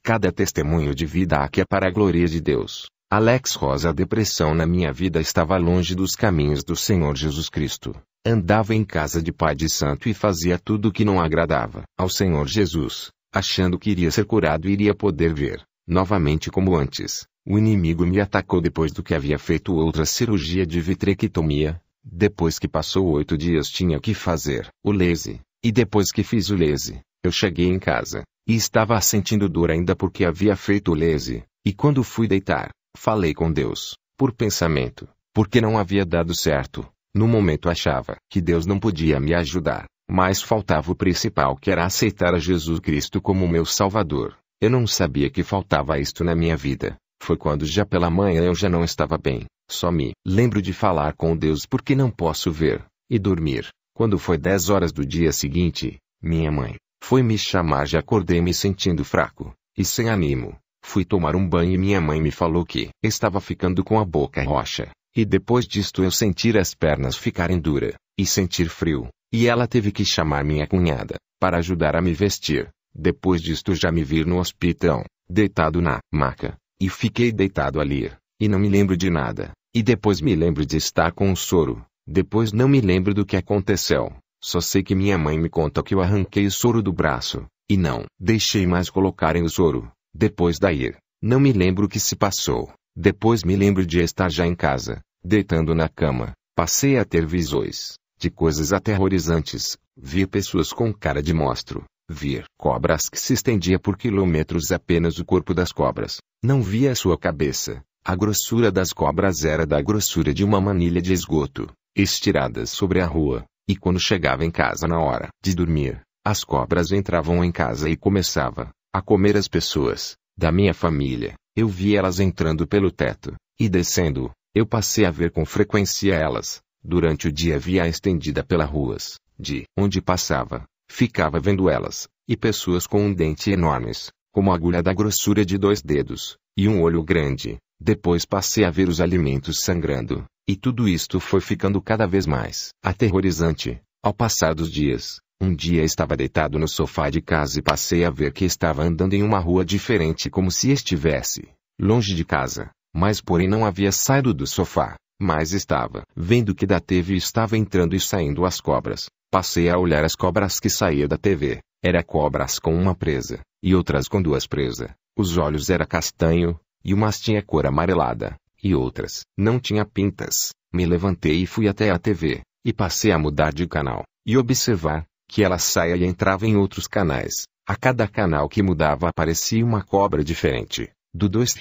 cada testemunho de vida aqui é para a glória de Deus. Alex Rosa. A depressão na minha vida estava longe dos caminhos do Senhor Jesus Cristo. Andava em casa de pai de santo e fazia tudo o que não agradava ao Senhor Jesus, achando que iria ser curado e iria poder ver, novamente como antes. O inimigo me atacou depois do que havia feito outra cirurgia de vitrectomia. Depois que passou 8 dias tinha que fazer o laser. E depois que fiz o laser, eu cheguei em casa, e estava sentindo dor ainda porque havia feito o laser. E quando fui deitar, falei com Deus, por pensamento, porque não havia dado certo. No momento achava que Deus não podia me ajudar, mas faltava o principal, que era aceitar a Jesus Cristo como meu Salvador. Eu não sabia que faltava isto na minha vida. Foi quando já pela manhã eu já não estava bem. Só me lembro de falar com Deus porque não posso ver, e dormir. Quando foi 10 horas do dia seguinte, minha mãe foi me chamar. Já acordei me sentindo fraco e sem ânimo. Fui tomar um banho e minha mãe me falou que estava ficando com a boca roxa. E depois disto eu sentir as pernas ficarem duras, e sentir frio. E ela teve que chamar minha cunhada para ajudar a me vestir. Depois disto já me vir no hospital, deitado na maca. E fiquei deitado ali, e não me lembro de nada. E depois me lembro de estar com um soro. Depois não me lembro do que aconteceu. Só sei que minha mãe me conta que eu arranquei o soro do braço, e não deixei mais colocarem o soro. Depois daí, não me lembro o que se passou. Depois me lembro de estar já em casa, deitando na cama. Passei a ter visões de coisas aterrorizantes. Vi pessoas com cara de monstro. Vi cobras que se estendia por quilômetros, apenas o corpo das cobras. Não via a sua cabeça. A grossura das cobras era da grossura de uma manilha de esgoto, estiradas sobre a rua. E quando chegava em casa na hora de dormir, as cobras entravam em casa e começava a comer as pessoas da minha família. Eu vi elas entrando pelo teto e descendo. Eu passei a ver com frequência elas. Durante o dia via estendida pelas ruas, de onde passava. Ficava vendo elas, e pessoas com um dente enormes, como agulha da grossura de 2 dedos, e um olho grande. Depois passei a ver os alimentos sangrando, e tudo isto foi ficando cada vez mais aterrorizante. Ao passar dos dias, um dia estava deitado no sofá de casa e passei a ver que estava andando em uma rua diferente, como se estivesse longe de casa, mas porém não havia saído do sofá, mas estava vendo que da TV estava entrando e saindo as cobras. Passei a olhar as cobras que saía da TV. Era cobras com uma presa, e outras com 2 presas. Os olhos era castanho, e umas tinha cor amarelada, e outras não tinha pintas. Me levantei e fui até a TV, e passei a mudar de canal, e observar que ela saía e entrava em outros canais. A cada canal que mudava aparecia uma cobra diferente. Do 2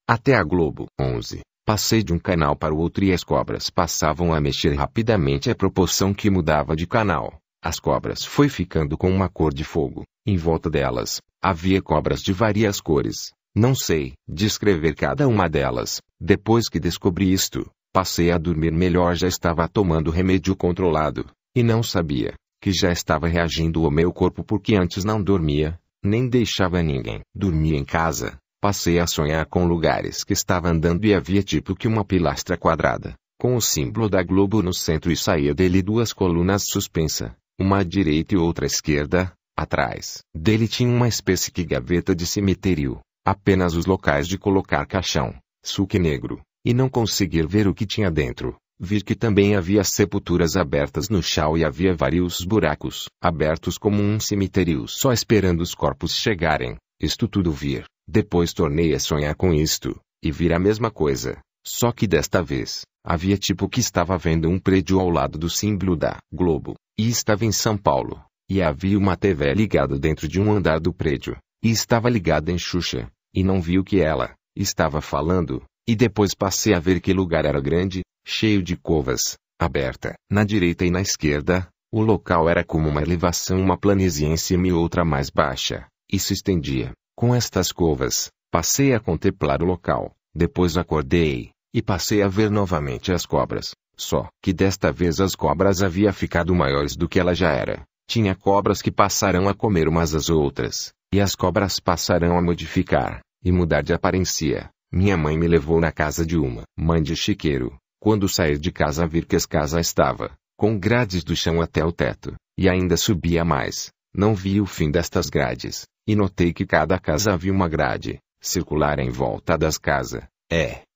até a Globo 11. Passei de um canal para o outro e as cobras passavam a mexer rapidamente à proporção que mudava de canal. As cobras foi ficando com uma cor de fogo. Em volta delas, havia cobras de várias cores. Não sei descrever cada uma delas. Depois que descobri isto, passei a dormir melhor. Já estava tomando remédio controlado, e não sabia que já estava reagindo o meu corpo, porque antes não dormia, nem deixava ninguém dormir em casa. Passei a sonhar com lugares que estava andando e havia tipo que uma pilastra quadrada, com o símbolo da Globo no centro e saía dele 2 colunas suspensas, uma à direita e outra à esquerda. Atrás dele tinha uma espécie de gaveta de cemitério, apenas os locais de colocar caixão, suque negro, e não conseguir ver o que tinha dentro. Vi que também havia sepulturas abertas no chão e havia vários buracos abertos como um cemitério só esperando os corpos chegarem. Isto tudo vir. Depois tornei a sonhar com isto, e vir a mesma coisa, só que desta vez, havia tipo que estava vendo um prédio ao lado do símbolo da Globo, e estava em São Paulo, e havia uma TV ligada dentro de um andar do prédio, e estava ligada em Xuxa, e não vi o que ela estava falando, e depois passei a ver que lugar era grande, cheio de covas, aberta, na direita e na esquerda. O local era como uma elevação, uma planície em cima e outra mais baixa, e se estendia. Com estas covas, passei a contemplar o local. Depois acordei, e passei a ver novamente as cobras. Só que desta vez as cobras haviam ficado maiores do que ela já era. Tinha cobras que passaram a comer umas às outras, e as cobras passaram a modificar, e mudar de aparência. Minha mãe me levou na casa de uma mãe de chiqueiro. Quando saí de casa vi que a casa estava com grades do chão até o teto, e ainda subia mais. Não vi o fim destas grades. e notei que cada casa havia uma grade circular em volta das casas.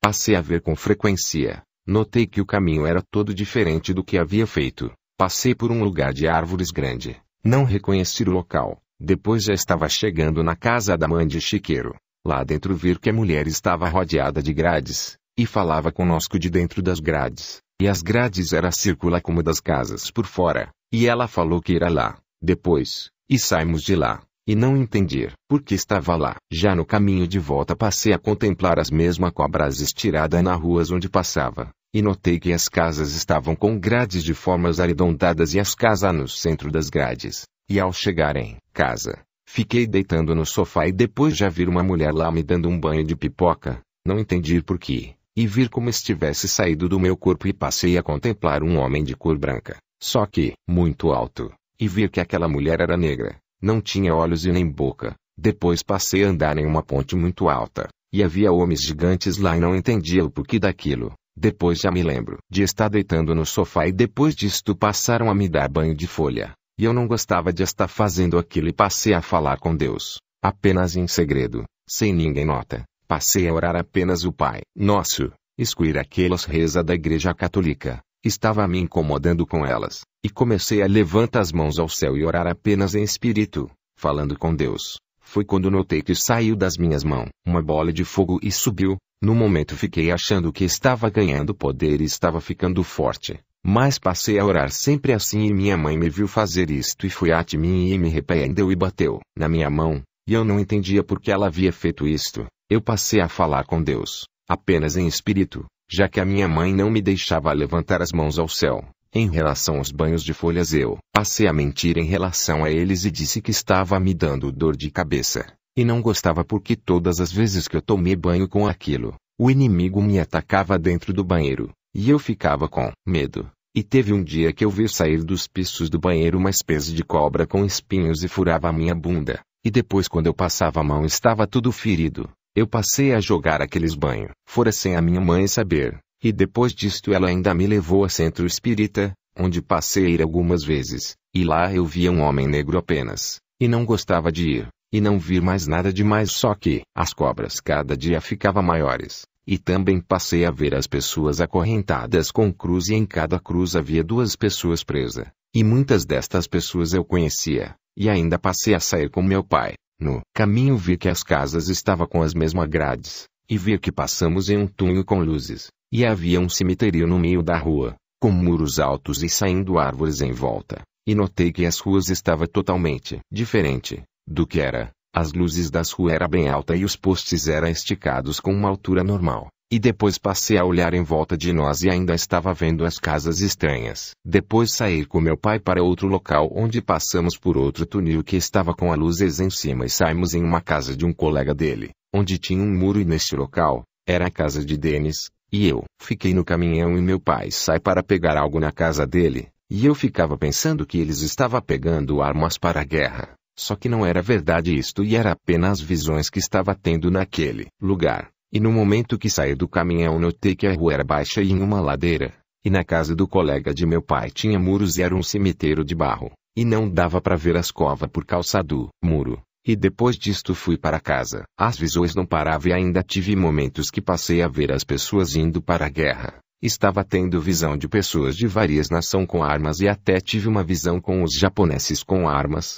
Passei a ver com frequência. Notei que o caminho era todo diferente do que havia feito. Passei por um lugar de árvores grande. Não reconheci o local. Depois já estava chegando na casa da mãe de Chiqueiro. Lá dentro vi que a mulher estava rodeada de grades, e falava conosco de dentro das grades. E as grades eram circular como das casas por fora. E ela falou que era lá. Depois, e saímos de lá. E não entendi por que estava lá. Já no caminho de volta passei a contemplar as mesmas cobras estiradas nas ruas onde passava. E notei que as casas estavam com grades de formas arredondadas e as casas no centro das grades. E ao chegar em casa, fiquei deitando no sofá e depois já vi uma mulher lá me dando um banho de pipoca. Não entendi por quê. E vi como estivesse saído do meu corpo e passei a contemplar um homem de cor branca. Só que, muito alto. E vi que aquela mulher era negra. Não tinha olhos e nem boca. Depois passei a andar em uma ponte muito alta. E havia homens gigantes lá e não entendia o porquê daquilo. Depois já me lembro de estar deitando no sofá e depois disto passaram a me dar banho de folha. E eu não gostava de estar fazendo aquilo e passei a falar com Deus. Apenas em segredo, sem ninguém nota. Passei a orar apenas o Pai Nosso. Excluir aquelas rezas da Igreja Católica. Estava me incomodando com elas. E comecei a levantar as mãos ao céu e orar apenas em espírito, falando com Deus. Foi quando notei que saiu das minhas mãos uma bola de fogo e subiu. No momento fiquei achando que estava ganhando poder e estava ficando forte. Mas passei a orar sempre assim e minha mãe me viu fazer isto e foi até mim e me repreendeu e bateu na minha mão. E eu não entendia por que ela havia feito isto. Eu passei a falar com Deus, apenas em espírito, já que a minha mãe não me deixava levantar as mãos ao céu. Em relação aos banhos de folhas eu passei a mentir em relação a eles e disse que estava me dando dor de cabeça. E não gostava porque todas as vezes que eu tomei banho com aquilo, o inimigo me atacava dentro do banheiro. E eu ficava com medo. E teve um dia que eu vi sair dos pisos do banheiro uma espécie de cobra com espinhos e furava a minha bunda. E depois quando eu passava a mão estava tudo ferido. Eu passei a jogar aqueles banhos fora sem a minha mãe saber. E depois disto ela ainda me levou a centro espírita, onde passei a ir algumas vezes. E lá eu via um homem negro apenas. E não gostava de ir. E não vi mais nada demais, só que as cobras cada dia ficavam maiores. E também passei a ver as pessoas acorrentadas com cruz e em cada cruz havia 2 pessoas presas. E muitas destas pessoas eu conhecia. E ainda passei a sair com meu pai. No caminho vi que as casas estavam com as mesmas grades. E vi que passamos em um túnel com luzes. E havia um cemitério no meio da rua, com muros altos e saindo árvores em volta. E notei que as ruas estavam totalmente diferente do que era. As luzes das ruas eram bem altas e os postes eram esticados com uma altura normal. E depois passei a olhar em volta de nós e ainda estava vendo as casas estranhas. Depois saí com meu pai para outro local onde passamos por outro túnel que estava com as luzes em cima e saímos em uma casa de um colega dele, onde tinha um muro e neste local, era a casa de Denis, e eu fiquei no caminhão e meu pai sai para pegar algo na casa dele, e eu ficava pensando que eles estavam pegando armas para a guerra. Só que não era verdade isto e era apenas visões que estava tendo naquele lugar. E no momento que saí do caminhão notei que a rua era baixa e em uma ladeira. E na casa do colega de meu pai tinha muros e era um cemitério de barro. E não dava para ver as covas por causa do muro. E depois disto fui para casa. As visões não paravam e ainda tive momentos que passei a ver as pessoas indo para a guerra. Estava tendo visão de pessoas de várias nações com armas e até tive uma visão com os japoneses com armas.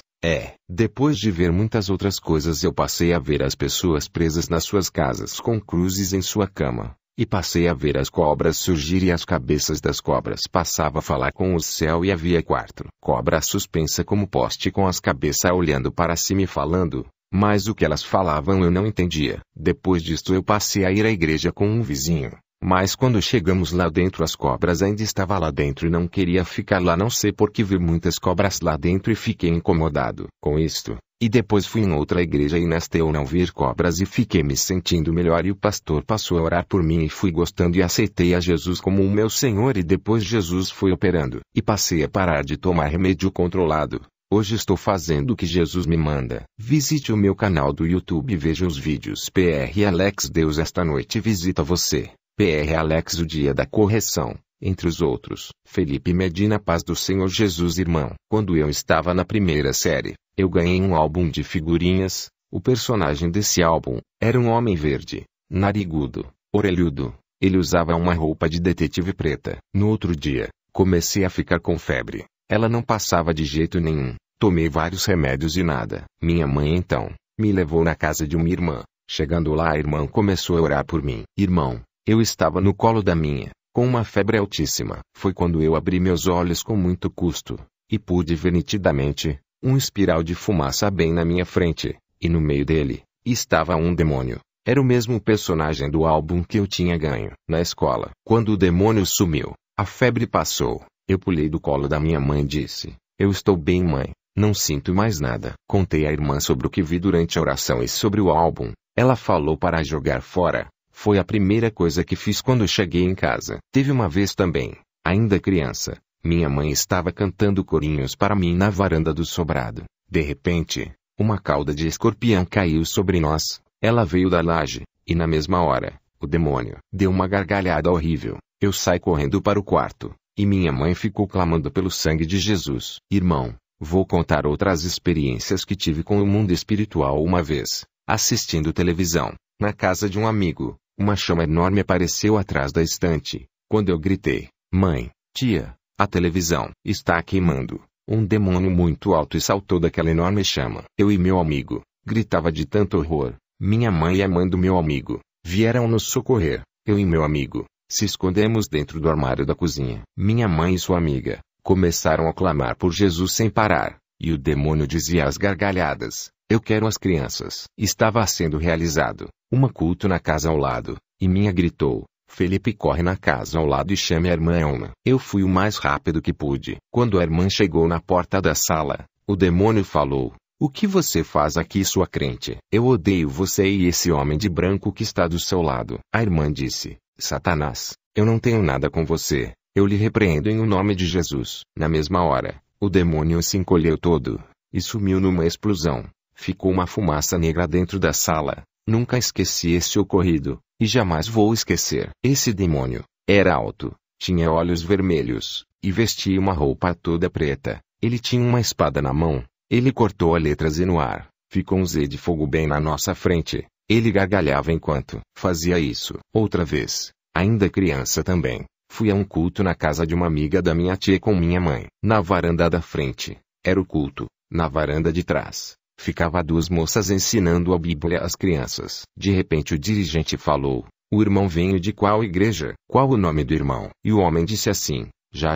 Depois de ver muitas outras coisas eu passei a ver as pessoas presas nas suas casas com cruzes em sua cama. E passei a ver as cobras surgir e as cabeças das cobras passavam a falar com o céu e havia 4 cobras suspensa como poste com as cabeças olhando para cima e falando. Mas o que elas falavam eu não entendia. Depois disto eu passei a ir à igreja com um vizinho. Mas quando chegamos lá dentro as cobras ainda estavam lá dentro e não queria ficar lá não sei porque vi muitas cobras lá dentro e fiquei incomodado com isto. E depois fui em outra igreja e nesta eu não vi cobras e fiquei me sentindo melhor e o pastor passou a orar por mim e fui gostando e aceitei a Jesus como o meu Senhor e depois Jesus foi operando. E passei a parar de tomar remédio controlado. Hoje estou fazendo o que Jesus me manda. Visite o meu canal do YouTube e veja os vídeos. PR Alex Deus esta noite visita você. PR Alex o dia da correção, entre os outros. Felipe Medina paz do Senhor Jesus irmão. Quando eu estava na primeira série, Eu ganhei um álbum de figurinhas. O personagem desse álbum era um homem verde, narigudo, orelhudo. Ele usava uma roupa de detetive preta. No outro dia, comecei a ficar com febre. Ela não passava de jeito nenhum. Tomei vários remédios e nada. Minha mãe então me levou na casa de uma irmã. Chegando lá, a irmã começou a orar por mim. Irmão, eu estava no colo da minha, com uma febre altíssima. Foi quando eu abri meus olhos com muito custo, e pude ver nitidamente um espiral de fumaça bem na minha frente, e no meio dele estava um demônio. Era o mesmo personagem do álbum que eu tinha ganho na escola. Quando o demônio sumiu, a febre passou. Eu pulei do colo da minha mãe e disse: eu estou bem, mãe. Não sinto mais nada. Contei à irmã sobre o que vi durante a oração e sobre o álbum. Ela falou para jogar fora. Foi a primeira coisa que fiz quando cheguei em casa. Teve uma vez também, ainda criança, minha mãe estava cantando corinhos para mim na varanda do sobrado. De repente, uma cauda de escorpião caiu sobre nós. Ela veio da laje, e na mesma hora, o demônio deu uma gargalhada horrível. Eu saí correndo para o quarto, e minha mãe ficou clamando pelo sangue de Jesus. Irmão, vou contar outras experiências que tive com o mundo espiritual uma vez. Assistindo televisão, na casa de um amigo, uma chama enorme apareceu atrás da estante. Quando eu gritei: mãe, tia, a televisão está queimando. Um demônio muito alto saltou daquela enorme chama. Eu e meu amigo gritava de tanto horror. Minha mãe e a mãe do meu amigo vieram nos socorrer. Eu e meu amigo se escondemos dentro do armário da cozinha. Minha mãe e sua amiga começaram a clamar por Jesus sem parar, e o demônio dizia às gargalhadas: eu quero as crianças. Estava sendo realizado culto na casa ao lado, e minha gritou: Felipe, corre na casa ao lado e chame a irmã Elma. Eu fui o mais rápido que pude. Quando a irmã chegou na porta da sala, o demônio falou: o que você faz aqui, sua crente? Eu odeio você e esse homem de branco que está do seu lado. A irmã disse: Satanás, eu não tenho nada com você. Eu lhe repreendo em o nome de Jesus. Na mesma hora, o demônio se encolheu todo e sumiu numa explosão. Ficou uma fumaça negra dentro da sala. Nunca esqueci esse ocorrido, e jamais vou esquecer. Esse demônio era alto, tinha olhos vermelhos, e vestia uma roupa toda preta. Ele tinha uma espada na mão. Ele cortou a letra Z no ar. Ficou um Z de fogo bem na nossa frente. Ele gargalhava enquanto fazia isso. Outra vez, ainda criança também, fui a um culto na casa de uma amiga da minha tia com minha mãe. Na varanda da frente era o culto. Na varanda de trás ficava duas moças ensinando a Bíblia às crianças. De repente o dirigente falou: o irmão veio de qual igreja? Qual o nome do irmão? E o homem disse assim: já,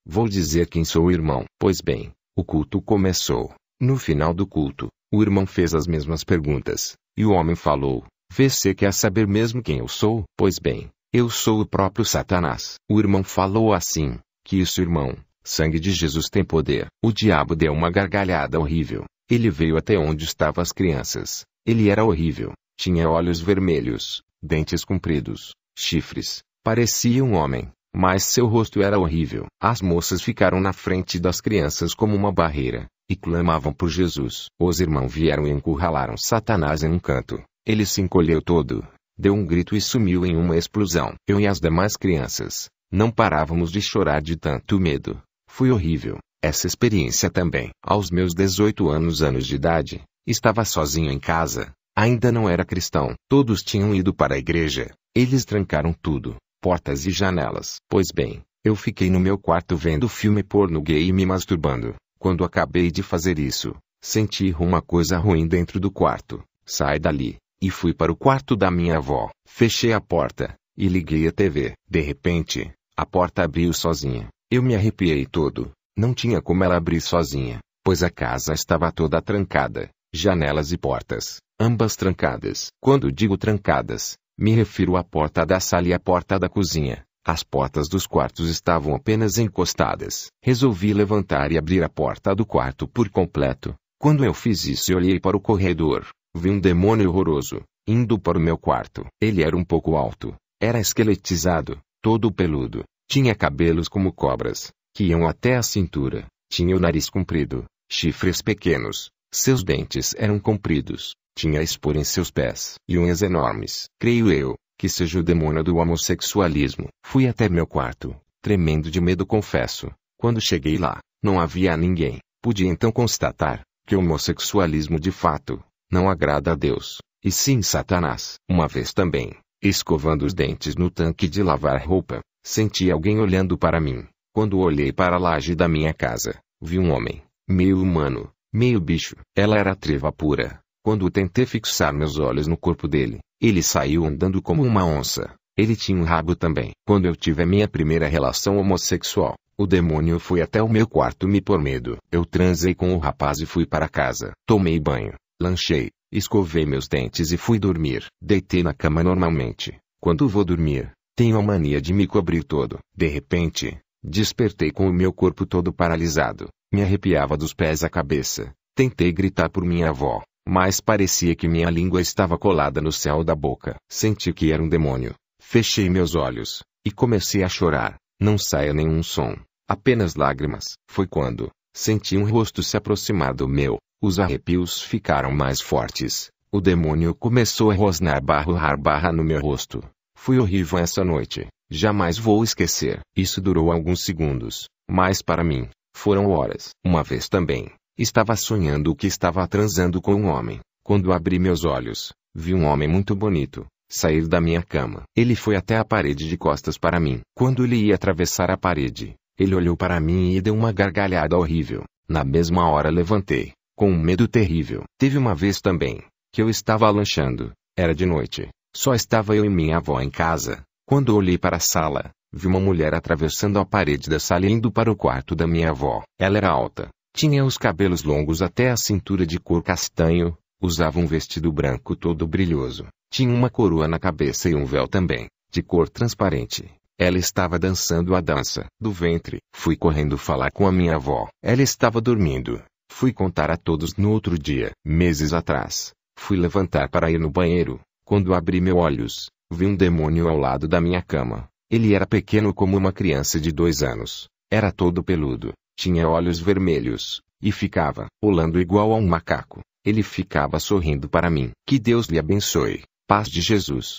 vou dizer quem sou o irmão. Pois bem, o culto começou. No final do culto, o irmão fez as mesmas perguntas, e o homem falou: você quer saber mesmo quem eu sou? Pois bem, eu sou o próprio Satanás. O irmão falou assim: que isso, irmão? Sangue de Jesus tem poder. O diabo deu uma gargalhada horrível. Ele veio até onde estavam as crianças. Ele era horrível. Tinha olhos vermelhos, dentes compridos, chifres. Parecia um homem, mas seu rosto era horrível. As moças ficaram na frente das crianças como uma barreira, e clamavam por Jesus. Os irmãos vieram e encurralaram Satanás em um canto. Ele se encolheu todo, deu um grito e sumiu em uma explosão. Eu e as demais crianças não parávamos de chorar de tanto medo. Foi horrível. Essa experiência também. Aos meus 18 anos de idade, estava sozinho em casa. Ainda não era cristão. Todos tinham ido para a igreja. Eles trancaram tudo, portas e janelas. Pois bem, eu fiquei no meu quarto vendo filme porno gay e me masturbando. Quando acabei de fazer isso, senti uma coisa ruim dentro do quarto. Saí dali, e fui para o quarto da minha avó. Fechei a porta, e liguei a TV. De repente, a porta abriu sozinha. Eu me arrepiei todo. Não tinha como ela abrir sozinha, pois a casa estava toda trancada, janelas e portas, ambas trancadas. Quando digo trancadas, me refiro à porta da sala e à porta da cozinha. As portas dos quartos estavam apenas encostadas. Resolvi levantar e abrir a porta do quarto por completo. Quando eu fiz isso e olhei para o corredor, vi um demônio horroroso, indo para o meu quarto. Ele era um pouco alto, era esqueletizado, todo peludo, tinha cabelos como cobras, que iam até a cintura, tinha o nariz comprido, chifres pequenos, seus dentes eram compridos, tinha espor em seus pés e unhas enormes. Creio eu que seja o demônio do homossexualismo. Fui até meu quarto, tremendo de medo, confesso. Quando cheguei lá, não havia ninguém. Pude então constatar que o homossexualismo de fato não agrada a Deus, e sim Satanás. Uma vez também, escovando os dentes no tanque de lavar roupa, senti alguém olhando para mim. Quando olhei para a laje da minha casa, vi um homem, meio humano, meio bicho. Ela era treva pura. Quando tentei fixar meus olhos no corpo dele, ele saiu andando como uma onça. Ele tinha um rabo também. Quando eu tive a minha primeira relação homossexual, o demônio foi até o meu quarto me pôr medo. Eu transei com o rapaz e fui para casa. Tomei banho, lanchei, escovei meus dentes e fui dormir. Deitei na cama normalmente. Quando vou dormir, tenho a mania de me cobrir todo. De repente, despertei com o meu corpo todo paralisado. Me arrepiava dos pés à cabeça. Tentei gritar por minha avó, mas parecia que minha língua estava colada no céu da boca. Senti que era um demônio. Fechei meus olhos e comecei a chorar. Não saía nenhum som, apenas lágrimas. Foi quando senti um rosto se aproximar do meu. Os arrepios ficaram mais fortes. O demônio começou a rosnar barra no meu rosto. Foi horrível essa noite. Jamais vou esquecer. Isso durou alguns segundos, mas para mim, foram horas. Uma vez também, estava sonhando que estava transando com um homem. Quando abri meus olhos, vi um homem muito bonito sair da minha cama. Ele foi até a parede de costas para mim. Quando ele ia atravessar a parede, ele olhou para mim e deu uma gargalhada horrível. Na mesma hora levantei, com um medo terrível. Teve uma vez também, que eu estava lanchando. Era de noite. Só estava eu e minha avó em casa. Quando olhei para a sala, vi uma mulher atravessando a parede da sala e indo para o quarto da minha avó. Ela era alta, tinha os cabelos longos até a cintura de cor castanho, usava um vestido branco todo brilhoso. Tinha uma coroa na cabeça e um véu também, de cor transparente. Ela estava dançando a dança do ventre. Fui correndo falar com a minha avó. Ela estava dormindo. Fui contar a todos no outro dia. Meses atrás, fui levantar para ir no banheiro. Quando abri meus olhos, vi um demônio ao lado da minha cama. Ele era pequeno como uma criança de 2 anos. Era todo peludo, tinha olhos vermelhos, e ficava rolando igual a um macaco. Ele ficava sorrindo para mim. Que Deus lhe abençoe. Paz de Jesus.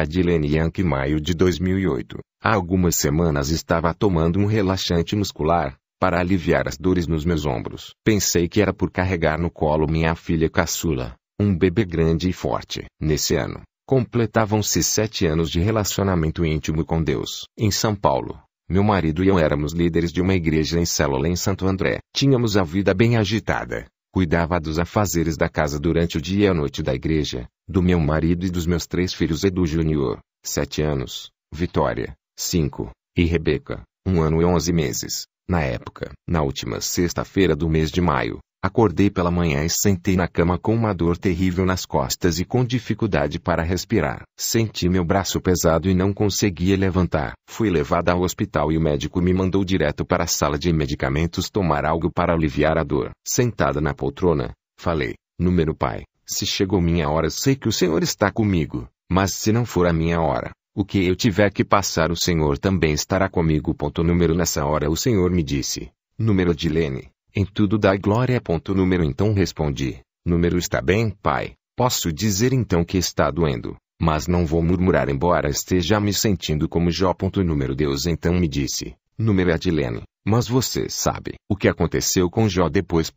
Adilene Yankee, maio de 2008. Há algumas semanas estava tomando um relaxante muscular, para aliviar as dores nos meus ombros. Pensei que era por carregar no colo minha filha caçula, um bebê grande e forte. Nesse ano, completavam-se 7 anos de relacionamento íntimo com Deus. Em São Paulo, meu marido e eu éramos líderes de uma igreja em célula em Santo André. Tínhamos a vida bem agitada. Cuidava dos afazeres da casa durante o dia e a noite da igreja, do meu marido e dos meus 3 filhos Edu Júnior, 7 anos, Vitória, 5, e Rebeca, 1 ano e 11 meses. Na época, na última sexta-feira do mês de maio, acordei pela manhã e sentei na cama com uma dor terrível nas costas e com dificuldade para respirar. Senti meu braço pesado e não conseguia levantar. Fui levada ao hospital e o médico me mandou direto para a sala de medicamentos tomar algo para aliviar a dor. Sentada na poltrona, falei: Número Pai, se chegou minha hora, sei que o Senhor está comigo, mas se não for a minha hora, o que eu tiver que passar o Senhor também estará comigo. Nessa hora o Senhor me disse: Adilene, em tudo dai glória. Então respondi: Está bem, Pai. Posso dizer então que está doendo, mas não vou murmurar embora esteja me sentindo como Jó. Deus então me disse: Adilene, mas você sabe o que aconteceu com Jó depois.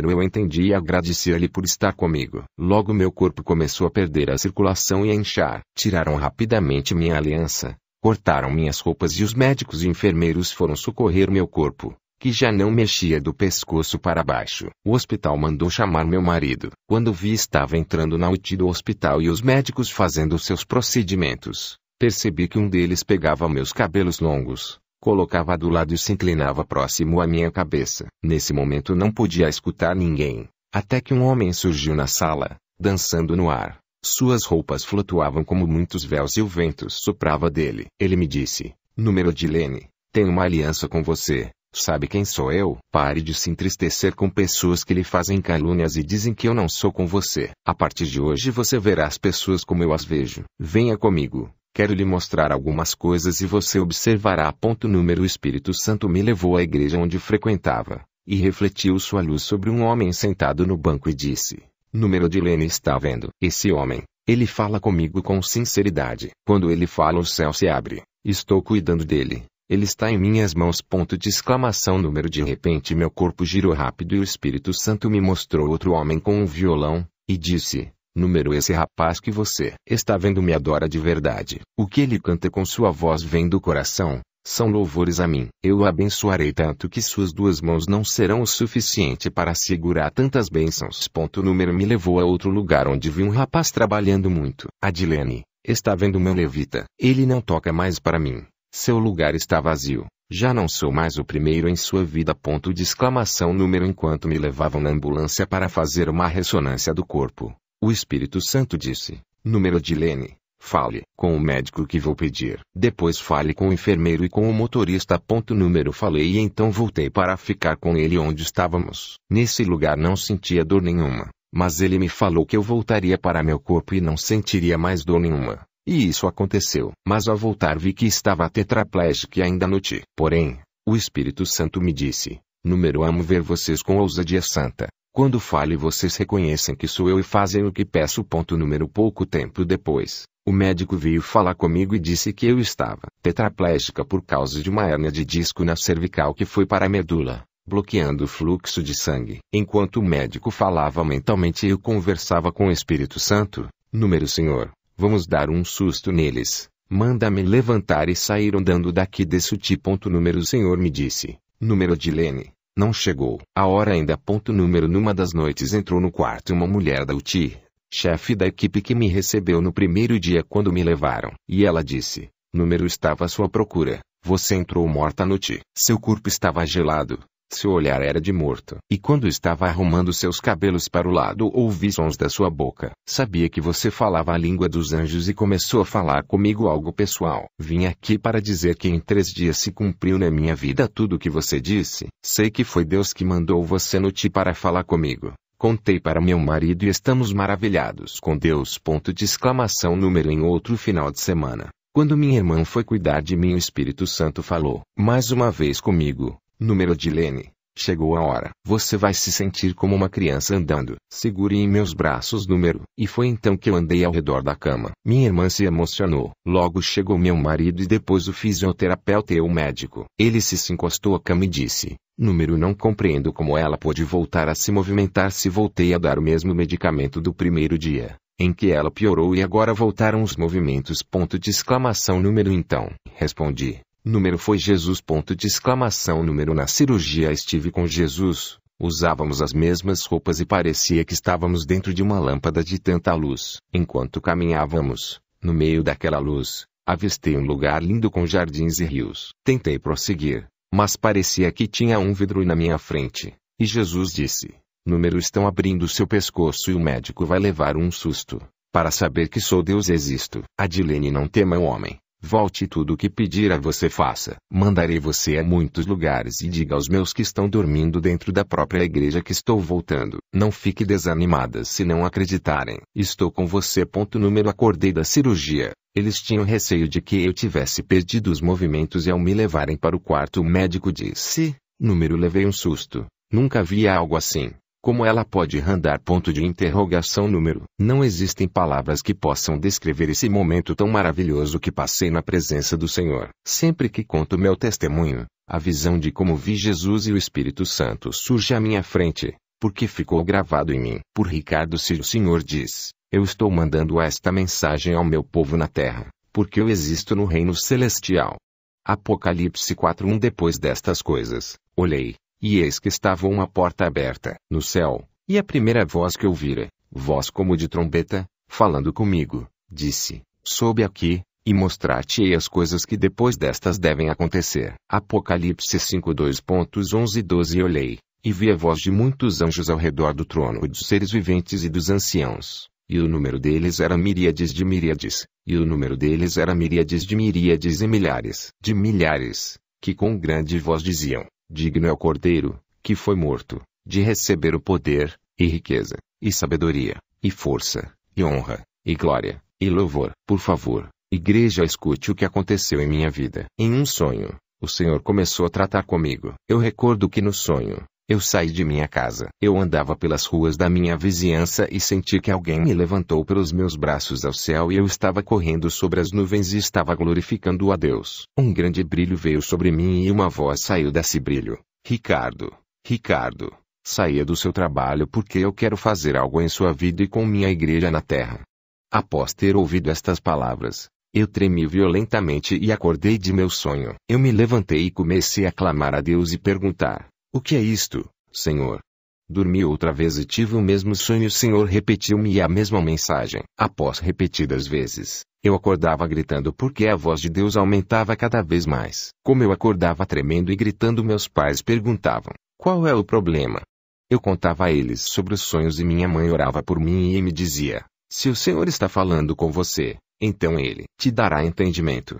Eu entendi e agradeci a ele por estar comigo. Logo meu corpo começou a perder a circulação e a inchar. Tiraram rapidamente minha aliança, cortaram minhas roupas e os médicos e enfermeiros foram socorrer meu corpo, que já não mexia do pescoço para baixo. O hospital mandou chamar meu marido. Quando vi estava entrando na UTI do hospital e os médicos fazendo seus procedimentos, percebi que um deles pegava meus cabelos longos, colocava do lado e se inclinava próximo à minha cabeça. Nesse momento não podia escutar ninguém, até que um homem surgiu na sala, dançando no ar. Suas roupas flutuavam como muitos véus e o vento soprava dele. Ele me disse: Adilene, tenho uma aliança com você. Sabe quem sou eu? Pare de se entristecer com pessoas que lhe fazem calúnias e dizem que eu não sou com você. A partir de hoje você verá as pessoas como eu as vejo. Venha comigo. Quero lhe mostrar algumas coisas e você observará. O Espírito Santo me levou à igreja onde frequentava, e refletiu sua luz sobre um homem sentado no banco e disse: Adilene está vendo. Esse homem, ele fala comigo com sinceridade. Quando ele fala o céu se abre. Estou cuidando dele. Ele está em minhas mãos. De repente meu corpo girou rápido e o Espírito Santo me mostrou outro homem com um violão, e disse, esse rapaz que você está vendo me adora de verdade. O que ele canta com sua voz vem do coração, são louvores a mim. Eu o abençoarei tanto que suas duas mãos não serão o suficiente para segurar tantas bênçãos. Me levou a outro lugar onde vi um rapaz trabalhando muito. Adilene, está vendo meu levita? Ele não toca mais para mim. Seu lugar está vazio. Já não sou mais o primeiro em sua vida. Enquanto me levavam na ambulância para fazer uma ressonância do corpo, o Espírito Santo disse, Adilene, fale com o médico que vou pedir. Depois fale com o enfermeiro e com o motorista. Falei e então voltei para ficar com ele onde estávamos. Nesse lugar não sentia dor nenhuma, mas ele me falou que eu voltaria para meu corpo e não sentiria mais dor nenhuma. E isso aconteceu. Mas ao voltar vi que estava tetraplégico e ainda noite. Porém, o Espírito Santo me disse, amo ver vocês com ousadia santa. Quando fale vocês reconhecem que sou eu e fazem o que peço. Pouco tempo depois, o médico veio falar comigo e disse que eu estava tetraplégica por causa de uma hérnia de disco na cervical que foi para a medula, bloqueando o fluxo de sangue. Enquanto o médico falava mentalmente eu conversava com o Espírito Santo, Senhor, vamos dar um susto neles. Manda-me levantar e sair andando daqui desse UTI. O Senhor me disse, Adilene, não chegou a hora ainda. Numa das noites entrou no quarto uma mulher da UTI, chefe da equipe que me recebeu no primeiro dia quando me levaram. E ela disse, estava à sua procura. Você entrou morta no UTI. Seu corpo estava gelado. Seu olhar era de morto. E quando estava arrumando seus cabelos para o lado ouvi sons da sua boca. Sabia que você falava a língua dos anjos e começou a falar comigo algo pessoal. Vim aqui para dizer que em 3 dias se cumpriu na minha vida tudo o que você disse. Sei que foi Deus que mandou você no UTI para falar comigo. Contei para meu marido e estamos maravilhados com Deus. Em outro final de semana, quando minha irmã foi cuidar de mim, o Espírito Santo falou mais uma vez comigo. Adilene, chegou a hora. Você vai se sentir como uma criança andando. Segure em meus braços. E foi então que eu andei ao redor da cama. Minha irmã se emocionou. Logo chegou meu marido e depois o fisioterapeuta e o médico. Ele se encostou à cama e disse, não compreendo como ela pôde voltar a se movimentar se voltei a dar o mesmo medicamento do primeiro dia, em que ela piorou e agora voltaram os movimentos. Então, respondi. Foi Jesus. Na cirurgia estive com Jesus, usávamos as mesmas roupas e parecia que estávamos dentro de uma lâmpada de tanta luz. Enquanto caminhávamos, no meio daquela luz, avistei um lugar lindo com jardins e rios. Tentei prosseguir, mas parecia que tinha um vidro na minha frente. E Jesus disse, estão abrindo seu pescoço e o médico vai levar um susto. Para saber que sou Deus existo. Adilene, não tema o homem. Volte tudo o que pedir a você faça. Mandarei você a muitos lugares e diga aos meus que estão dormindo dentro da própria igreja que estou voltando. Não fique desanimada se não acreditarem. Estou com você. Acordei da cirurgia. Eles tinham receio de que eu tivesse perdido os movimentos e ao me levarem para o quarto o médico disse, levei um susto. Nunca vi algo assim. Como ela pode andar? Não existem palavras que possam descrever esse momento tão maravilhoso que passei na presença do Senhor. Sempre que conto meu testemunho, a visão de como vi Jesus e o Espírito Santo surge à minha frente, porque ficou gravado em mim. Por Ricardo Ciro. O Senhor diz, eu estou mandando esta mensagem ao meu povo na terra, porque eu existo no reino celestial. Apocalipse 4:1. Depois destas coisas, olhei, e eis que estava uma porta aberta no céu, e a primeira voz que ouvira, voz como de trombeta, falando comigo, disse, sobe aqui, e mostrar-te-ei as coisas que depois destas devem acontecer. Apocalipse 5:2.11 e 12. E olhei, e vi a voz de muitos anjos ao redor do trono dos seres viventes e dos anciãos, e o número deles era miríades de miríades, e o número deles era miríades de miríades e milhares de milhares, que com grande voz diziam, digno é o Cordeiro, que foi morto, de receber o poder, e riqueza, e sabedoria, e força, e honra, e glória, e louvor. Por favor, igreja, escute o que aconteceu em minha vida. Em um sonho, o Senhor começou a tratar comigo. Eu recordo que no sonho, Eu saí de minha casa. Eu andava pelas ruas da minha vizinhança e senti que alguém me levantou pelos meus braços ao céu e eu estava correndo sobre as nuvens e estava glorificando a Deus. Um grande brilho veio sobre mim e uma voz saiu desse brilho. Ricardo, Ricardo, saia do seu trabalho porque eu quero fazer algo em sua vida e com minha igreja na terra. Após ter ouvido estas palavras, eu tremi violentamente e acordei de meu sonho. Eu me levantei e comecei a clamar a Deus e perguntar: o que é isto, Senhor? Dormi outra vez e tive o mesmo sonho. O Senhor repetiu-me a mesma mensagem. Após repetidas vezes, eu acordava gritando porque a voz de Deus aumentava cada vez mais. Como eu acordava tremendo e gritando, meus pais perguntavam: qual é o problema? Eu contava a eles sobre os sonhos e minha mãe orava por mim e me dizia: se o Senhor está falando com você, então Ele te dará entendimento.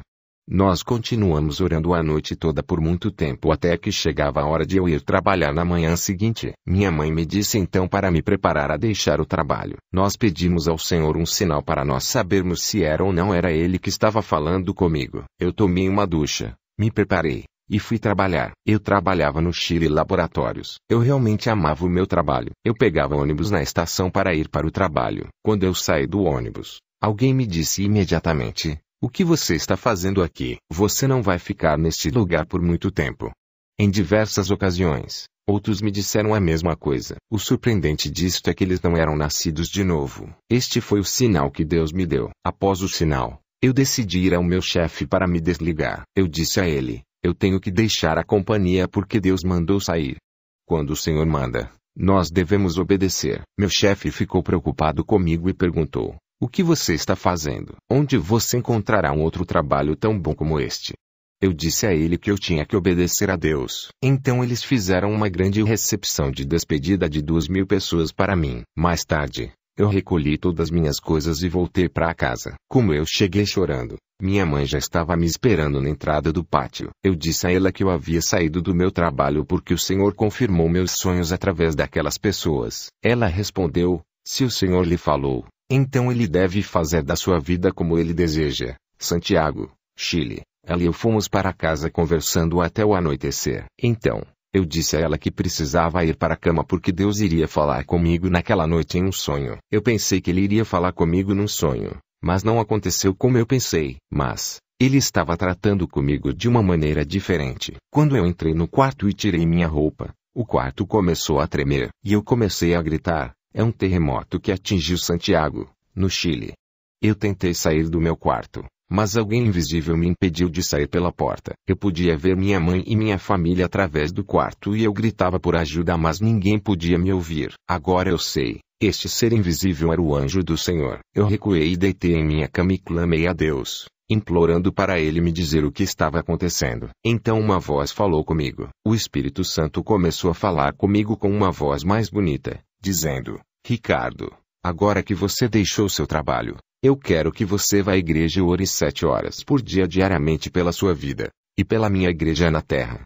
Nós continuamos orando a noite toda por muito tempo até que chegava a hora de eu ir trabalhar na manhã seguinte. Minha mãe me disse então para me preparar a deixar o trabalho. Nós pedimos ao Senhor um sinal para nós sabermos se era ou não era Ele que estava falando comigo. Eu tomei uma ducha, me preparei e fui trabalhar. Eu trabalhava no Chile Laboratórios. Eu realmente amava o meu trabalho. Eu pegava ônibus na estação para ir para o trabalho. Quando eu saí do ônibus, alguém me disse imediatamente: o que você está fazendo aqui? Você não vai ficar neste lugar por muito tempo. Em diversas ocasiões, outros me disseram a mesma coisa. O surpreendente disto é que eles não eram nascidos de novo. Este foi o sinal que Deus me deu. Após o sinal, eu decidi ir ao meu chefe para me desligar. Eu disse a ele: eu tenho que deixar a companhia porque Deus mandou sair. Quando o Senhor manda, nós devemos obedecer. Meu chefe ficou preocupado comigo e perguntou: o que você está fazendo? Onde você encontrará um outro trabalho tão bom como este? Eu disse a ele que eu tinha que obedecer a Deus. Então eles fizeram uma grande recepção de despedida de 2.000 pessoas para mim. Mais tarde, eu recolhi todas minhas coisas e voltei para casa. Como eu cheguei chorando, minha mãe já estava me esperando na entrada do pátio. Eu disse a ela que eu havia saído do meu trabalho porque o Senhor confirmou meus sonhos através daquelas pessoas. Ela respondeu: se o Senhor lhe falou, então Ele deve fazer da sua vida como Ele deseja. Santiago, Chile. Ela e eu fomos para casa conversando até o anoitecer. Então, eu disse a ela que precisava ir para a cama porque Deus iria falar comigo naquela noite em um sonho. Eu pensei que Ele iria falar comigo num sonho, mas não aconteceu como eu pensei. Mas Ele estava tratando comigo de uma maneira diferente. Quando eu entrei no quarto e tirei minha roupa, o quarto começou a tremer, e eu comecei a gritar: é um terremoto que atingiu Santiago, no Chile. Eu tentei sair do meu quarto, mas alguém invisível me impediu de sair pela porta. Eu podia ver minha mãe e minha família através do quarto e eu gritava por ajuda, mas ninguém podia me ouvir. Agora eu sei, este ser invisível era o anjo do Senhor. Eu recuei e deitei em minha cama e clamei a Deus, implorando para Ele me dizer o que estava acontecendo. Então uma voz falou comigo. O Espírito Santo começou a falar comigo com uma voz mais bonita, dizendo: Ricardo, agora que você deixou seu trabalho, eu quero que você vá à igreja e ore 7 horas por dia diariamente pela sua vida, e pela minha igreja na terra.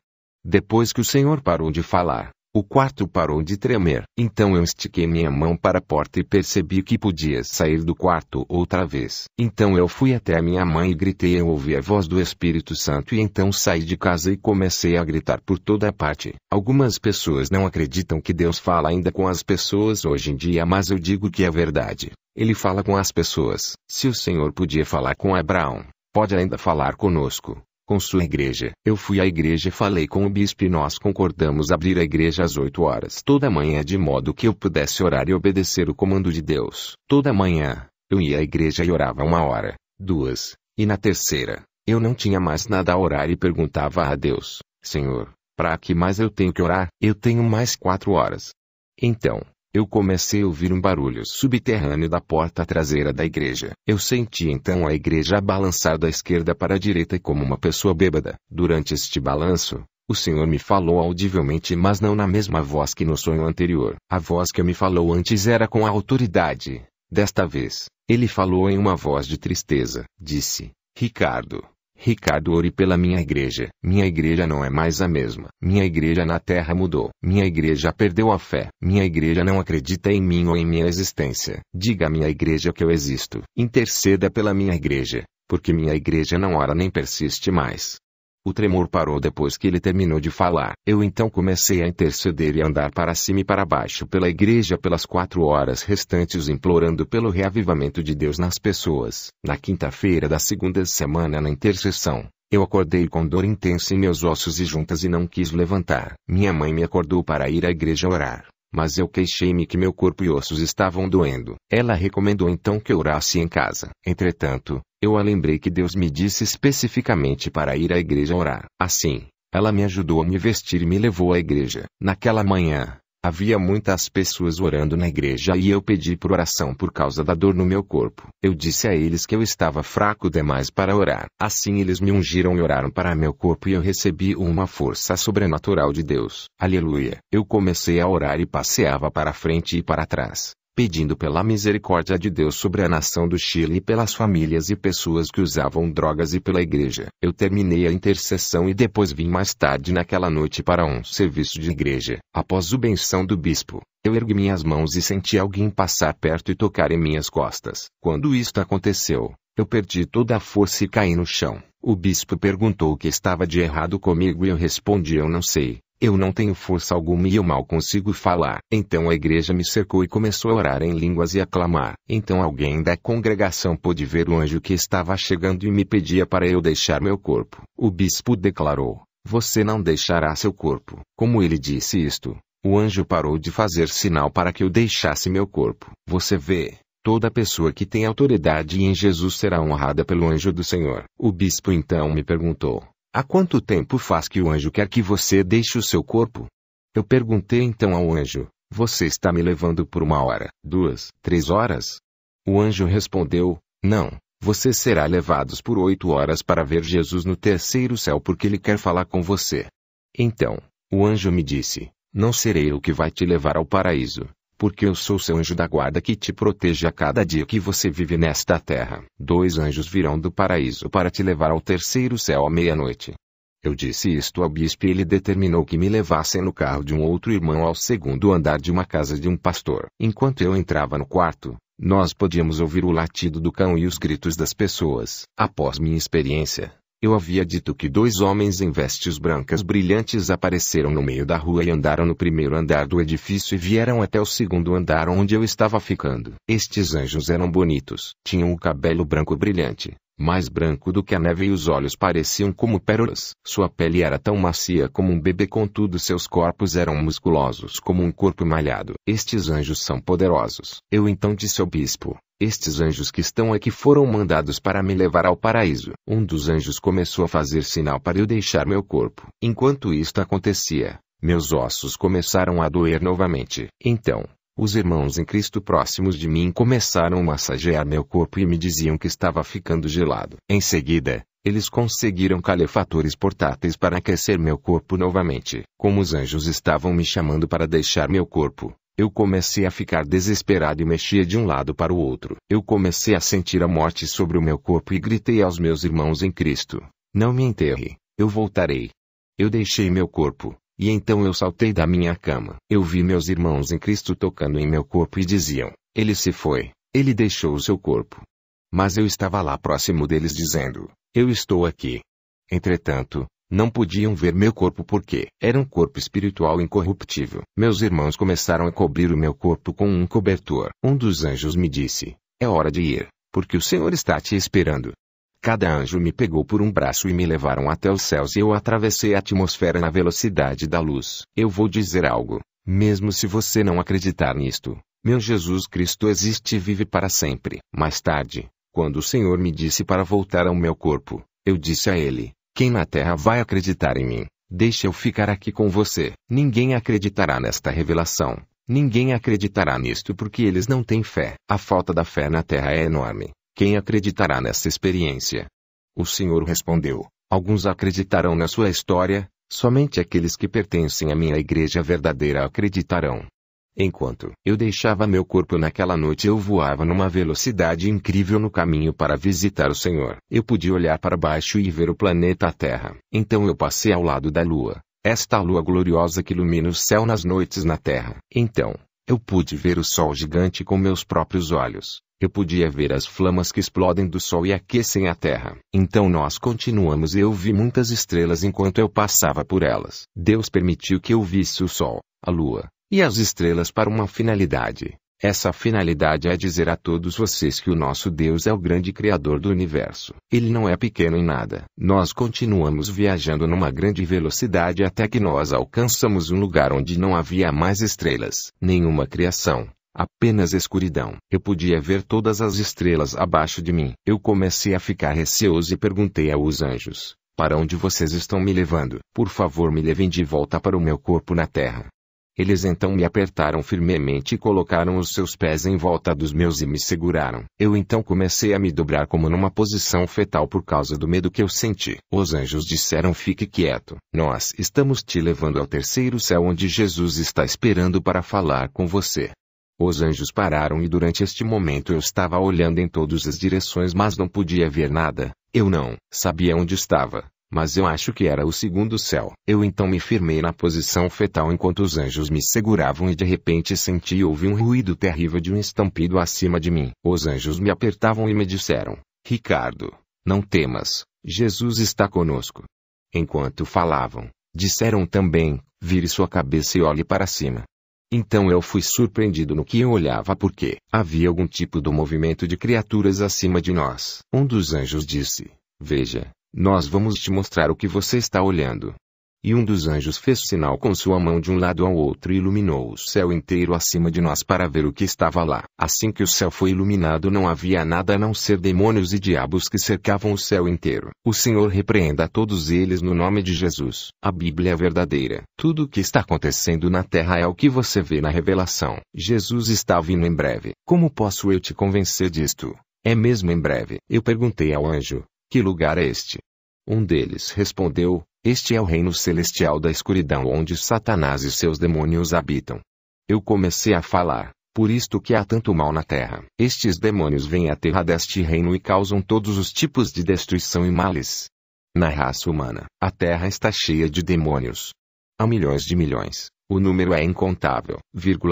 Depois que o Senhor parou de falar, o quarto parou de tremer. Então eu estiquei minha mão para a porta e percebi que podia sair do quarto outra vez. Então eu fui até a minha mãe e gritei. Eu ouvi a voz do Espírito Santo e então saí de casa e comecei a gritar por toda a parte. Algumas pessoas não acreditam que Deus fala ainda com as pessoas hoje em dia, mas eu digo que é verdade. Ele fala com as pessoas. Se o Senhor podia falar com Abraão, pode ainda falar conosco, com sua igreja. Eu fui à igreja e falei com o bispo e nós concordamos abrir a igreja às 8 horas toda manhã de modo que eu pudesse orar e obedecer o comando de Deus. Toda manhã, eu ia à igreja e orava 1 hora, 2, e na terceira, eu não tinha mais nada a orar e perguntava a Deus: Senhor, para que mais eu tenho que orar? Eu tenho mais 4 horas. Então, eu comecei a ouvir um barulho subterrâneo da porta traseira da igreja. Eu senti então a igreja balançar da esquerda para a direita como uma pessoa bêbada. Durante este balanço, o Senhor me falou audivelmente, mas não na mesma voz que no sonho anterior. A voz que me falou antes era com autoridade. Desta vez, ele falou em uma voz de tristeza. Disse: Ricardo, ore pela minha igreja. Minha igreja não é mais a mesma. Minha igreja na terra mudou. Minha igreja perdeu a fé. Minha igreja não acredita em mim ou em minha existência. Diga à minha igreja que eu existo. Interceda pela minha igreja, porque minha igreja não ora nem persiste mais. O tremor parou depois que ele terminou de falar. Eu então comecei a interceder e andar para cima e para baixo pela igreja pelas 4 horas restantes implorando pelo reavivamento de Deus nas pessoas. Na quinta-feira da segunda semana na intercessão, eu acordei com dor intensa em meus ossos e juntas e não quis levantar. Minha mãe me acordou para ir à igreja orar, mas eu queixei-me que meu corpo e ossos estavam doendo. Ela recomendou então que eu orasse em casa. Entretanto, eu a lembrei que Deus me disse especificamente para ir à igreja orar. Assim, ela me ajudou a me vestir e me levou à igreja. Naquela manhã, havia muitas pessoas orando na igreja e eu pedi por oração por causa da dor no meu corpo. Eu disse a eles que eu estava fraco demais para orar. Assim eles me ungiram e oraram para meu corpo e eu recebi uma força sobrenatural de Deus. Aleluia! Eu comecei a orar e passeava para frente e para trás, pedindo pela misericórdia de Deus sobre a nação do Chile e pelas famílias e pessoas que usavam drogas e pela igreja. Eu terminei a intercessão e depois vim mais tarde naquela noite para um serviço de igreja. Após a benção do bispo, eu ergui minhas mãos e senti alguém passar perto e tocar em minhas costas. Quando isto aconteceu, eu perdi toda a força e caí no chão. O bispo perguntou o que estava de errado comigo e eu respondi: eu não sei. Eu não tenho força alguma e eu mal consigo falar. Então a igreja me cercou e começou a orar em línguas e a clamar. Então alguém da congregação pôde ver o anjo que estava chegando e me pedia para eu deixar meu corpo. O bispo declarou: você não deixará seu corpo. Como ele disse isto, o anjo parou de fazer sinal para que eu deixasse meu corpo. Você vê, toda pessoa que tem autoridade em Jesus será honrada pelo anjo do Senhor. O bispo então me perguntou: há quanto tempo faz que o anjo quer que você deixe o seu corpo? Eu perguntei então ao anjo: você está me levando por 1 hora, 2, 3 horas? O anjo respondeu: não, você será levados por 8 horas para ver Jesus no terceiro céu porque ele quer falar com você. Então, o anjo me disse: não serei eu que vai te levar ao paraíso, porque eu sou seu anjo da guarda que te protege a cada dia que você vive nesta terra. 2 anjos virão do paraíso para te levar ao terceiro céu à meia-noite. Eu disse isto ao bispo e ele determinou que me levassem no carro de um outro irmão ao 2º andar de uma casa de um pastor. Enquanto eu entrava no quarto, nós podíamos ouvir o latido do cão e os gritos das pessoas. Após minha experiência, eu havia dito que 2 homens em vestes brancas brilhantes apareceram no meio da rua e andaram no 1º andar do edifício e vieram até o 2º andar onde eu estava ficando. Estes anjos eram bonitos. Tinham o cabelo branco brilhante, mais branco do que a neve e os olhos pareciam como pérolas. Sua pele era tão macia como um bebê, contudo seus corpos eram musculosos como um corpo malhado. Estes anjos são poderosos. Eu então disse ao bispo: estes anjos que estão aqui foram mandados para me levar ao paraíso. Um dos anjos começou a fazer sinal para eu deixar meu corpo. Enquanto isto acontecia, meus ossos começaram a doer novamente. Então, os irmãos em Cristo próximos de mim começaram a massagear meu corpo e me diziam que estava ficando gelado. Em seguida, eles conseguiram calefatores portáteis para aquecer meu corpo novamente. Como os anjos estavam me chamando para deixar meu corpo, eu comecei a ficar desesperado e mexia de um lado para o outro. Eu comecei a sentir a morte sobre o meu corpo e gritei aos meus irmãos em Cristo: não me enterre, eu voltarei. Eu deixei meu corpo, e então eu saltei da minha cama. Eu vi meus irmãos em Cristo tocando em meu corpo e diziam: ele se foi, ele deixou o seu corpo. Mas eu estava lá próximo deles dizendo: eu estou aqui. Entretanto, não podiam ver meu corpo porque era um corpo espiritual incorruptível. Meus irmãos começaram a cobrir o meu corpo com um cobertor. Um dos anjos me disse: é hora de ir, porque o Senhor está te esperando. Cada anjo me pegou por um braço e me levaram até os céus e eu atravessei a atmosfera na velocidade da luz. Eu vou dizer algo, mesmo se você não acreditar nisto, meu Jesus Cristo existe e vive para sempre. Mais tarde, quando o Senhor me disse para voltar ao meu corpo, eu disse a ele: quem na terra vai acreditar em mim? Deixa eu ficar aqui com você. Ninguém acreditará nesta revelação. Ninguém acreditará nisto porque eles não têm fé. A falta da fé na terra é enorme. Quem acreditará nessa experiência? O Senhor respondeu: alguns acreditarão na sua história, somente aqueles que pertencem à minha igreja verdadeira acreditarão. Enquanto eu deixava meu corpo naquela noite, eu voava numa velocidade incrível no caminho para visitar o Senhor. Eu podia olhar para baixo e ver o planeta Terra. Então eu passei ao lado da Lua, esta lua gloriosa que ilumina o céu nas noites na Terra. Então, Eu pude ver o sol gigante com meus próprios olhos. Eu podia ver as flamas que explodem do sol e aquecem a terra. Então nós continuamos e eu vi muitas estrelas enquanto eu passava por elas. Deus permitiu que eu visse o sol, a lua e as estrelas para uma finalidade. Essa finalidade é dizer a todos vocês que o nosso Deus é o grande Criador do universo. Ele não é pequeno em nada. Nós continuamos viajando numa grande velocidade até que nós alcançamos um lugar onde não havia mais estrelas. Nenhuma criação. Apenas escuridão. Eu podia ver todas as estrelas abaixo de mim. Eu comecei a ficar receoso e perguntei aos anjos: para onde vocês estão me levando? Por favor, me levem de volta para o meu corpo na terra. Eles então me apertaram firmemente e colocaram os seus pés em volta dos meus e me seguraram. Eu então comecei a me dobrar como numa posição fetal por causa do medo que eu senti. Os anjos disseram: fique quieto. Nós estamos te levando ao terceiro céu onde Jesus está esperando para falar com você. Os anjos pararam e durante este momento eu estava olhando em todas as direções, mas não podia ver nada. Eu não sabia onde estava, mas eu acho que era o segundo céu. Eu então me firmei na posição fetal enquanto os anjos me seguravam e de repente senti e ouvi um ruído terrível de um estampido acima de mim. Os anjos me apertavam e me disseram: Ricardo, não temas, Jesus está conosco. Enquanto falavam, disseram também: vire sua cabeça e olhe para cima. Então eu fui surpreendido no que eu olhava porque havia algum tipo de movimento de criaturas acima de nós. Um dos anjos disse: veja, nós vamos te mostrar o que você está olhando. E um dos anjos fez sinal com sua mão de um lado ao outro e iluminou o céu inteiro acima de nós para ver o que estava lá. Assim que o céu foi iluminado, não havia nada a não ser demônios e diabos que cercavam o céu inteiro. O Senhor repreenda a todos eles no nome de Jesus. A Bíblia é verdadeira. Tudo o que está acontecendo na terra é o que você vê na revelação. Jesus está vindo em breve. Como posso eu te convencer disto? É mesmo em breve. Eu perguntei ao anjo: que lugar é este? Um deles respondeu: este é o reino celestial da escuridão onde Satanás e seus demônios habitam. Eu comecei a falar: por isto que há tanto mal na terra. Estes demônios vêm à terra deste reino e causam todos os tipos de destruição e males. Na raça humana, a terra está cheia de demônios. Há milhões de milhões. O número é incontável.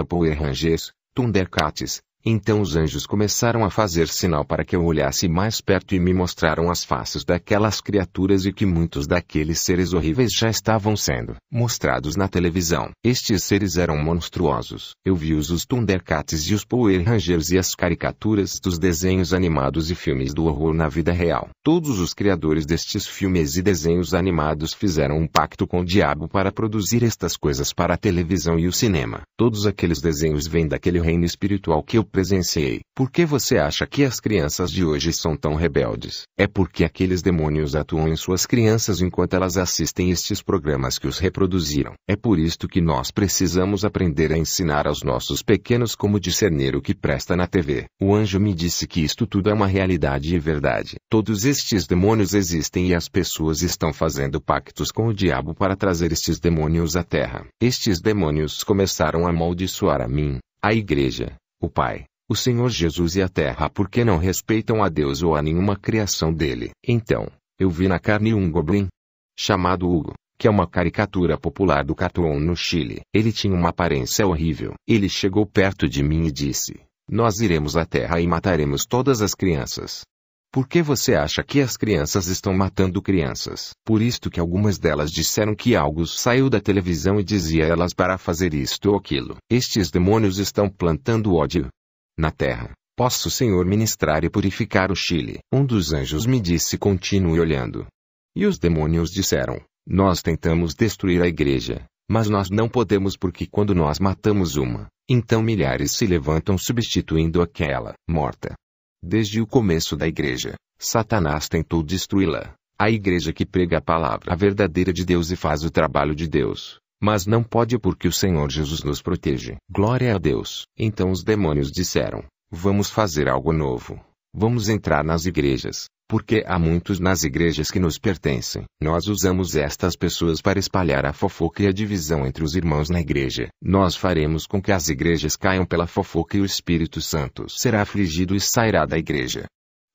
Power Rangers, Thundercats. Então os anjos começaram a fazer sinal para que eu olhasse mais perto e me mostraram as faces daquelas criaturas e que muitos daqueles seres horríveis já estavam sendo mostrados na televisão. Estes seres eram monstruosos. Eu vi os Thundercats e os Power Rangers e as caricaturas dos desenhos animados e filmes do horror na vida real. Todos os criadores destes filmes e desenhos animados fizeram um pacto com o diabo para produzir estas coisas para a televisão e o cinema. Todos aqueles desenhos vêm daquele reino espiritual que eu presenciei. Por que você acha que as crianças de hoje são tão rebeldes? É porque aqueles demônios atuam em suas crianças enquanto elas assistem estes programas que os reproduziram. É por isto que nós precisamos aprender a ensinar aos nossos pequenos como discernir o que presta na TV. O anjo me disse que isto tudo é uma realidade e verdade. Todos estes demônios existem e as pessoas estão fazendo pactos com o diabo para trazer estes demônios à terra. Estes demônios começaram a amaldiçoar a mim, a igreja, o Pai, o Senhor Jesus e a terra porque não respeitam a Deus ou a nenhuma criação dele. Então, eu vi na carne um goblin, chamado Hugo, que é uma caricatura popular do cartoon no Chile. Ele tinha uma aparência horrível. Ele chegou perto de mim e disse: nós iremos à terra e mataremos todas as crianças. Por que você acha que as crianças estão matando crianças? Por isto que algumas delas disseram que algo saiu da televisão e dizia elas para fazer isto ou aquilo. Estes demônios estão plantando ódio na terra. Posso, Senhor, ministrar e purificar o Chile? Um dos anjos me disse: continue olhando. E os demônios disseram: nós tentamos destruir a igreja, mas nós não podemos porque quando nós matamos uma, então milhares se levantam substituindo aquela morta. Desde o começo da igreja, Satanás tentou destruí-la. A igreja que prega a palavra verdadeira de Deus e faz o trabalho de Deus. Mas não pode porque o Senhor Jesus nos protege. Glória a Deus. Então os demônios disseram: vamos fazer algo novo. Vamos entrar nas igrejas, porque há muitos nas igrejas que nos pertencem. Nós usamos estas pessoas para espalhar a fofoca e a divisão entre os irmãos na igreja. Nós faremos com que as igrejas caiam pela fofoca e o Espírito Santo será afligido e sairá da igreja.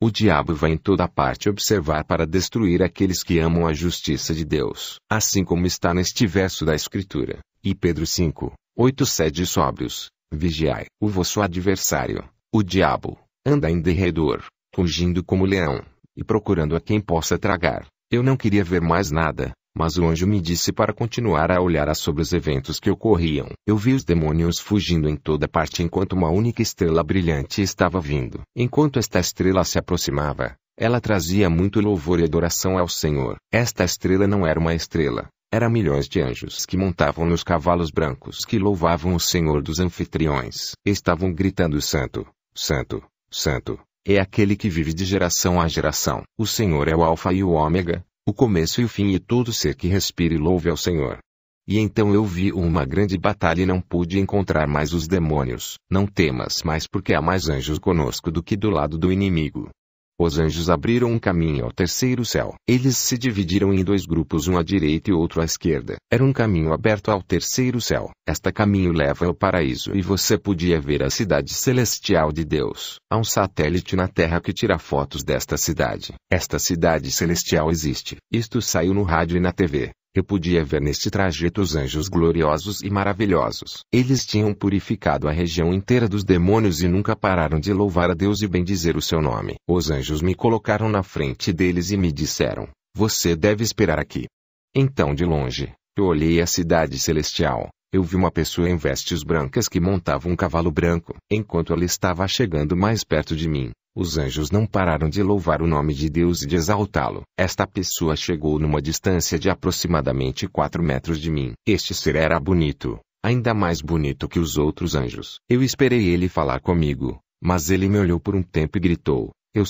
O diabo vai em toda parte observar para destruir aqueles que amam a justiça de Deus. Assim como está neste verso da Escritura. E Pedro 5:8 sede sóbrios, Vigiai. O vosso adversário, o diabo, anda em derredor, rugindo como leão, e procurando a quem possa tragar. Eu não queria ver mais nada, mas o anjo me disse para continuar a olhar sobre os eventos que ocorriam. Eu vi os demônios fugindo em toda parte enquanto uma única estrela brilhante estava vindo. Enquanto esta estrela se aproximava, ela trazia muito louvor e adoração ao Senhor. Esta estrela não era uma estrela. Eram milhões de anjos que montavam nos cavalos brancos que louvavam o Senhor dos anfitriões. Estavam gritando: Santo, Santo, Santo, é aquele que vive de geração a geração. O Senhor é o Alfa e o Ômega, o começo e o fim, e todo ser que respire louve ao Senhor. E então eu vi uma grande batalha e não pude encontrar mais os demônios. Não temas mais, porque há mais anjos conosco do que do lado do inimigo. Os anjos abriram um caminho ao terceiro céu. Eles se dividiram em 2 grupos, um à direita e outro à esquerda. Era um caminho aberto ao terceiro céu. Este caminho leva ao paraíso e você podia ver a cidade celestial de Deus. Há um satélite na Terra que tira fotos desta cidade. Esta cidade celestial existe. Isto saiu no rádio e na TV. Eu podia ver neste trajeto os anjos gloriosos e maravilhosos. Eles tinham purificado a região inteira dos demônios e nunca pararam de louvar a Deus e bendizer o seu nome. Os anjos me colocaram na frente deles e me disseram: você deve esperar aqui. Então, de longe, eu olhei a cidade celestial. Eu vi uma pessoa em vestes brancas que montava um cavalo branco. Enquanto ela estava chegando mais perto de mim, os anjos não pararam de louvar o nome de Deus e de exaltá-lo. Esta pessoa chegou numa distância de aproximadamente 4 metros de mim. Este ser era bonito, ainda mais bonito que os outros anjos. Eu esperei ele falar comigo, mas ele me olhou por um tempo e gritou: Eu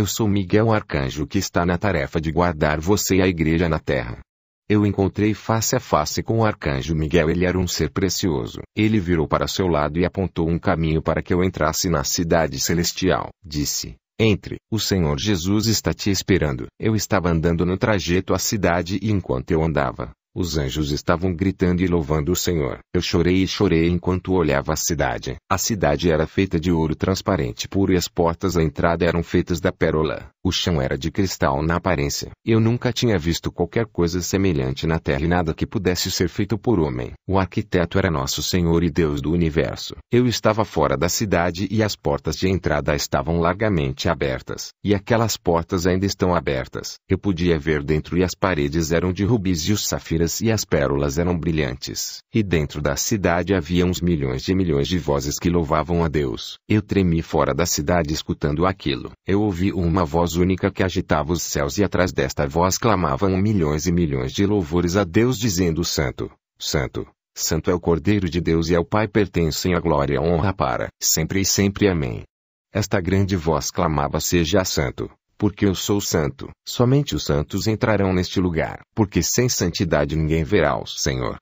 sou Miguel, o arcanjo que está na tarefa de guardar você e a igreja na terra. Eu encontrei face a face com o arcanjo Miguel. Ele era um ser precioso. Ele virou para seu lado e apontou um caminho para que eu entrasse na cidade celestial. Disse: entre, o Senhor Jesus está te esperando. Eu estava andando no trajeto à cidade e enquanto eu andava, os anjos estavam gritando e louvando o Senhor. Eu chorei e chorei enquanto olhava a cidade. A cidade era feita de ouro transparente puro e as portas à entrada eram feitas da pérola. O chão era de cristal na aparência. Eu nunca tinha visto qualquer coisa semelhante na terra e nada que pudesse ser feito por homem. O arquiteto era nosso Senhor e Deus do universo. Eu estava fora da cidade e as portas de entrada estavam largamente abertas. E aquelas portas ainda estão abertas. Eu podia ver dentro e as paredes eram de rubis e os safiras e as pérolas eram brilhantes. E dentro da cidade havia uns milhões de vozes que louvavam a Deus. Eu tremi fora da cidade escutando aquilo. Eu ouvi uma voz única que agitava os céus e atrás desta voz clamavam milhões e milhões de louvores a Deus dizendo: Santo, Santo, Santo é o Cordeiro de Deus e ao Pai pertencem a glória e a honra para sempre e sempre. Amém. Esta grande voz clamava: seja santo, porque eu sou santo. Somente os santos entrarão neste lugar, porque sem santidade ninguém verá o Senhor.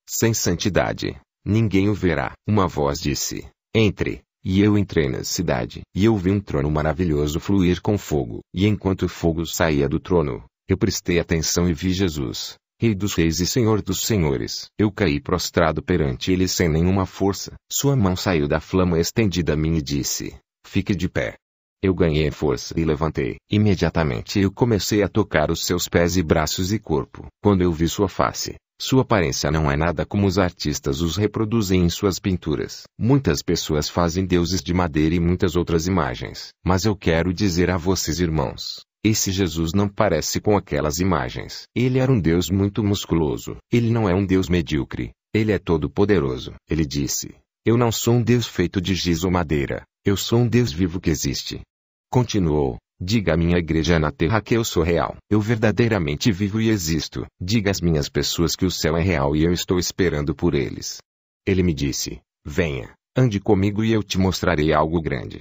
Sem santidade, ninguém o verá. Uma voz disse: entre. E eu entrei na cidade, e eu vi um trono maravilhoso fluir com fogo. E enquanto o fogo saía do trono, eu prestei atenção e vi Jesus, Rei dos Reis e Senhor dos Senhores. Eu caí prostrado perante ele sem nenhuma força. Sua mão saiu da flama estendida a mim e disse: fique de pé. Eu ganhei força e levantei. Imediatamente eu comecei a tocar os seus pés e braços e corpo. Quando eu vi sua face, sua aparência não é nada como os artistas os reproduzem em suas pinturas. Muitas pessoas fazem deuses de madeira e muitas outras imagens. Mas eu quero dizer a vocês, irmãos, esse Jesus não parece com aquelas imagens. Ele era um Deus muito musculoso. Ele não é um Deus medíocre. Ele é todo-poderoso. Ele disse: eu não sou um Deus feito de giz ou madeira. Eu sou um Deus vivo que existe. Continuou: diga à minha igreja na terra que eu sou real. Eu verdadeiramente vivo e existo. Diga às minhas pessoas que o céu é real e eu estou esperando por eles. Ele me disse: venha, ande comigo e eu te mostrarei algo grande.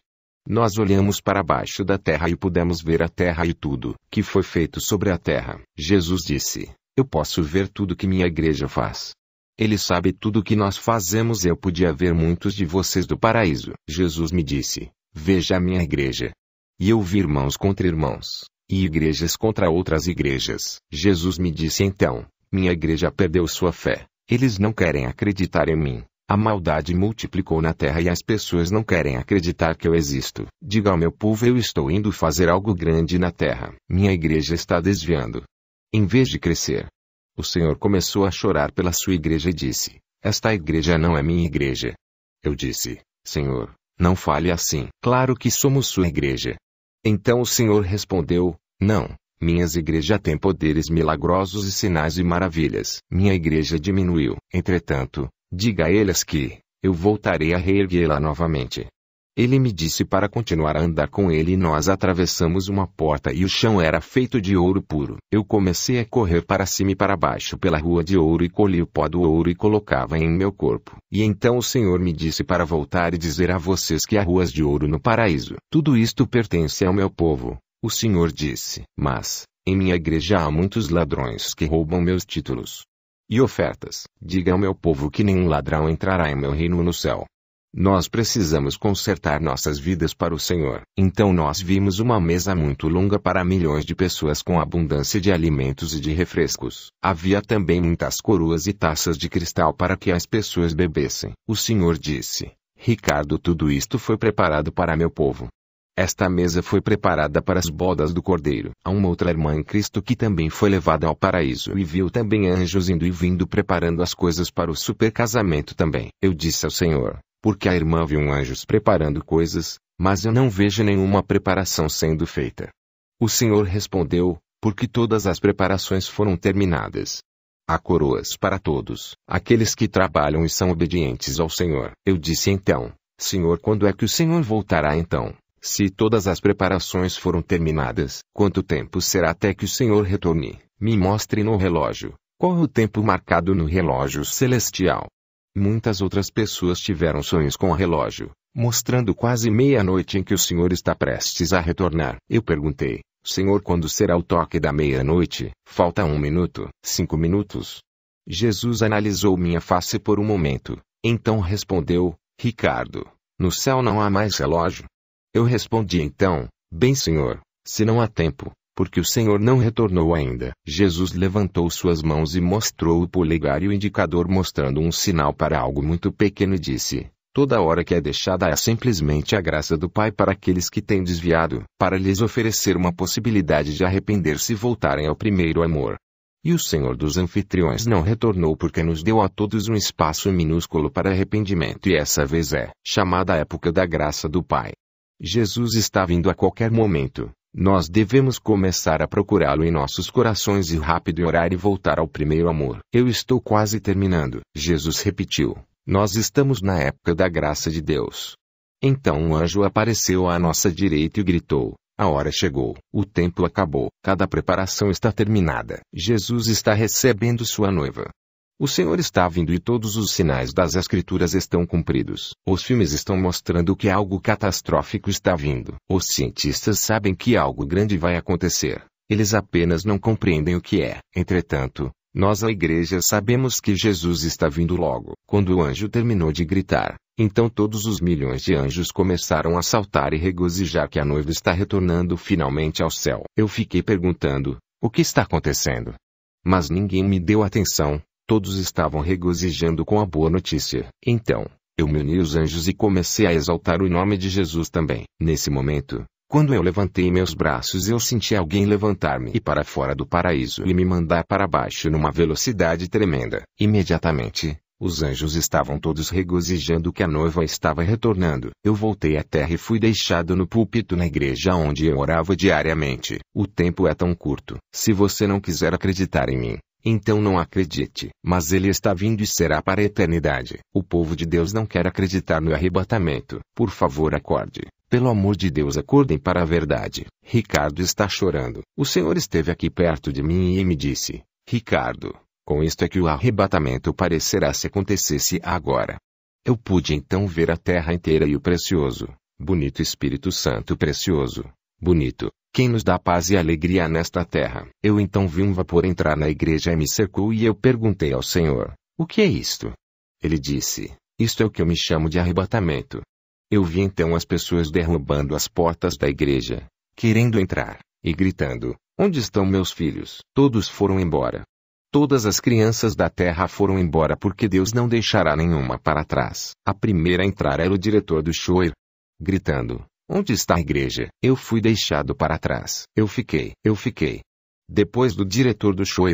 Nós olhamos para baixo da terra e pudemos ver a terra e tudo que foi feito sobre a terra. Jesus disse: eu posso ver tudo que minha igreja faz. Ele sabe tudo o que nós fazemos. Eu podia ver muitos de vocês do paraíso. Jesus me disse: veja a minha igreja. E eu vi irmãos contra irmãos, e igrejas contra outras igrejas. Jesus me disse então: minha igreja perdeu sua fé. Eles não querem acreditar em mim. A maldade multiplicou na terra e as pessoas não querem acreditar que eu existo. Diga ao meu povo: eu estou indo fazer algo grande na terra. Minha igreja está desviando. Em vez de crescer. O Senhor começou a chorar pela sua igreja e disse: esta igreja não é minha igreja. Eu disse: Senhor, não fale assim. Claro que somos sua igreja. Então o Senhor respondeu: Não, minhas igrejas têm poderes milagrosos e sinais e maravilhas. Minha igreja diminuiu. Entretanto, diga a eles que eu voltarei a reerguê-la novamente. Ele me disse para continuar a andar com ele e nós atravessamos uma porta e o chão era feito de ouro puro. Eu comecei a correr para cima e para baixo pela rua de ouro e colhi o pó do ouro e colocava em meu corpo. E então o Senhor me disse para voltar e dizer a vocês que há ruas de ouro no paraíso. Tudo isto pertence ao meu povo, o Senhor disse. Mas, em minha igreja há muitos ladrões que roubam meus títulos e ofertas. Diga ao meu povo que nenhum ladrão entrará em meu reino no céu. Nós precisamos consertar nossas vidas para o Senhor. Então nós vimos uma mesa muito longa para milhões de pessoas com abundância de alimentos e de refrescos. Havia também muitas coroas e taças de cristal para que as pessoas bebessem. O Senhor disse: Ricardo, tudo isto foi preparado para meu povo. Esta mesa foi preparada para as bodas do Cordeiro. Há uma outra irmã em Cristo que também foi levada ao paraíso e viu também anjos indo e vindo preparando as coisas para o supercasamento também. Eu disse ao Senhor: porque a irmã viu anjos preparando coisas, mas eu não vejo nenhuma preparação sendo feita. O Senhor respondeu: porque todas as preparações foram terminadas. Há coroas para todos, aqueles que trabalham e são obedientes ao Senhor. Eu disse então: Senhor, quando é que o Senhor voltará então? Se todas as preparações foram terminadas, quanto tempo será até que o Senhor retorne? Me mostre no relógio. Qual é o tempo marcado no relógio celestial? Muitas outras pessoas tiveram sonhos com o relógio, mostrando quase meia-noite em que o Senhor está prestes a retornar. Eu perguntei: Senhor, quando será o toque da meia-noite? Falta 1 minuto, 5 minutos. Jesus analisou minha face por um momento, então respondeu: Ricardo, no céu não há mais relógio. Eu respondi então: bem, Senhor, se não há tempo, porque o Senhor não retornou ainda. Jesus levantou suas mãos e mostrou o polegar e o indicador mostrando um sinal para algo muito pequeno e disse: toda hora que é deixada é simplesmente a graça do Pai para aqueles que têm desviado, para lhes oferecer uma possibilidade de arrepender-se e voltarem ao primeiro amor. E o Senhor dos anfitriões não retornou porque nos deu a todos um espaço minúsculo para arrependimento e essa vez é chamada a época da graça do Pai. Jesus está vindo a qualquer momento. Nós devemos começar a procurá-lo em nossos corações e rápido orar e voltar ao primeiro amor. Eu estou quase terminando. Jesus repetiu: nós estamos na época da graça de Deus. Então um anjo apareceu à nossa direita e gritou: a hora chegou, o tempo acabou, cada preparação está terminada. Jesus está recebendo sua noiva. O Senhor está vindo e todos os sinais das Escrituras estão cumpridos. Os filmes estão mostrando que algo catastrófico está vindo. Os cientistas sabem que algo grande vai acontecer. Eles apenas não compreendem o que é. Entretanto, nós a igreja sabemos que Jesus está vindo logo. Quando o anjo terminou de gritar, então todos os milhões de anjos começaram a saltar e regozijar que a noiva está retornando finalmente ao céu. Eu fiquei perguntando: o que está acontecendo? Mas ninguém me deu atenção. Todos estavam regozijando com a boa notícia. Então, eu me uni aos anjos e comecei a exaltar o nome de Jesus também. Nesse momento, quando eu levantei meus braços, eu senti alguém levantar-me e para fora do paraíso e me mandar para baixo numa velocidade tremenda. Imediatamente, os anjos estavam todos regozijando que a noiva estava retornando. Eu voltei à terra e fui deixado no púlpito na igreja onde eu orava diariamente. O tempo é tão curto. Se você não quiser acreditar em mim, então não acredite. Mas ele está vindo e será para a eternidade. O povo de Deus não quer acreditar no arrebatamento. Por favor, acorde. Pelo amor de Deus, acordem para a verdade. Ricardo está chorando. O Senhor esteve aqui perto de mim e me disse: Ricardo, com isto é que o arrebatamento parecerá se acontecesse agora. Eu pude então ver a terra inteira e o precioso, bonito Espírito Santo precioso, bonito, quem nos dá paz e alegria nesta terra. Eu então vi um vapor entrar na igreja e me cercou e eu perguntei ao Senhor: o que é isto? Ele disse: isto é o que eu me chamo de arrebatamento. Eu vi então as pessoas derrubando as portas da igreja, querendo entrar, e gritando: onde estão meus filhos? Todos foram embora. Todas as crianças da terra foram embora porque Deus não deixará nenhuma para trás. A primeira a entrar era o diretor do show, gritando: onde está a igreja? Eu fui deixado para trás. Eu fiquei. Depois do diretor do show,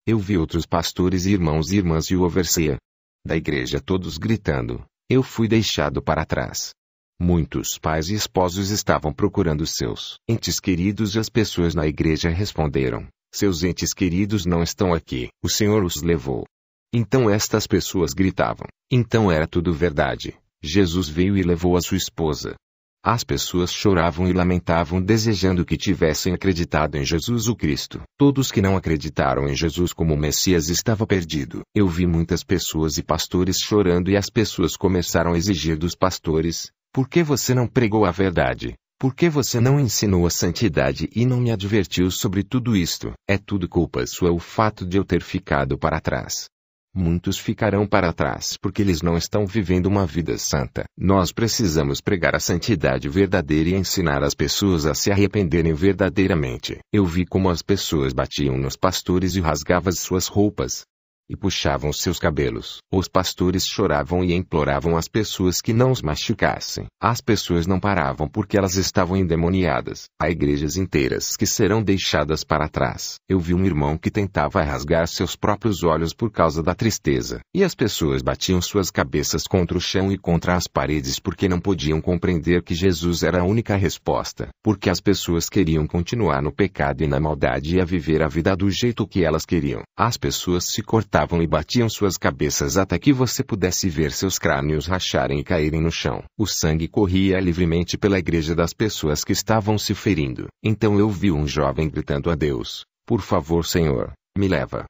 eu vi outros pastores e irmãos e irmãs e o overseer da igreja todos gritando: Eu fui deixado para trás. Muitos pais e esposos estavam procurando seus entes queridos e as pessoas na igreja responderam: seus entes queridos não estão aqui, o Senhor os levou. Então estas pessoas gritavam. Então era tudo verdade. Jesus veio e levou a sua esposa. As pessoas choravam e lamentavam desejando que tivessem acreditado em Jesus o Cristo. Todos que não acreditaram em Jesus como Messias estavam perdidos. Eu vi muitas pessoas e pastores chorando e as pessoas começaram a exigir dos pastores: por que você não pregou a verdade? Por que você não ensinou a santidade e não me advertiu sobre tudo isto? É tudo culpa sua o fato de eu ter ficado para trás. Muitos ficarão para trás porque eles não estão vivendo uma vida santa. Nós precisamos pregar a santidade verdadeira e ensinar as pessoas a se arrependerem verdadeiramente. Eu vi como as pessoas batiam nos pastores e rasgavam as suas roupas e puxavam seus cabelos. Os pastores choravam e imploravam às pessoas que não os machucassem. As pessoas não paravam porque elas estavam endemoniadas. Há igrejas inteiras que serão deixadas para trás. Eu vi um irmão que tentava rasgar seus próprios olhos por causa da tristeza. E as pessoas batiam suas cabeças contra o chão e contra as paredes porque não podiam compreender que Jesus era a única resposta. Porque as pessoas queriam continuar no pecado e na maldade e a viver a vida do jeito que elas queriam. As pessoas se cortavam e batiam suas cabeças até que você pudesse ver seus crânios racharem e caírem no chão. O sangue corria livremente pela igreja das pessoas que estavam se ferindo. Então eu vi um jovem gritando a Deus: por favor, Senhor, me leva.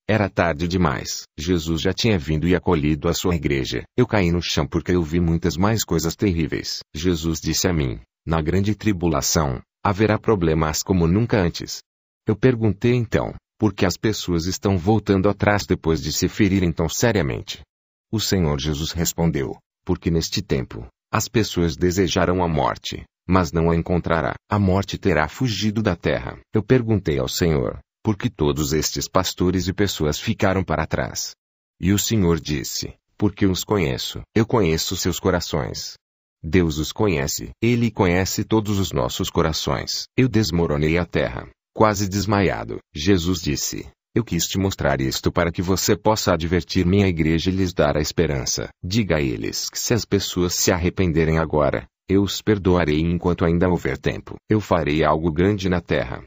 Era tarde demais. Jesus já tinha vindo e acolhido a sua igreja. Eu caí no chão porque eu vi muitas mais coisas terríveis. Jesus disse a mim: na grande tribulação, haverá problemas como nunca antes. Eu perguntei então: por que as pessoas estão voltando atrás depois de se ferirem tão seriamente? O Senhor Jesus respondeu: porque neste tempo, as pessoas desejarão a morte, mas não a encontrará. A morte terá fugido da terra. Eu perguntei ao Senhor: por que todos estes pastores e pessoas ficaram para trás? E o Senhor disse: porque os conheço. Eu conheço seus corações. Deus os conhece. Ele conhece todos os nossos corações. Eu desmoronei a terra. Quase desmaiado, Jesus disse: eu quis te mostrar isto para que você possa advertir minha igreja e lhes dar a esperança. Diga a eles que se as pessoas se arrependerem agora, eu os perdoarei enquanto ainda houver tempo. Eu farei algo grande na terra.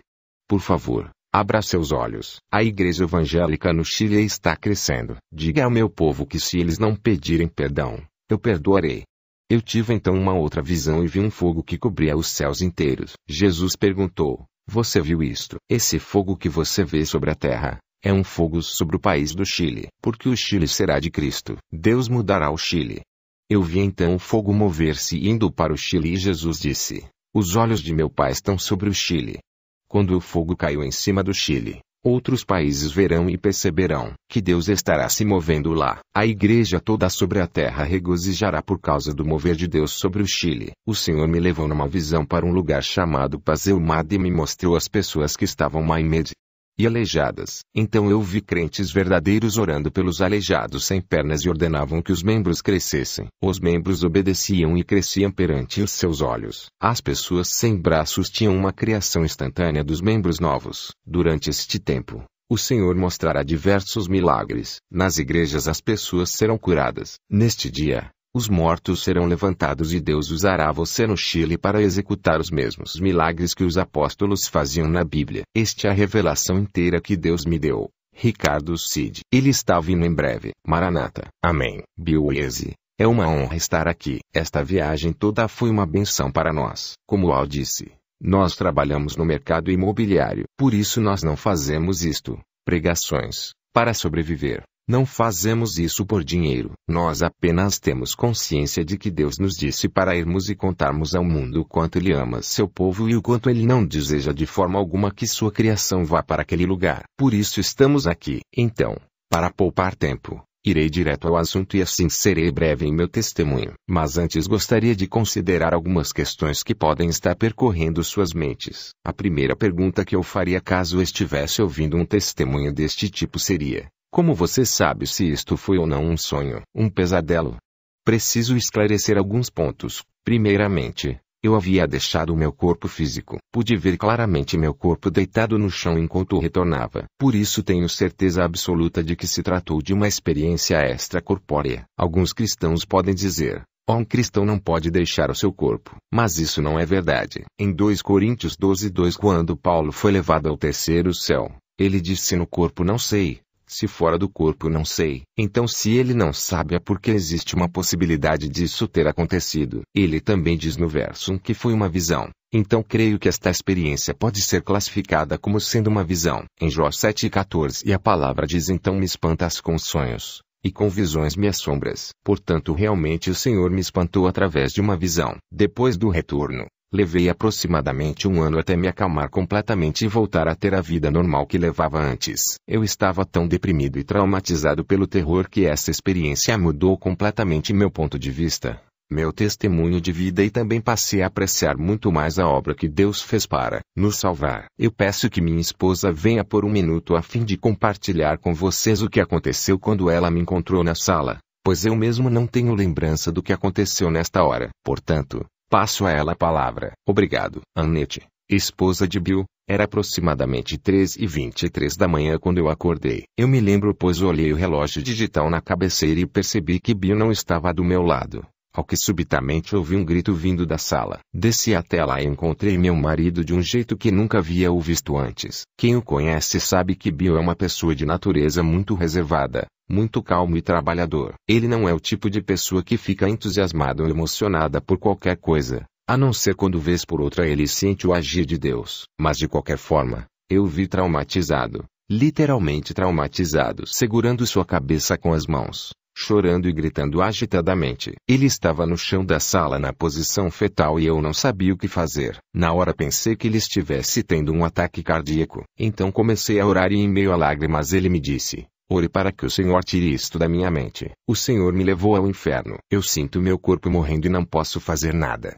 Por favor, abra seus olhos. A igreja evangélica no Chile está crescendo. Diga ao meu povo que se eles não pedirem perdão, eu perdoarei. Eu tive então uma outra visão e vi um fogo que cobria os céus inteiros. Jesus perguntou: você viu isto? Esse fogo que você vê sobre a terra, é um fogo sobre o país do Chile. Porque o Chile será de Cristo. Deus mudará o Chile. Eu vi então o fogo mover-se indo para o Chile e Jesus disse: os olhos de meu Pai estão sobre o Chile. Quando o fogo caiu em cima do Chile, outros países verão e perceberão que Deus estará se movendo lá. A igreja toda sobre a terra regozijará por causa do mover de Deus sobre o Chile. O Senhor me levou numa visão para um lugar chamado Pazeumad e me mostrou as pessoas que estavam maimed e aleijadas. Então eu vi crentes verdadeiros orando pelos aleijados sem pernas e ordenavam que os membros crescessem. Os membros obedeciam e cresciam perante os seus olhos. As pessoas sem braços tinham uma criação instantânea dos membros novos. Durante este tempo, o Senhor mostrará diversos milagres. Nas igrejas as pessoas serão curadas. Neste dia, os mortos serão levantados e Deus usará você no Chile para executar os mesmos milagres que os apóstolos faziam na Bíblia. Esta é a revelação inteira que Deus me deu. Ricardo Cid. Ele está vindo em breve. Maranata. Amém. Bioese. É uma honra estar aqui. Esta viagem toda foi uma benção para nós. Como Al disse, nós trabalhamos no mercado imobiliário. Por isso nós não fazemos isto, pregações, para sobreviver. Não fazemos isso por dinheiro. Nós apenas temos consciência de que Deus nos disse para irmos e contarmos ao mundo o quanto Ele ama seu povo e o quanto Ele não deseja de forma alguma que sua criação vá para aquele lugar. Por isso estamos aqui. Então, para poupar tempo, irei direto ao assunto e assim serei breve em meu testemunho. Mas antes gostaria de considerar algumas questões que podem estar percorrendo suas mentes. A primeira pergunta que eu faria caso estivesse ouvindo um testemunho deste tipo seria: como você sabe se isto foi ou não um sonho, um pesadelo? Preciso esclarecer alguns pontos. Primeiramente, Eu havia deixado o meu corpo físico. Pude ver claramente meu corpo deitado no chão enquanto retornava. Por isso tenho certeza absoluta de que se tratou de uma experiência extracorpórea. Alguns cristãos podem dizer: um cristão não pode deixar o seu corpo. Mas isso não é verdade. Em 2 Coríntios 12:2, quando Paulo foi levado ao terceiro céu, ele disse: no corpo não sei. Se fora do corpo não sei. Então se ele não sabe é porque existe uma possibilidade disso ter acontecido. Ele também diz no verso 1 que foi uma visão. Então creio que esta experiência pode ser classificada como sendo uma visão. Em Jó 7:14 a palavra diz: então me espantas com sonhos, e com visões me assombras. Portanto realmente o Senhor me espantou através de uma visão. Depois do retorno, levei aproximadamente 1 ano até me acalmar completamente e voltar a ter a vida normal que levava antes. Eu estava tão deprimido e traumatizado pelo terror que essa experiência mudou completamente meu ponto de vista, meu testemunho de vida, e também passei a apreciar muito mais a obra que Deus fez para nos salvar. Eu peço que minha esposa venha por 1 minuto a fim de compartilhar com vocês o que aconteceu quando ela me encontrou na sala, pois eu mesmo não tenho lembrança do que aconteceu nesta hora. Portanto, passo a ela a palavra. Obrigado. Annette, esposa de Bill. Era aproximadamente 3:23 da manhã quando eu acordei. Eu me lembro pois olhei o relógio digital na cabeceira e percebi que Bill não estava do meu lado. Ao que subitamente ouvi um grito vindo da sala. Desci até lá e encontrei meu marido de um jeito que nunca havia o visto antes. Quem o conhece sabe que Bill é uma pessoa de natureza muito reservada, muito calmo e trabalhador. Ele não é o tipo de pessoa que fica entusiasmada ou emocionada por qualquer coisa, a não ser quando vez por outra ele sente o agir de Deus. Mas de qualquer forma, eu o vi traumatizado, literalmente traumatizado, segurando sua cabeça com as mãos, chorando e gritando agitadamente. Ele estava no chão da sala na posição fetal e eu não sabia o que fazer. Na hora pensei que ele estivesse tendo um ataque cardíaco. Então comecei a orar e em meio a lágrimas ele me disse: ore para que o Senhor tire isto da minha mente. O Senhor me levou ao inferno. Eu sinto meu corpo morrendo e não posso fazer nada.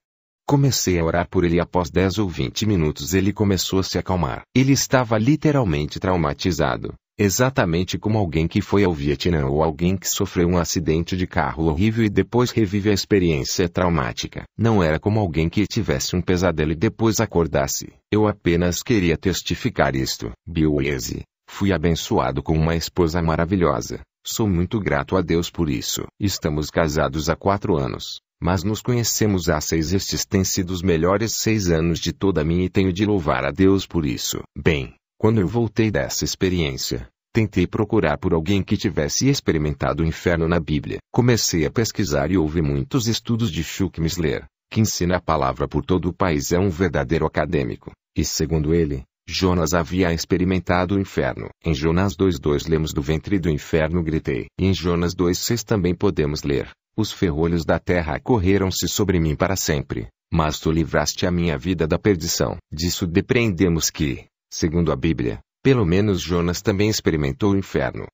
Comecei a orar por ele e após 10 ou 20 minutos ele começou a se acalmar. Ele estava literalmente traumatizado. Exatamente como alguém que foi ao Vietnã ou alguém que sofreu um acidente de carro horrível e depois revive a experiência traumática. Não era como alguém que tivesse um pesadelo e depois acordasse. Eu apenas queria testificar isto. Bill Easy. Fui abençoado com uma esposa maravilhosa. Sou muito grato a Deus por isso. Estamos casados há 4 anos, mas nos conhecemos há 6. Estes têm sido os melhores 6 anos de toda a minha e tenho de louvar a Deus por isso. Bem, quando eu voltei dessa experiência, tentei procurar por alguém que tivesse experimentado o inferno na Bíblia. Comecei a pesquisar e ouvi muitos estudos de Chuck Missler, que ensina a palavra por todo o país, é um verdadeiro acadêmico. E segundo ele, Jonas havia experimentado o inferno. Em Jonas 2:2 lemos: do ventre do inferno gritei. E em Jonas 2:6 também podemos ler: os ferrolhos da terra correram-se sobre mim para sempre, mas tu livraste a minha vida da perdição. Disso depreendemos que, segundo a Bíblia, pelo menos Jonas também experimentou o inferno.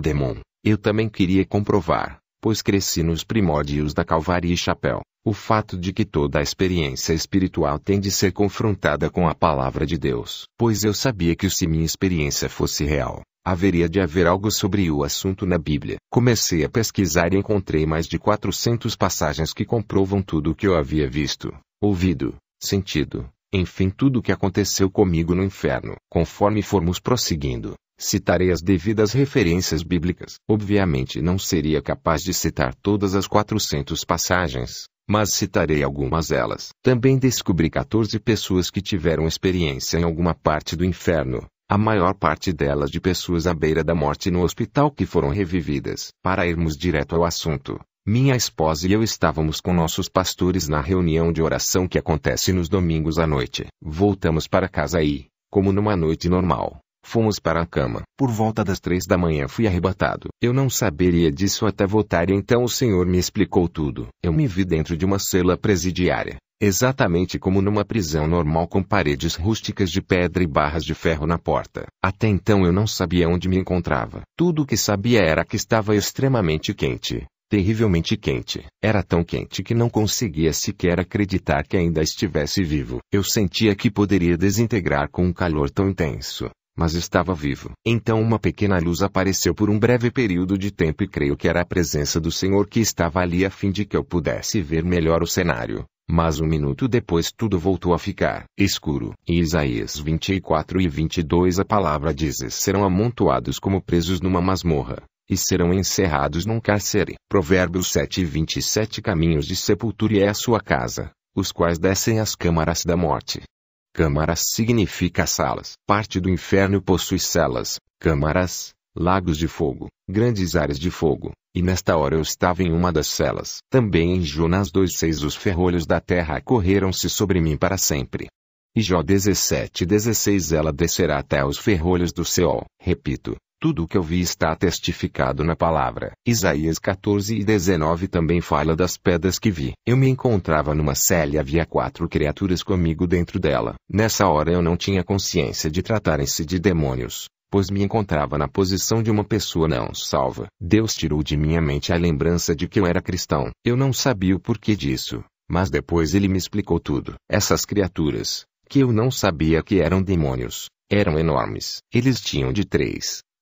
Demon. Eu também queria comprovar, pois cresci nos primórdios da Calvária e Chapéu, o fato de que toda a experiência espiritual tem de ser confrontada com a palavra de Deus. Pois eu sabia que se minha experiência fosse real, haveria de haver algo sobre o assunto na Bíblia. Comecei a pesquisar e encontrei mais de 400 passagens que comprovam tudo o que eu havia visto, ouvido, sentido, enfim tudo o que aconteceu comigo no inferno. Conforme formos prosseguindo, citarei as devidas referências bíblicas. Obviamente não seria capaz de citar todas as 400 passagens, mas citarei algumas delas. Também descobri 14 pessoas que tiveram experiência em alguma parte do inferno, a maior parte delas de pessoas à beira da morte no hospital que foram revividas. Para irmos direto ao assunto, minha esposa e eu estávamos com nossos pastores na reunião de oração que acontece nos domingos à noite. Voltamos para casa e, como numa noite normal, fomos para a cama. Por volta das 3 da manhã fui arrebatado. Eu não saberia disso até voltar e então o Senhor me explicou tudo. Eu me vi dentro de uma cela presidiária, exatamente como numa prisão normal com paredes rústicas de pedra e barras de ferro na porta. Até então eu não sabia onde me encontrava. Tudo o que sabia era que estava extremamente quente. Terrivelmente quente. Era tão quente que não conseguia sequer acreditar que ainda estivesse vivo. Eu sentia que poderia desintegrar com um calor tão intenso, mas estava vivo. Então uma pequena luz apareceu por um breve período de tempo e creio que era a presença do Senhor que estava ali a fim de que eu pudesse ver melhor o cenário. Mas um minuto depois tudo voltou a ficar escuro. Em Isaías 24:22 a palavra diz: serão amontoados como presos numa masmorra, e serão encerrados num cárcere. Provérbios 7:27 Caminhos de sepultura é a sua casa, os quais descem às câmaras da morte. Câmaras significa salas. Parte do inferno possui celas, câmaras, lagos de fogo, grandes áreas de fogo, e nesta hora eu estava em uma das celas. Também em Jonas 2:6 os ferrolhos da terra correram-se sobre mim para sempre. E Jó 17:16 ela descerá até os ferrolhos do Seol. Repito, tudo o que eu vi está testificado na palavra. Isaías 14:19 também fala das pedras que vi. Eu me encontrava numa cela e havia 4 criaturas comigo dentro dela. Nessa hora eu não tinha consciência de tratarem-se de demônios, pois me encontrava na posição de uma pessoa não salva. Deus tirou de minha mente a lembrança de que eu era cristão. Eu não sabia o porquê disso, mas depois ele me explicou tudo. Essas criaturas, que eu não sabia que eram demônios, eram enormes. Eles tinham de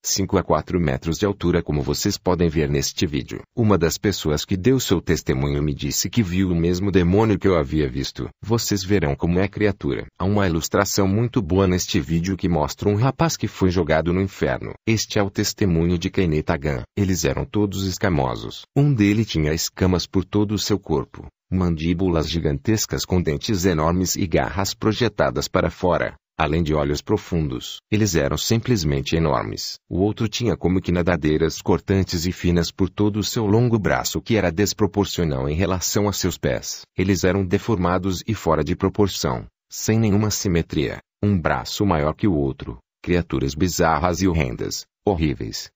5 a 4 metros de altura, como vocês podem ver neste vídeo. Uma das pessoas que deu seu testemunho me disse que viu o mesmo demônio que eu havia visto. Vocês verão como é a criatura. Há uma ilustração muito boa neste vídeo que mostra um rapaz que foi jogado no inferno. Este é o testemunho de Kenneth Hagin. Eles eram todos escamosos. Um deles tinha escamas por todo o seu corpo, mandíbulas gigantescas com dentes enormes e garras projetadas para fora, além de olhos profundos. Eles eram simplesmente enormes. O outro tinha como que nadadeiras cortantes e finas por todo o seu longo braço, que era desproporcional em relação a seus pés. Eles eram deformados e fora de proporção, sem nenhuma simetria. Um braço maior que o outro. Criaturas bizarras e horrendas, horríveis.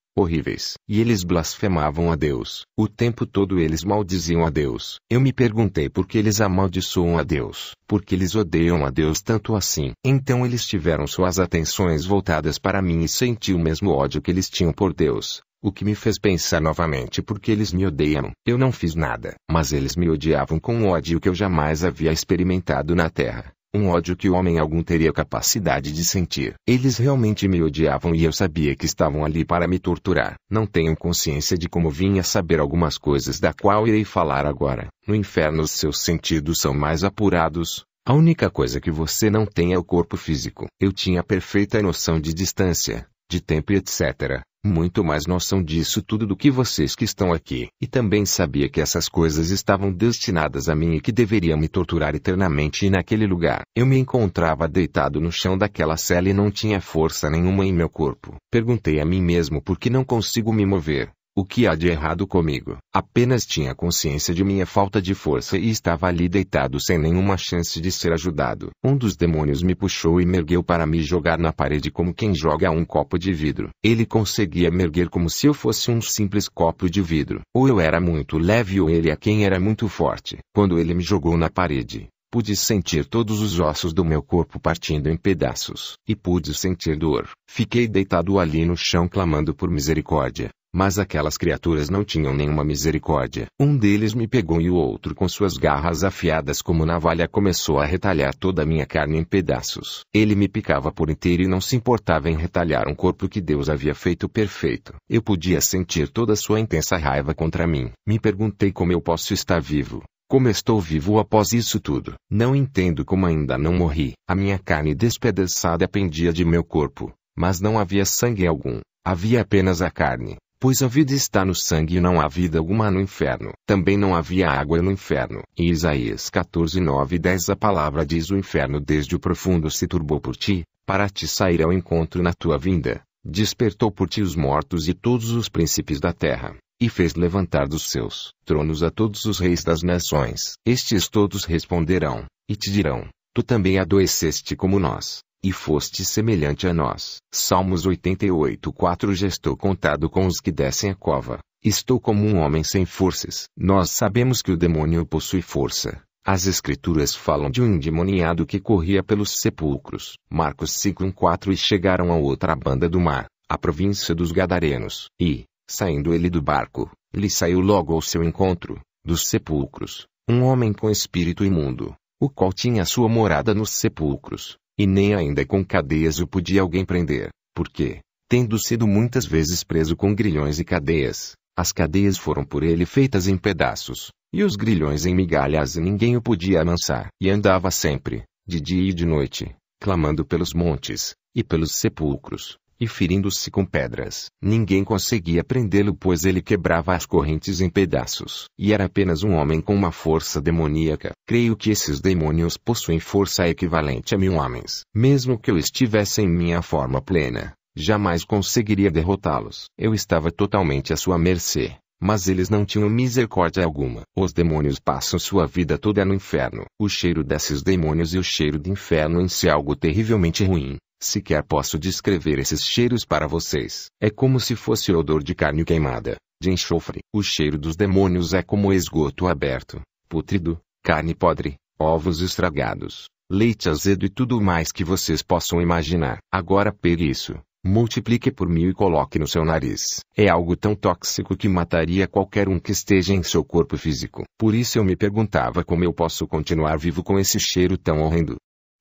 E eles blasfemavam a Deus. O tempo todo eles maldiziam a Deus. Eu me perguntei por que eles amaldiçoam a Deus. Por que eles odeiam a Deus tanto assim? Então eles tiveram suas atenções voltadas para mim e senti o mesmo ódio que eles tinham por Deus. O que me fez pensar novamente por que eles me odeiam. Eu não fiz nada, mas eles me odiavam com um ódio que eu jamais havia experimentado na terra. Um ódio que homem algum teria capacidade de sentir. Eles realmente me odiavam e eu sabia que estavam ali para me torturar. Não tenho consciência de como vim a saber algumas coisas da qual irei falar agora. No inferno os seus sentidos são mais apurados. A única coisa que você não tem é o corpo físico. Eu tinha perfeita noção de distância, de tempo e etc. Muito mais noção disso tudo do que vocês que estão aqui. E também sabia que essas coisas estavam destinadas a mim e que deveria me torturar eternamente naquele lugar. Eu me encontrava deitado no chão daquela cela e não tinha força nenhuma em meu corpo. Perguntei a mim mesmo por que não consigo me mover. O que há de errado comigo? Apenas tinha consciência de minha falta de força e estava ali deitado sem nenhuma chance de ser ajudado. Um dos demônios me puxou e me ergueu para me jogar na parede como quem joga um copo de vidro. Ele conseguia me erguer como se eu fosse um simples copo de vidro. Ou eu era muito leve ou ele é quem era muito forte. Quando ele me jogou na parede, pude sentir todos os ossos do meu corpo partindo em pedaços. E pude sentir dor. Fiquei deitado ali no chão clamando por misericórdia. Mas aquelas criaturas não tinham nenhuma misericórdia. Um deles me pegou e o outro com suas garras afiadas como navalha começou a retalhar toda a minha carne em pedaços. Ele me picava por inteiro e não se importava em retalhar um corpo que Deus havia feito perfeito. Eu podia sentir toda a sua intensa raiva contra mim. Me perguntei como eu posso estar vivo. Como estou vivo após isso tudo? Não entendo como ainda não morri. A minha carne despedaçada pendia de meu corpo, mas não havia sangue algum. Havia apenas a carne. Pois a vida está no sangue e não há vida alguma no inferno. Também não havia água no inferno. Em Isaías 14:9 e 10 a palavra diz: o inferno desde o profundo se turbou por ti, para te sair ao encontro na tua vinda. Despertou por ti os mortos e todos os príncipes da terra, e fez levantar dos seus tronos a todos os reis das nações. Estes todos responderão, e te dirão: tu também adoeceste como nós, e foste semelhante a nós. Salmos 88:4 Já estou contado com os que descem a cova. Estou como um homem sem forças. Nós sabemos que o demônio possui força. As escrituras falam de um endemoniado que corria pelos sepulcros. Marcos 5:4 E chegaram a outra banda do mar, a província dos Gadarenos. E, saindo ele do barco, lhe saiu logo ao seu encontro, dos sepulcros, um homem com espírito imundo, o qual tinha sua morada nos sepulcros. E nem ainda com cadeias o podia alguém prender, porque, tendo sido muitas vezes preso com grilhões e cadeias, As cadeias foram por ele feitas em pedaços, e os grilhões em migalhas, e ninguém o podia amansar. E andava sempre, de dia e de noite, clamando pelos montes, e pelos sepulcros, e ferindo-se com pedras. Ninguém conseguia prendê-lo, pois ele quebrava as correntes em pedaços. E era apenas um homem com uma força demoníaca. Creio que esses demônios possuem força equivalente a 1000 homens. Mesmo que eu estivesse em minha forma plena, jamais conseguiria derrotá-los. Eu estava totalmente à sua mercê, mas eles não tinham misericórdia alguma. Os demônios passam sua vida toda no inferno. O cheiro desses demônios e o cheiro do inferno em si é algo terrivelmente ruim. Sequer posso descrever esses cheiros para vocês. É como se fosse o odor de carne queimada, de enxofre. O cheiro dos demônios é como esgoto aberto, pútrido, carne podre, ovos estragados, leite azedo e tudo mais que vocês possam imaginar. Agora pegue isso, multiplique por 1000 e coloque no seu nariz. É algo tão tóxico que mataria qualquer um que esteja em seu corpo físico. Por isso eu me perguntava como eu posso continuar vivo com esse cheiro tão horrendo.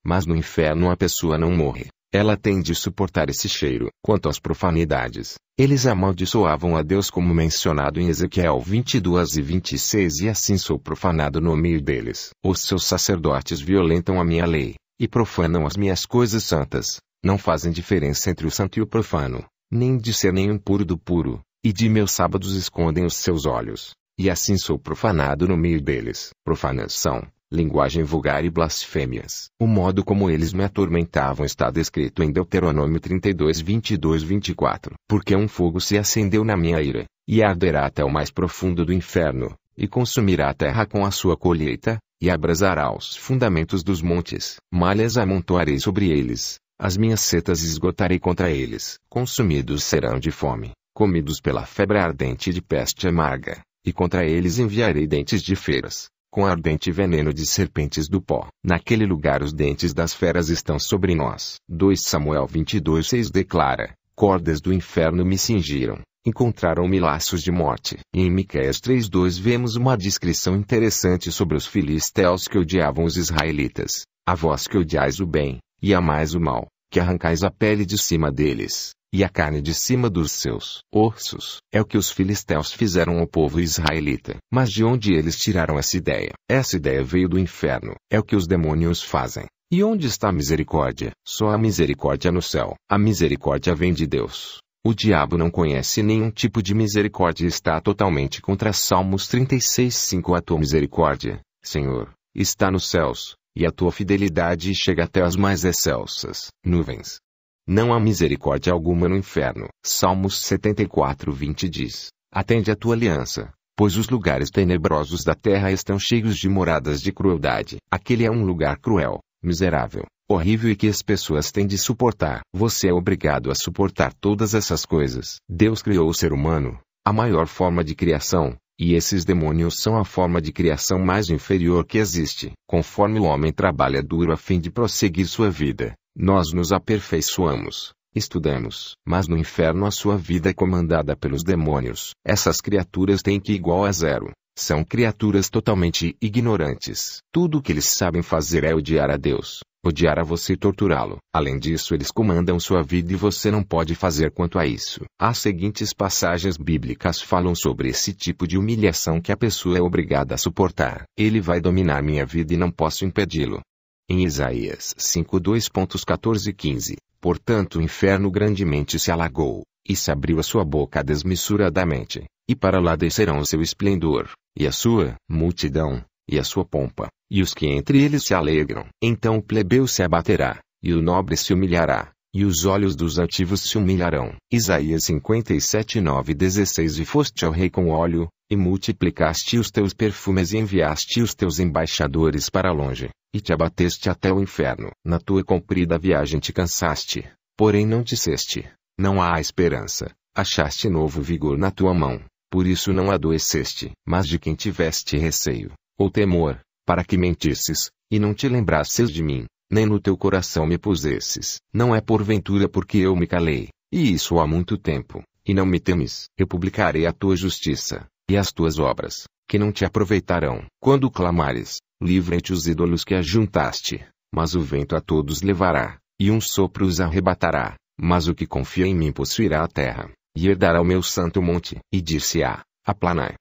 Mas no inferno a pessoa não morre. Ela tem de suportar esse cheiro. Quanto às profanidades, eles amaldiçoavam a Deus, como mencionado em Ezequiel 22:26, e assim sou profanado no meio deles. Os seus sacerdotes violentam a minha lei, e profanam as minhas coisas santas. Não fazem diferença entre o santo e o profano, nem discernem o impuro do puro, e de meus sábados escondem os seus olhos. E assim sou profanado no meio deles. Profanação, linguagem vulgar e blasfêmias. O modo como eles me atormentavam está descrito em Deuteronômio 32:22-24. Porque um fogo se acendeu na minha ira, e arderá até o mais profundo do inferno, e consumirá a terra com a sua colheita, e abrasará os fundamentos dos montes. Malhas amontoarei sobre eles, as minhas setas esgotarei contra eles. Consumidos serão de fome, comidos pela febre ardente de peste amarga, e contra eles enviarei dentes de feras, com ardente veneno de serpentes do pó. Naquele lugar os dentes das feras estão sobre nós. 2 Samuel 22:6 declara: cordas do inferno me cingiram, encontraram-me laços de morte. E em Miqueias 3:2 vemos uma descrição interessante sobre os filisteus que odiavam os israelitas. A vós que odiais o bem, e amais o mal, que arrancais a pele de cima deles, e a carne de cima dos seus ossos. É o que os filisteus fizeram ao povo israelita. Mas de onde eles tiraram essa ideia? Essa ideia veio do inferno. É o que os demônios fazem. E onde está a misericórdia? Só a misericórdia no céu. A misericórdia vem de Deus. O diabo não conhece nenhum tipo de misericórdia e está totalmente contra Salmos 36:5. A tua misericórdia, Senhor, está nos céus, e a tua fidelidade chega até as mais excelsas nuvens. Não há misericórdia alguma no inferno. Salmos 74:20 diz: atende a tua aliança, pois os lugares tenebrosos da terra estão cheios de moradas de crueldade. Aquele é um lugar cruel, miserável, horrível e que as pessoas têm de suportar. Você é obrigado a suportar todas essas coisas. Deus criou o ser humano, a maior forma de criação, e esses demônios são a forma de criação mais inferior que existe. Conforme o homem trabalha duro a fim de prosseguir sua vida, nós nos aperfeiçoamos, estudamos. Mas no inferno a sua vida é comandada pelos demônios. Essas criaturas têm que igual a zero. São criaturas totalmente ignorantes. Tudo o que eles sabem fazer é odiar a Deus, odiar a você e torturá-lo. Além disso, eles comandam sua vida e você não pode fazer quanto a isso. As seguintes passagens bíblicas falam sobre esse tipo de humilhação que a pessoa é obrigada a suportar. Ele vai dominar minha vida e não posso impedi-lo. Em Isaías 5:2-14 e 15, portanto o inferno grandemente se alagou, e se abriu a sua boca desmesuradamente, e para lá descerão o seu esplendor, e a sua multidão, e a sua pompa, e os que entre eles se alegram. Então o plebeu se abaterá, e o nobre se humilhará, e os olhos dos altivos se humilharão. Isaías 57:9-16 E foste ao rei com óleo, e multiplicaste os teus perfumes e enviaste os teus embaixadores para longe, e te abateste até o inferno. Na tua comprida viagem te cansaste, porém não disseste, não há esperança. Achaste novo vigor na tua mão, por isso não adoeceste. Mas de quem tiveste receio, ou temor, para que mentisses, e não te lembrasses de mim, nem no teu coração me pusesses. Não é porventura porque eu me calei, e isso há muito tempo, e não me temes. Eu publicarei a tua justiça, e as tuas obras, que não te aproveitarão. Quando clamares, livra-te os ídolos que ajuntaste, mas o vento a todos levará, e um sopro os arrebatará, mas o que confia em mim possuirá a terra. e herdará o meu santo monte. E dir-se-á: aplanai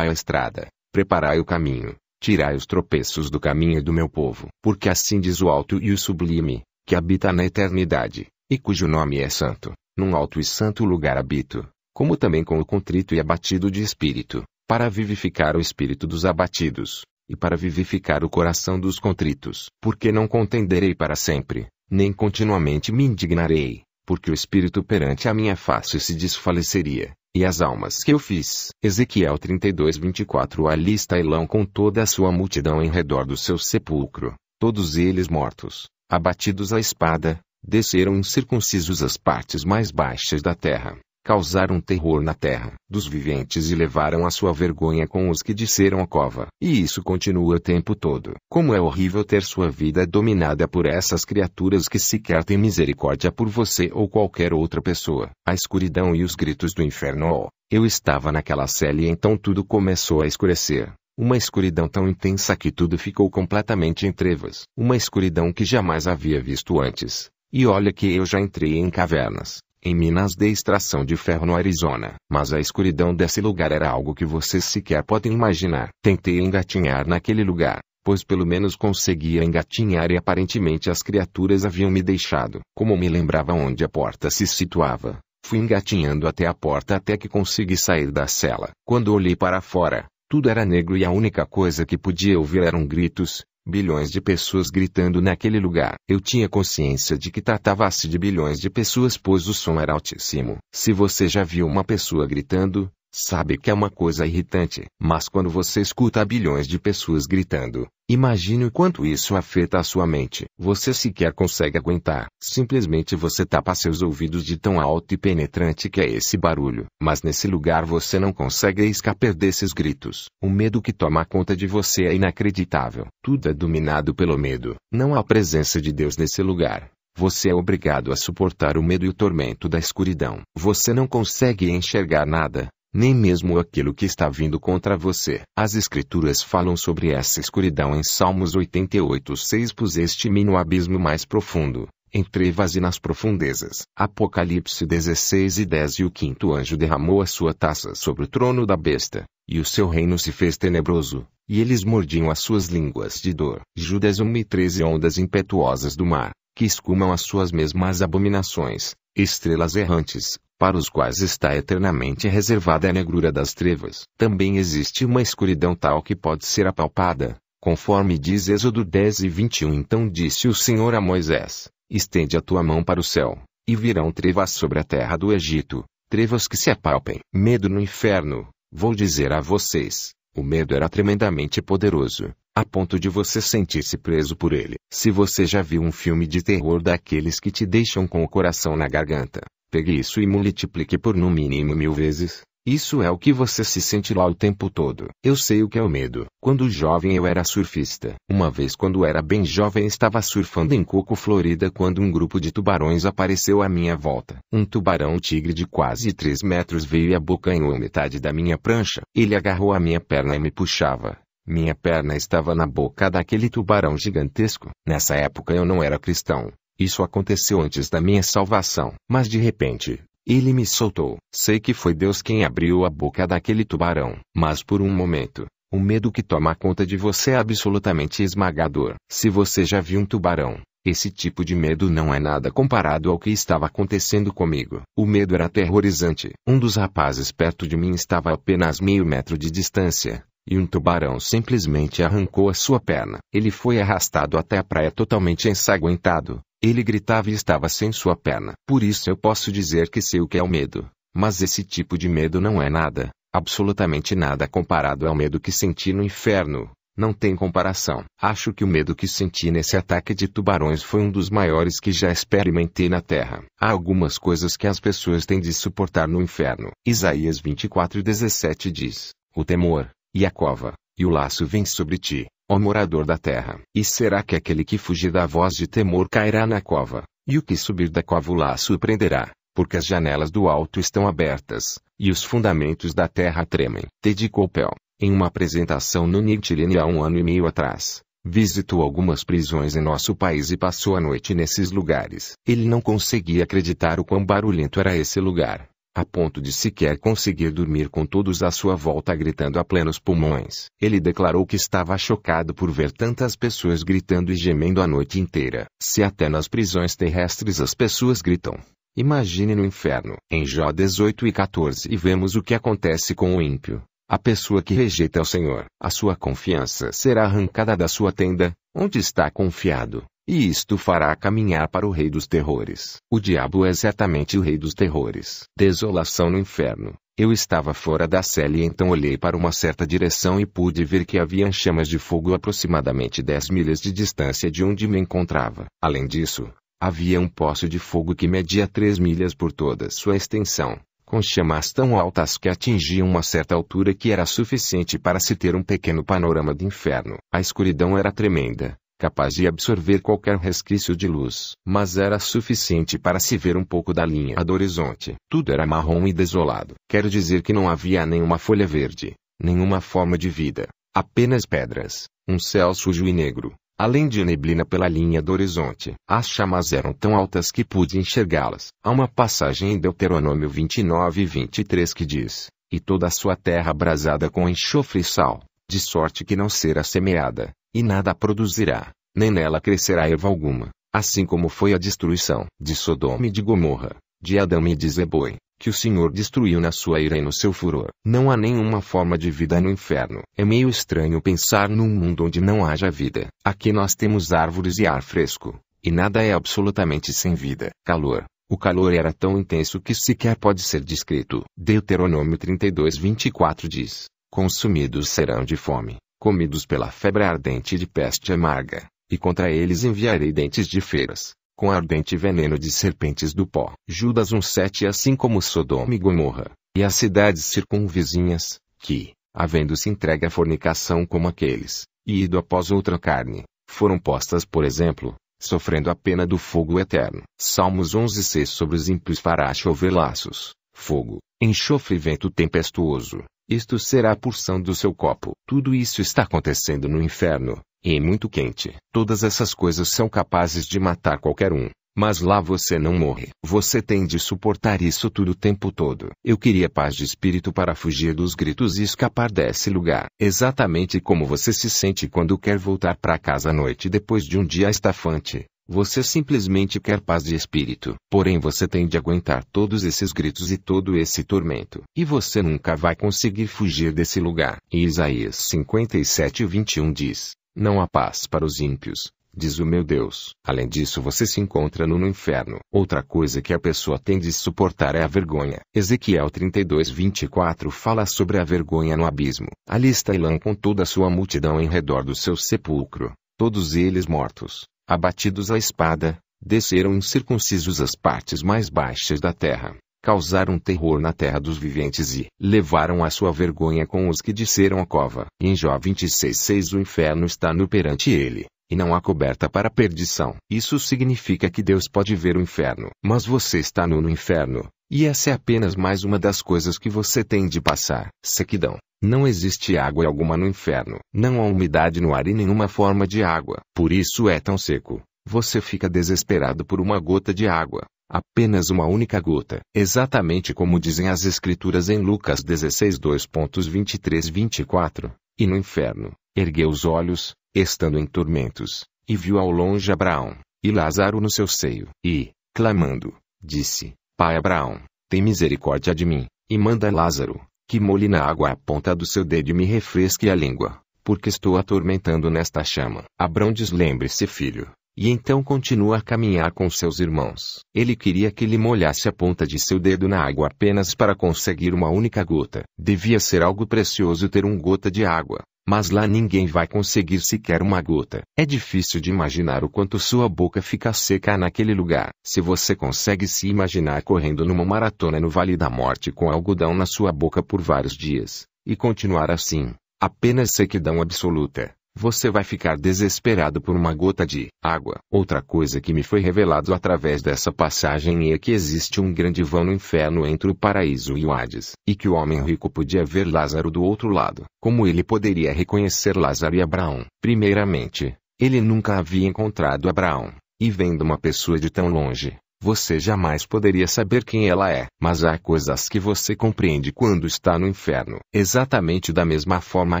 a estrada, preparai o caminho, tirai os tropeços do caminho do meu povo. Porque assim diz o alto e o sublime, que habita na eternidade, e cujo nome é santo. Num alto e santo lugar habito, como também com o contrito e abatido de espírito, para vivificar o espírito dos abatidos, e para vivificar o coração dos contritos. Porque não contenderei para sempre, nem continuamente me indignarei, porque o espírito perante a minha face se desfaleceria, e as almas que eu fiz. Ezequiel 32:24. Ali está Elão com toda a sua multidão em redor do seu sepulcro, todos eles mortos, abatidos à espada, desceram incircuncisos às partes mais baixas da terra, causaram terror na terra dos viventes e levaram a sua vergonha com os que desceram a cova. E isso continua o tempo todo. Como é horrível ter sua vida dominada por essas criaturas que sequer têm misericórdia por você ou qualquer outra pessoa. A escuridão e os gritos do inferno. Eu estava naquela cela e então tudo começou a escurecer. Uma escuridão tão intensa que tudo ficou completamente em trevas. Uma escuridão que jamais havia visto antes. E olha que eu já entrei em cavernas, em minas de extração de ferro no Arizona. Mas a escuridão desse lugar era algo que vocês sequer podem imaginar. Tentei engatinhar naquele lugar, pois pelo menos conseguia engatinhar e aparentemente as criaturas haviam me deixado. Como me lembrava onde a porta se situava, fui engatinhando até a porta até que consegui sair da cela. Quando olhei para fora, tudo era negro e a única coisa que podia ouvir eram gritos. Bilhões de pessoas gritando naquele lugar. Eu tinha consciência de que tratava-se de bilhões de pessoas pois o som era altíssimo. Se você já viu uma pessoa gritando, sabe que é uma coisa irritante. Mas quando você escuta bilhões de pessoas gritando, imagine o quanto isso afeta a sua mente. Você sequer consegue aguentar. Simplesmente você tapa seus ouvidos de tão alto e penetrante que é esse barulho. Mas nesse lugar você não consegue escapar desses gritos. O medo que toma conta de você é inacreditável. Tudo é dominado pelo medo. Não há presença de Deus nesse lugar. Você é obrigado a suportar o medo e o tormento da escuridão. Você não consegue enxergar nada, nem mesmo aquilo que está vindo contra você. As escrituras falam sobre essa escuridão em Salmos 88:6. Puseste-me no abismo mais profundo, em trevas e nas profundezas. Apocalipse 16:10. E o quinto anjo derramou a sua taça sobre o trono da besta, e o seu reino se fez tenebroso, e eles mordiam as suas línguas de dor. Judas 1:13. Ondas impetuosas do mar, que escumam as suas mesmas abominações, estrelas errantes, para os quais está eternamente reservada a negrura das trevas. Também existe uma escuridão tal que pode ser apalpada, conforme diz Êxodo 10:21. Então disse o Senhor a Moisés: estende a tua mão para o céu, e virão trevas sobre a terra do Egito, trevas que se apalpem. Medo no inferno. Vou dizer a vocês, o medo era tremendamente poderoso, a ponto de você sentir-se preso por ele. Se você já viu um filme de terror daqueles que te deixam com o coração na garganta, pegue isso e multiplique por no mínimo 1000 vezes. Isso é o que você se sente lá o tempo todo. Eu sei o que é o medo. Quando jovem eu era surfista. Uma vez quando era bem jovem estava surfando em Coco, Florida, quando um grupo de tubarões apareceu à minha volta. Um tubarão tigre de quase 3 metros veio e abocanhou metade da minha prancha. Ele agarrou a minha perna e me puxava. Minha perna estava na boca daquele tubarão gigantesco. Nessa época eu não era cristão. Isso aconteceu antes da minha salvação. Mas de repente, ele me soltou. Sei que foi Deus quem abriu a boca daquele tubarão. Mas por um momento, o medo que toma conta de você é absolutamente esmagador. Se você já viu um tubarão, esse tipo de medo não é nada comparado ao que estava acontecendo comigo. O medo era aterrorizante. Um dos rapazes perto de mim estava a apenas meio metro de distância, e um tubarão simplesmente arrancou a sua perna. Ele foi arrastado até a praia totalmente ensanguentado. Ele gritava e estava sem sua perna. Por isso eu posso dizer que sei o que é o medo. Mas esse tipo de medo não é nada, absolutamente nada comparado ao medo que senti no inferno. Não tem comparação. Acho que o medo que senti nesse ataque de tubarões foi um dos maiores que já experimentei na Terra. Há algumas coisas que as pessoas têm de suportar no inferno. Isaías 24:17 diz: o temor, e a cova, e o laço vem sobre ti, ó morador da terra. E será que aquele que fugir da voz de temor cairá na cova, e o que subir da cova o laço prenderá, porque as janelas do alto estão abertas, e os fundamentos da terra tremem. Ted Koppel, em uma apresentação no Nightingale há 1 ano e meio atrás, visitou algumas prisões em nosso país e passou a noite nesses lugares. Ele não conseguia acreditar o quão barulhento era esse lugar. a ponto de sequer conseguir dormir com todos à sua volta gritando a plenos pulmões. Ele declarou que estava chocado por ver tantas pessoas gritando e gemendo a noite inteira. Se até nas prisões terrestres as pessoas gritam, imagine no inferno. Em Jó 18:14 e vemos o que acontece com o ímpio. A pessoa que rejeita o Senhor, a sua confiança será arrancada da sua tenda, onde está confiado. E isto fará caminhar para o rei dos terrores. O diabo é certamente o rei dos terrores. Desolação no inferno. Eu estava fora da cela e então olhei para uma certa direção e pude ver que havia chamas de fogo a aproximadamente 10 milhas de distância de onde me encontrava. Além disso, havia um poço de fogo que media 3 milhas por toda sua extensão, com chamas tão altas que atingiam uma certa altura que era suficiente para se ter um pequeno panorama do inferno. A escuridão era tremenda, capaz de absorver qualquer resquício de luz, mas era suficiente para se ver um pouco da linha do horizonte. Tudo era marrom e desolado. Quero dizer que não havia nenhuma folha verde, nenhuma forma de vida, apenas pedras, um céu sujo e negro, além de neblina pela linha do horizonte. As chamas eram tão altas que pude enxergá-las. Há uma passagem em Deuteronômio 29:23 que diz, e toda a sua terra abrasada com enxofre e sal, de sorte que não será semeada, e nada produzirá, nem nela crescerá erva alguma, assim como foi a destruição de Sodoma e de Gomorra, de Adão e de Zeboim, que o Senhor destruiu na sua ira e no seu furor. Não há nenhuma forma de vida no inferno. É meio estranho pensar num mundo onde não haja vida. Aqui nós temos árvores e ar fresco, e nada é absolutamente sem vida. Calor. O calor era tão intenso que sequer pode ser descrito. Deuteronômio 32:24 diz, consumidos serão de fome, comidos pela febre ardente de peste amarga, e contra eles enviarei dentes de feras, com ardente veneno de serpentes do pó. Judas 1:7. Assim como Sodoma e Gomorra, e as cidades circunvizinhas, que, havendo-se entregue à fornicação como aqueles, e ido após outra carne, foram postas por exemplo, sofrendo a pena do fogo eterno. Salmos 11:6. Sobre os ímpios fará chover laços, fogo, enxofre e vento tempestuoso. Isto será a porção do seu copo. Tudo isso está acontecendo no inferno, e é muito quente. Todas essas coisas são capazes de matar qualquer um, mas lá você não morre. Você tem de suportar isso tudo o tempo todo. Eu queria paz de espírito para fugir dos gritos e escapar desse lugar. Exatamente como você se sente quando quer voltar para casa à noite depois de um dia estafante. Você simplesmente quer paz de espírito. Porém você tem de aguentar todos esses gritos e todo esse tormento. E você nunca vai conseguir fugir desse lugar. E Isaías 57:21 diz, não há paz para os ímpios, diz o meu Deus. Além disso você se encontra no inferno. Outra coisa que a pessoa tem de suportar é a vergonha. Ezequiel 32:24 fala sobre a vergonha no abismo. Ali está Elã com toda a sua multidão em redor do seu sepulcro, todos eles mortos, abatidos à espada, desceram incircuncisos às partes mais baixas da terra, causaram terror na terra dos viventes e levaram a sua vergonha com os que desceram à cova. Em Jó 26:6 o inferno está nu perante ele, e não há coberta para a perdição. Isso significa que Deus pode ver o inferno, mas você está nu no inferno, e essa é apenas mais uma das coisas que você tem de passar. Sequidão. Não existe água alguma no inferno. Não há umidade no ar e nenhuma forma de água. Por isso é tão seco. Você fica desesperado por uma gota de água. Apenas uma única gota. Exatamente como dizem as escrituras em Lucas 16:2.23-24. E no inferno, ergueu os olhos, estando em tormentos, e viu ao longe Abraão, e Lázaro no seu seio. E, clamando, disse, Pai Abraão, tem misericórdia de mim, e manda Lázaro, que molhe na água a ponta do seu dedo e me refresque a língua, porque estou atormentando nesta chama. Abraão diz, lembre-se filho, e então continua a caminhar com seus irmãos. Ele queria que ele molhasse a ponta de seu dedo na água apenas para conseguir uma única gota. Devia ser algo precioso ter uma gota de água, mas lá ninguém vai conseguir sequer uma gota. É difícil de imaginar o quanto sua boca fica seca naquele lugar. Se você consegue se imaginar correndo numa maratona no Vale da Morte com algodão na sua boca por vários dias, e continuar assim, apenas sequidão absoluta, você vai ficar desesperado por uma gota de água. Outra coisa que me foi revelado através dessa passagem é que existe um grande vão no inferno entre o paraíso e o Hades, e que o homem rico podia ver Lázaro do outro lado. Como ele poderia reconhecer Lázaro e Abraão? Primeiramente, ele nunca havia encontrado Abraão, e vendo uma pessoa de tão longe, Você jamais poderia saber quem ela é. Mas há coisas que você compreende quando está no inferno. Exatamente da mesma forma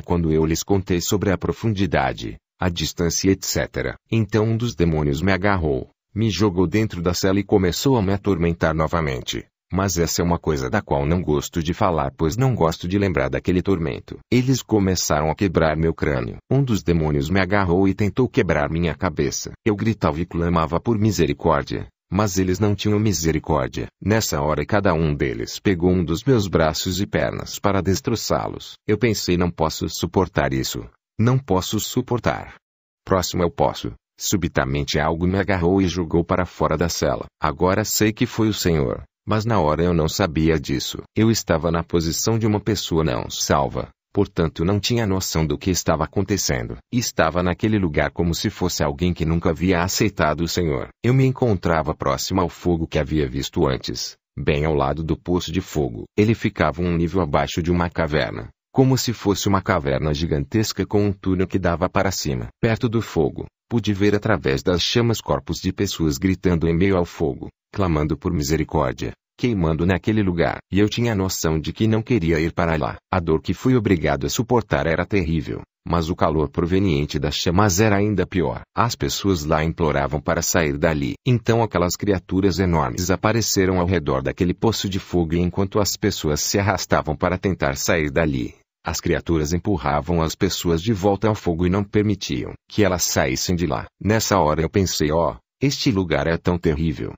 quando eu lhes contei sobre a profundidade, a distância etc. Então um dos demônios me agarrou, me jogou dentro da cela e começou a me atormentar novamente. Mas essa é uma coisa da qual não gosto de falar, pois não gosto de lembrar daquele tormento. Eles começaram a quebrar meu crânio. Um dos demônios me agarrou e tentou quebrar minha cabeça. Eu gritava e clamava por misericórdia, mas eles não tinham misericórdia. Nessa hora cada um deles pegou um dos meus braços e pernas para destroçá-los. Eu pensei, não posso suportar isso. Não posso suportar. Próximo eu posso. Subitamente algo me agarrou e jogou para fora da cela. Agora sei que foi o Senhor. Mas na hora eu não sabia disso. Eu estava na posição de uma pessoa não salva, portanto não tinha noção do que estava acontecendo. Estava naquele lugar como se fosse alguém que nunca havia aceitado o Senhor. Eu me encontrava próximo ao fogo que havia visto antes, bem ao lado do poço de fogo. Ele ficava um nível abaixo de uma caverna, como se fosse uma caverna gigantesca com um túnel que dava para cima. Perto do fogo, pude ver através das chamas corpos de pessoas gritando em meio ao fogo, clamando por misericórdia, queimando naquele lugar. E eu tinha noção de que não queria ir para lá. A dor que fui obrigado a suportar era terrível, mas o calor proveniente das chamas era ainda pior. As pessoas lá imploravam para sair dali. Então aquelas criaturas enormes apareceram ao redor daquele poço de fogo e enquanto as pessoas se arrastavam para tentar sair dali, as criaturas empurravam as pessoas de volta ao fogo e não permitiam que elas saíssem de lá. Nessa hora eu pensei, este lugar é tão terrível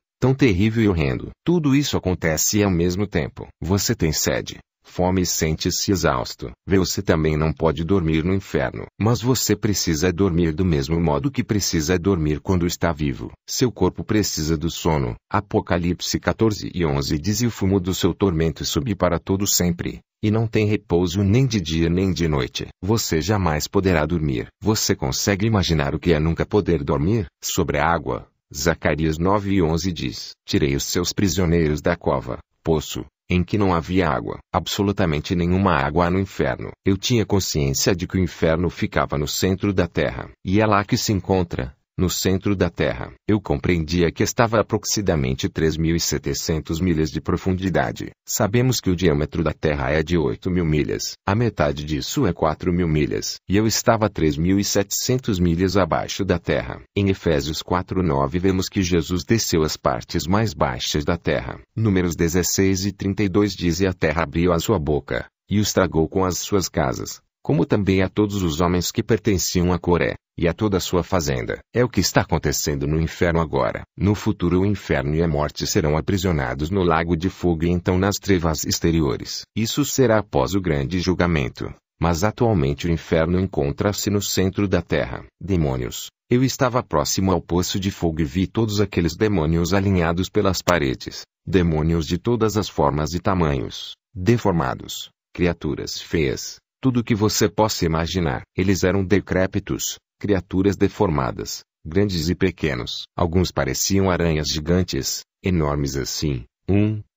e horrendo. Tudo isso acontece ao mesmo tempo. Você tem sede, fome e sente-se exausto. Você também não pode dormir no inferno. Mas você precisa dormir do mesmo modo que precisa dormir quando está vivo. Seu corpo precisa do sono. Apocalipse 14:11 diz: e o fumo do seu tormento sobe para todo sempre, e não tem repouso nem de dia nem de noite. Você jamais poderá dormir. Você consegue imaginar o que é nunca poder dormir? Sobre a água, Zacarias 9:11 diz: tirei os seus prisioneiros da cova, poço, em que não havia água. Absolutamente nenhuma água há no inferno. Eu tinha consciência de que o inferno ficava no centro da terra. E é lá que se encontra, no centro da terra. Eu compreendia que estava a aproximadamente 3.700 milhas de profundidade. Sabemos que o diâmetro da terra é de 8.000 milhas. A metade disso é 4.000 milhas. E eu estava a 3.700 milhas abaixo da terra. Em Efésios 4:9 vemos que Jesus desceu às partes mais baixas da terra. Números 16:32 diz: e a terra abriu a sua boca, e os tragou com as suas casas, como também a todos os homens que pertenciam a Coré, e a toda a sua fazenda. É o que está acontecendo no inferno agora. No futuro o inferno e a morte serão aprisionados no lago de fogo e então nas trevas exteriores. Isso será após o grande julgamento. Mas atualmente o inferno encontra-se no centro da terra. Demônios. Eu estava próximo ao poço de fogo e vi todos aqueles demônios alinhados pelas paredes. Demônios de todas as formas e tamanhos. Deformados. Criaturas feias. Tudo o que você possa imaginar. Eles eram decrépitos. Criaturas deformadas, grandes e pequenos. Alguns pareciam aranhas gigantes, enormes assim,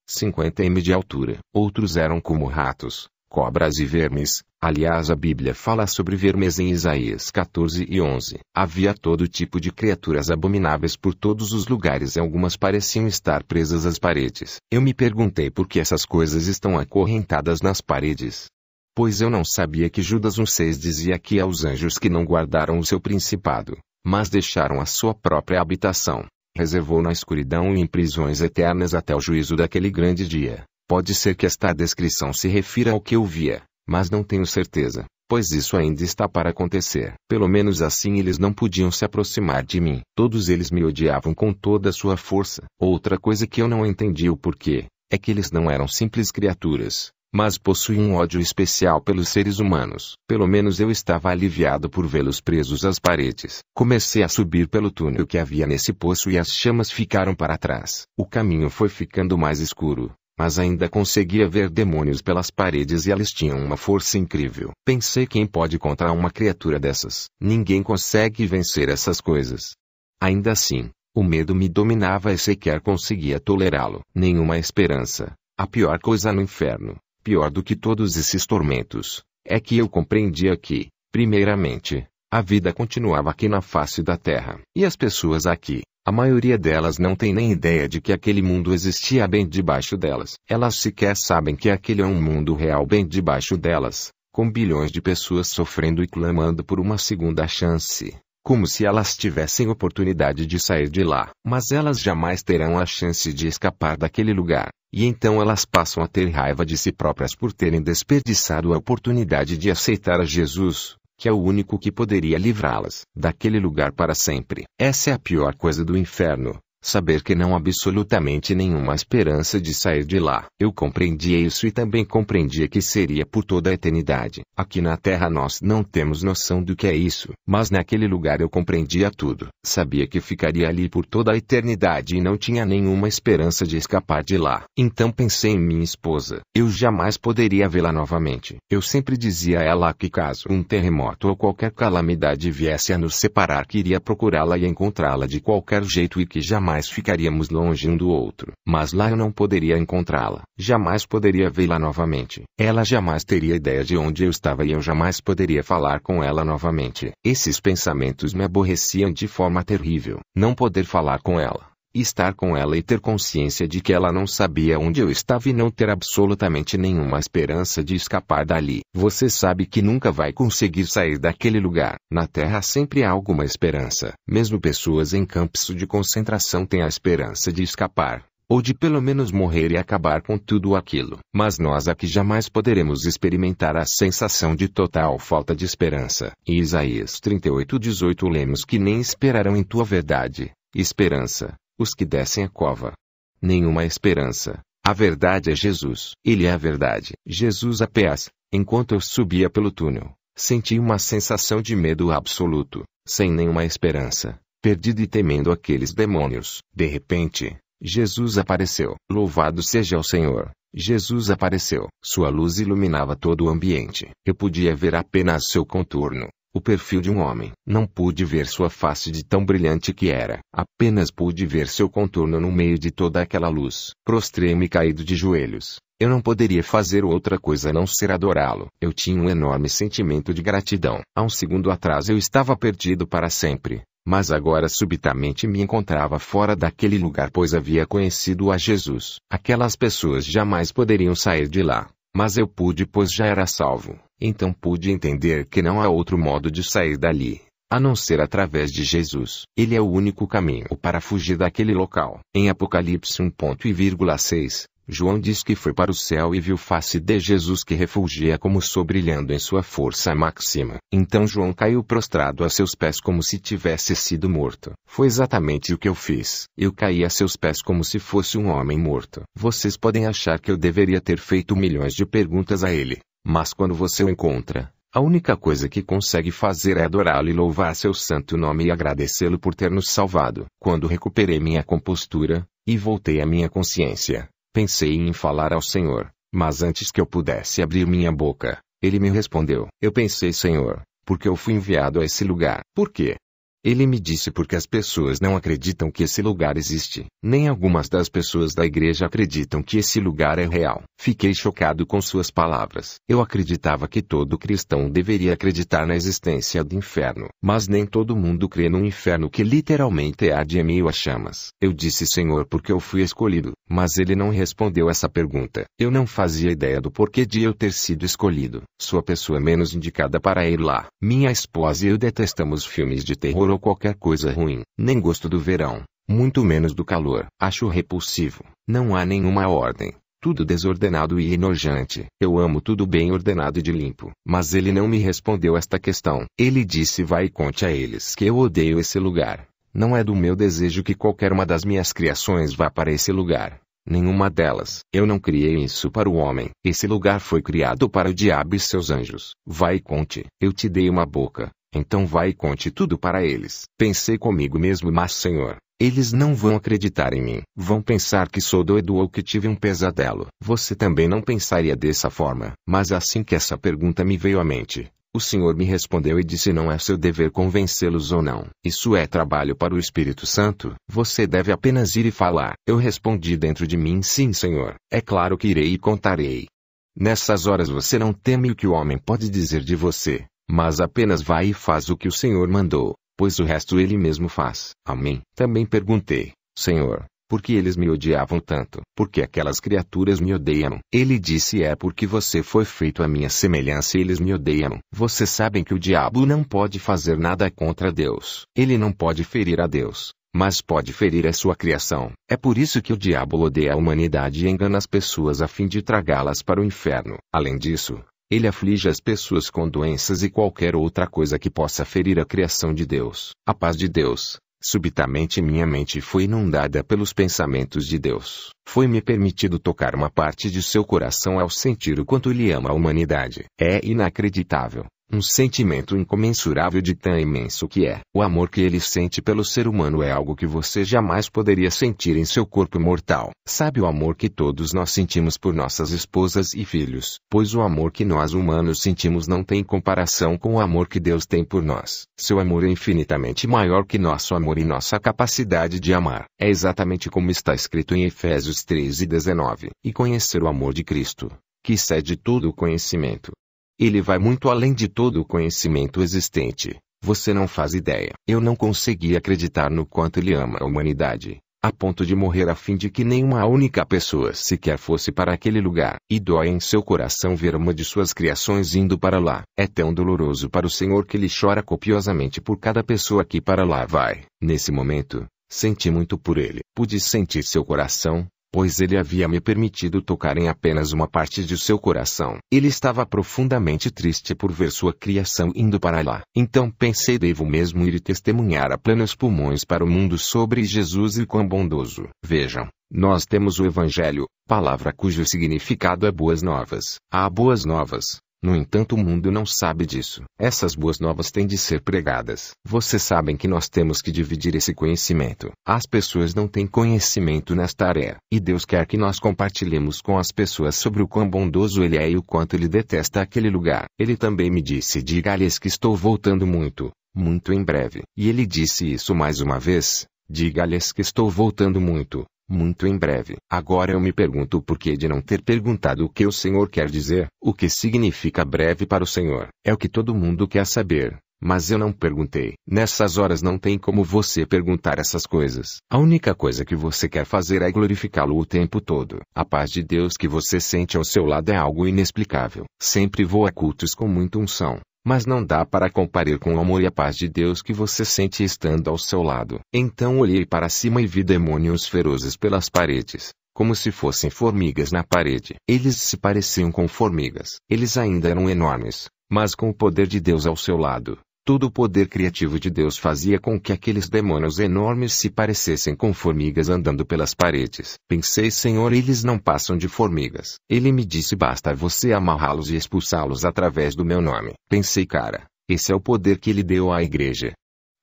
50 m de altura. Outros eram como ratos, cobras e vermes. Aliás, a Bíblia fala sobre vermes em Isaías 14:11. Havia todo tipo de criaturas abomináveis por todos os lugares e algumas pareciam estar presas às paredes. Eu me perguntei por que essas coisas estão acorrentadas nas paredes. Pois eu não sabia que Judas 1:6 dizia que aos anjos que não guardaram o seu principado, mas deixaram a sua própria habitação, reservou na escuridão e em prisões eternas até o juízo daquele grande dia. Pode ser que esta descrição se refira ao que eu via, mas não tenho certeza, pois isso ainda está para acontecer. Pelo menos assim eles não podiam se aproximar de mim. Todos eles me odiavam com toda a sua força. Outra coisa que eu não entendi o porquê, é que eles não eram simples criaturas, mas possuíam um ódio especial pelos seres humanos. Pelo menos eu estava aliviado por vê-los presos às paredes. Comecei a subir pelo túnel que havia nesse poço e as chamas ficaram para trás. O caminho foi ficando mais escuro, mas ainda conseguia ver demônios pelas paredes e eles tinham uma força incrível. Pensei, quem pode contra uma criatura dessas? Ninguém consegue vencer essas coisas. Ainda assim, o medo me dominava e sequer conseguia tolerá-lo. Nenhuma esperança. A pior coisa no inferno, pior do que todos esses tormentos, é que eu compreendia que, primeiramente, A vida continuava aqui na face da terra. E as pessoas aqui, a maioria delas não tem nem ideia de que aquele mundo existia bem debaixo delas. Elas sequer sabem que aquele é um mundo real bem debaixo delas, com bilhões de pessoas sofrendo e clamando por uma segunda chance. Como se elas tivessem oportunidade de sair de lá. Mas elas jamais terão a chance de escapar daquele lugar. E então elas passam a ter raiva de si próprias por terem desperdiçado a oportunidade de aceitar a Jesus, que é o único que poderia livrá-las daquele lugar para sempre. Essa é a pior coisa do inferno. Saber que não há absolutamente nenhuma esperança de sair de lá. Eu compreendia isso e também compreendia que seria por toda a eternidade. Aqui na Terra nós não temos noção do que é isso. Mas naquele lugar eu compreendia tudo. Sabia que ficaria ali por toda a eternidade e não tinha nenhuma esperança de escapar de lá. Então pensei em minha esposa. Eu jamais poderia vê-la novamente. Eu sempre dizia a ela que caso um terremoto ou qualquer calamidade viesse a nos separar, que iria procurá-la e encontrá-la de qualquer jeito e que jamais ficaríamos longe um do outro. Mas lá eu não poderia encontrá-la. Jamais poderia vê-la novamente. Ela jamais teria ideia de onde eu estava e eu jamais poderia falar com ela novamente. Esses pensamentos me aborreciam de forma terrível. Não poder falar com ela, estar com ela e ter consciência de que ela não sabia onde eu estava e não ter absolutamente nenhuma esperança de escapar dali. Você sabe que nunca vai conseguir sair daquele lugar. Na Terra sempre há alguma esperança. Mesmo pessoas em campos de concentração têm a esperança de escapar, ou de pelo menos morrer e acabar com tudo aquilo. Mas nós aqui jamais poderemos experimentar a sensação de total falta de esperança. Em Isaías 38:18 lemos que nem esperarão em tua verdade, esperança, os que descem a cova. Nenhuma esperança. A verdade é Jesus. Ele é a verdade. Jesus a pés. Enquanto eu subia pelo túnel, senti uma sensação de medo absoluto, sem nenhuma esperança, perdido e temendo aqueles demônios. De repente, Jesus apareceu. Louvado seja o Senhor. Jesus apareceu. Sua luz iluminava todo o ambiente. Eu podia ver apenas seu contorno. O perfil de um homem. Não pude ver sua face de tão brilhante que era. Apenas pude ver seu contorno no meio de toda aquela luz. Prostrei-me caído de joelhos. Eu não poderia fazer outra coisa a não ser adorá-lo. Eu tinha um enorme sentimento de gratidão. Há um segundo atrás eu estava perdido para sempre. Mas agora subitamente me encontrava fora daquele lugar, pois havia conhecido a Jesus. Aquelas pessoas jamais poderiam sair de lá. Mas eu pude, pois já era salvo. Então pude entender que não há outro modo de sair dali, a não ser através de Jesus. Ele é o único caminho para fugir daquele local. Em Apocalipse 1:6, João diz que foi para o céu e viu face de Jesus que refulgia como o sol brilhando em sua força máxima. Então João caiu prostrado a seus pés como se tivesse sido morto. Foi exatamente o que eu fiz. Eu caí a seus pés como se fosse um homem morto. Vocês podem achar que eu deveria ter feito milhões de perguntas a ele. Mas quando você o encontra, a única coisa que consegue fazer é adorá-lo e louvar seu santo nome e agradecê-lo por ter nos salvado. Quando recuperei minha compostura, e voltei à minha consciência, pensei em falar ao Senhor, mas antes que eu pudesse abrir minha boca, ele me respondeu. Eu pensei, Senhor, porque eu fui enviado a esse lugar. Por quê? Ele me disse porque as pessoas não acreditam que esse lugar existe. Nem algumas das pessoas da igreja acreditam que esse lugar é real. Fiquei chocado com suas palavras. Eu acreditava que todo cristão deveria acreditar na existência do inferno. Mas nem todo mundo crê num inferno que literalmente arde em meio a chamas. Eu disse, Senhor, porque eu fui escolhido. Mas ele não respondeu essa pergunta. Eu não fazia ideia do porquê de eu ter sido escolhido. Sou a pessoa menos indicada para ir lá. Minha esposa e eu detestamos filmes de terror ou qualquer coisa ruim. Nem gosto do verão, muito menos do calor. Acho repulsivo. Não há nenhuma ordem. Tudo desordenado e enojante. Eu amo tudo bem ordenado e de limpo. Mas ele não me respondeu esta questão. Ele disse, vai e conte a eles que eu odeio esse lugar. Não é do meu desejo que qualquer uma das minhas criações vá para esse lugar. Nenhuma delas. Eu não criei isso para o homem. Esse lugar foi criado para o diabo e seus anjos. Vai e conte. Eu te dei uma boca. Então vai e conte tudo para eles. Pensei comigo mesmo, mas Senhor, eles não vão acreditar em mim. Vão pensar que sou doido ou que tive um pesadelo. Você também não pensaria dessa forma. Mas assim que essa pergunta me veio à mente, o Senhor me respondeu e disse, não é seu dever convencê-los ou não. Isso é trabalho para o Espírito Santo. Você deve apenas ir e falar. Eu respondi dentro de mim, sim, Senhor. É claro que irei e contarei. Nessas horas você não teme o que o homem pode dizer de você. Mas apenas vai e faz o que o Senhor mandou, pois o resto ele mesmo faz. Amém. Também perguntei: Senhor, por que eles me odiavam tanto? Por que aquelas criaturas me odeiam? Ele disse: é porque você foi feito à minha semelhança e eles me odeiam. Vocês sabem que o diabo não pode fazer nada contra Deus. Ele não pode ferir a Deus, mas pode ferir a sua criação. É por isso que o diabo odeia a humanidade e engana as pessoas a fim de tragá-las para o inferno. Além disso, ele aflige as pessoas com doenças e qualquer outra coisa que possa ferir a criação de Deus. A paz de Deus. Subitamente minha mente foi inundada pelos pensamentos de Deus. Foi-me permitido tocar uma parte de seu coração ao sentir o quanto ele ama a humanidade. É inacreditável. Um sentimento incomensurável de tão imenso que é. O amor que ele sente pelo ser humano é algo que você jamais poderia sentir em seu corpo mortal. Sabe o amor que todos nós sentimos por nossas esposas e filhos? Pois o amor que nós humanos sentimos não tem comparação com o amor que Deus tem por nós. Seu amor é infinitamente maior que nosso amor e nossa capacidade de amar. É exatamente como está escrito em Efésios 3:19. E conhecer o amor de Cristo, que excede todo o conhecimento. Ele vai muito além de todo o conhecimento existente. Você não faz ideia. Eu não consegui acreditar no quanto ele ama a humanidade, a ponto de morrer a fim de que nenhuma única pessoa sequer fosse para aquele lugar. E dói em seu coração ver uma de suas criações indo para lá. É tão doloroso para o Senhor que ele chora copiosamente por cada pessoa que para lá vai. Nesse momento, senti muito por ele. Pude sentir seu coração, pois ele havia me permitido tocar em apenas uma parte de seu coração. Ele estava profundamente triste por ver sua criação indo para lá. Então pensei: devo mesmo ir e testemunhar a plenos pulmões para o mundo sobre Jesus e quão bondoso. Vejam, nós temos o Evangelho, palavra cujo significado é boas novas. Há boas novas. No entanto, o mundo não sabe disso. Essas boas novas têm de ser pregadas. Vocês sabem que nós temos que dividir esse conhecimento. As pessoas não têm conhecimento nesta área. E Deus quer que nós compartilhemos com as pessoas sobre o quão bondoso Ele é e o quanto Ele detesta aquele lugar. Ele também me disse: diga-lhes que estou voltando muito, muito em breve. E Ele disse isso mais uma vez: diga-lhes que estou voltando muito, muito em breve. Agora eu me pergunto o porquê de não ter perguntado o que o Senhor quer dizer. O que significa breve para o Senhor? É o que todo mundo quer saber. Mas eu não perguntei. Nessas horas não tem como você perguntar essas coisas. A única coisa que você quer fazer é glorificá-lo o tempo todo. A paz de Deus que você sente ao seu lado é algo inexplicável. Sempre vou a cultos com muita unção, mas não dá para comparar com o amor e a paz de Deus que você sente estando ao seu lado. Então olhei para cima e vi demônios ferozes pelas paredes, como se fossem formigas na parede. Eles se pareciam com formigas. Eles ainda eram enormes, mas com o poder de Deus ao seu lado. Todo o poder criativo de Deus fazia com que aqueles demônios enormes se parecessem com formigas andando pelas paredes. Pensei: Senhor, eles não passam de formigas. Ele me disse: basta você amarrá-los e expulsá-los através do meu nome. Pensei: cara, esse é o poder que ele deu à igreja.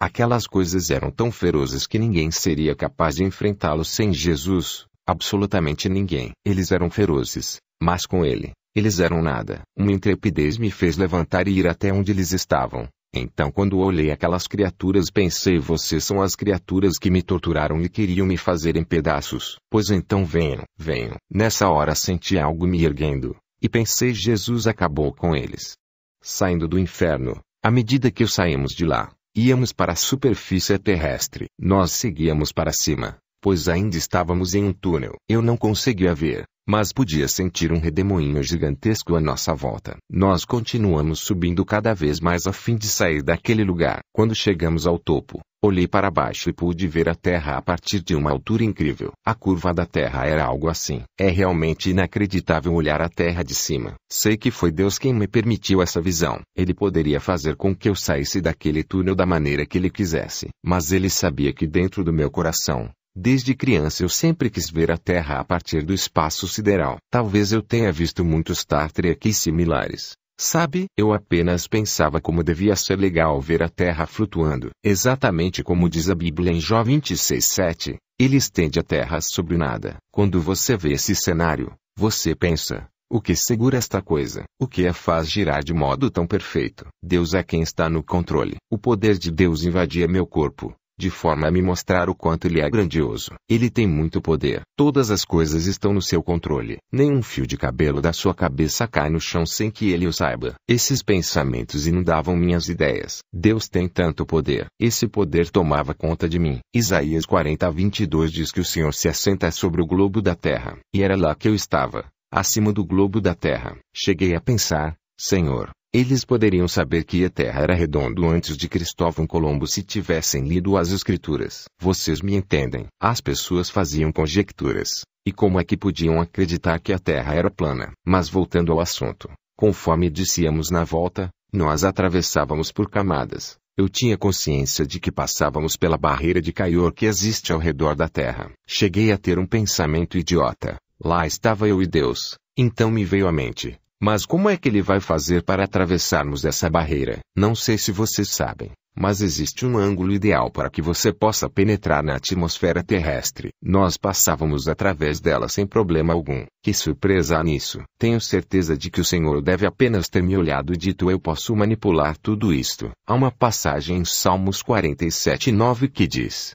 Aquelas coisas eram tão ferozes que ninguém seria capaz de enfrentá-los sem Jesus. Absolutamente ninguém. Eles eram ferozes, mas com ele, eles eram nada. Uma intrepidez me fez levantar e ir até onde eles estavam. Então, quando olhei aquelas criaturas, pensei: vocês são as criaturas que me torturaram e queriam me fazer em pedaços. Pois então venham, venham. Nessa hora senti algo me erguendo, e pensei: Jesus acabou com eles. Saindo do inferno, à medida que saímos de lá, íamos para a superfície terrestre. Nós seguíamos para cima, pois ainda estávamos em um túnel. Eu não conseguia ver, mas podia sentir um redemoinho gigantesco à nossa volta. Nós continuamos subindo cada vez mais a fim de sair daquele lugar. Quando chegamos ao topo, olhei para baixo e pude ver a Terra a partir de uma altura incrível. A curva da Terra era algo assim. É realmente inacreditável olhar a Terra de cima. Sei que foi Deus quem me permitiu essa visão. Ele poderia fazer com que eu saísse daquele túnel da maneira que ele quisesse. Mas ele sabia que dentro do meu coração, desde criança, eu sempre quis ver a Terra a partir do espaço sideral. Talvez eu tenha visto muitos Star Trek similares. Sabe, eu apenas pensava como devia ser legal ver a Terra flutuando. Exatamente como diz a Bíblia em Jó 26:7, ele estende a Terra sobre o nada. Quando você vê esse cenário, você pensa: o que segura esta coisa? O que a faz girar de modo tão perfeito? Deus é quem está no controle. O poder de Deus invadia meu corpo. de forma a me mostrar o quanto ele é grandioso. Ele tem muito poder. Todas as coisas estão no seu controle. Nenhum fio de cabelo da sua cabeça cai no chão sem que ele o saiba. Esses pensamentos inundavam minhas ideias. Deus tem tanto poder. Esse poder tomava conta de mim. Isaías 40:22 diz que o Senhor se assenta sobre o globo da terra. E era lá que eu estava, acima do globo da terra. Cheguei a pensar, Senhor, eles poderiam saber que a Terra era redonda antes de Cristóvão Colombo se tivessem lido as Escrituras. Vocês me entendem? As pessoas faziam conjecturas. E como é que podiam acreditar que a Terra era plana? Mas voltando ao assunto, conforme dissíamos na volta, nós atravessávamos por camadas. Eu tinha consciência de que passávamos pela barreira de calor que existe ao redor da Terra. Cheguei a ter um pensamento idiota. Lá estava eu e Deus. Então me veio à mente. Mas como é que ele vai fazer para atravessarmos essa barreira? Não sei se vocês sabem, mas existe um ângulo ideal para que você possa penetrar na atmosfera terrestre. Nós passávamos através dela sem problema algum. Que surpresa há nisso! Tenho certeza de que o Senhor deve apenas ter me olhado e dito: eu posso manipular tudo isto. Há uma passagem em Salmos 47:9 que diz: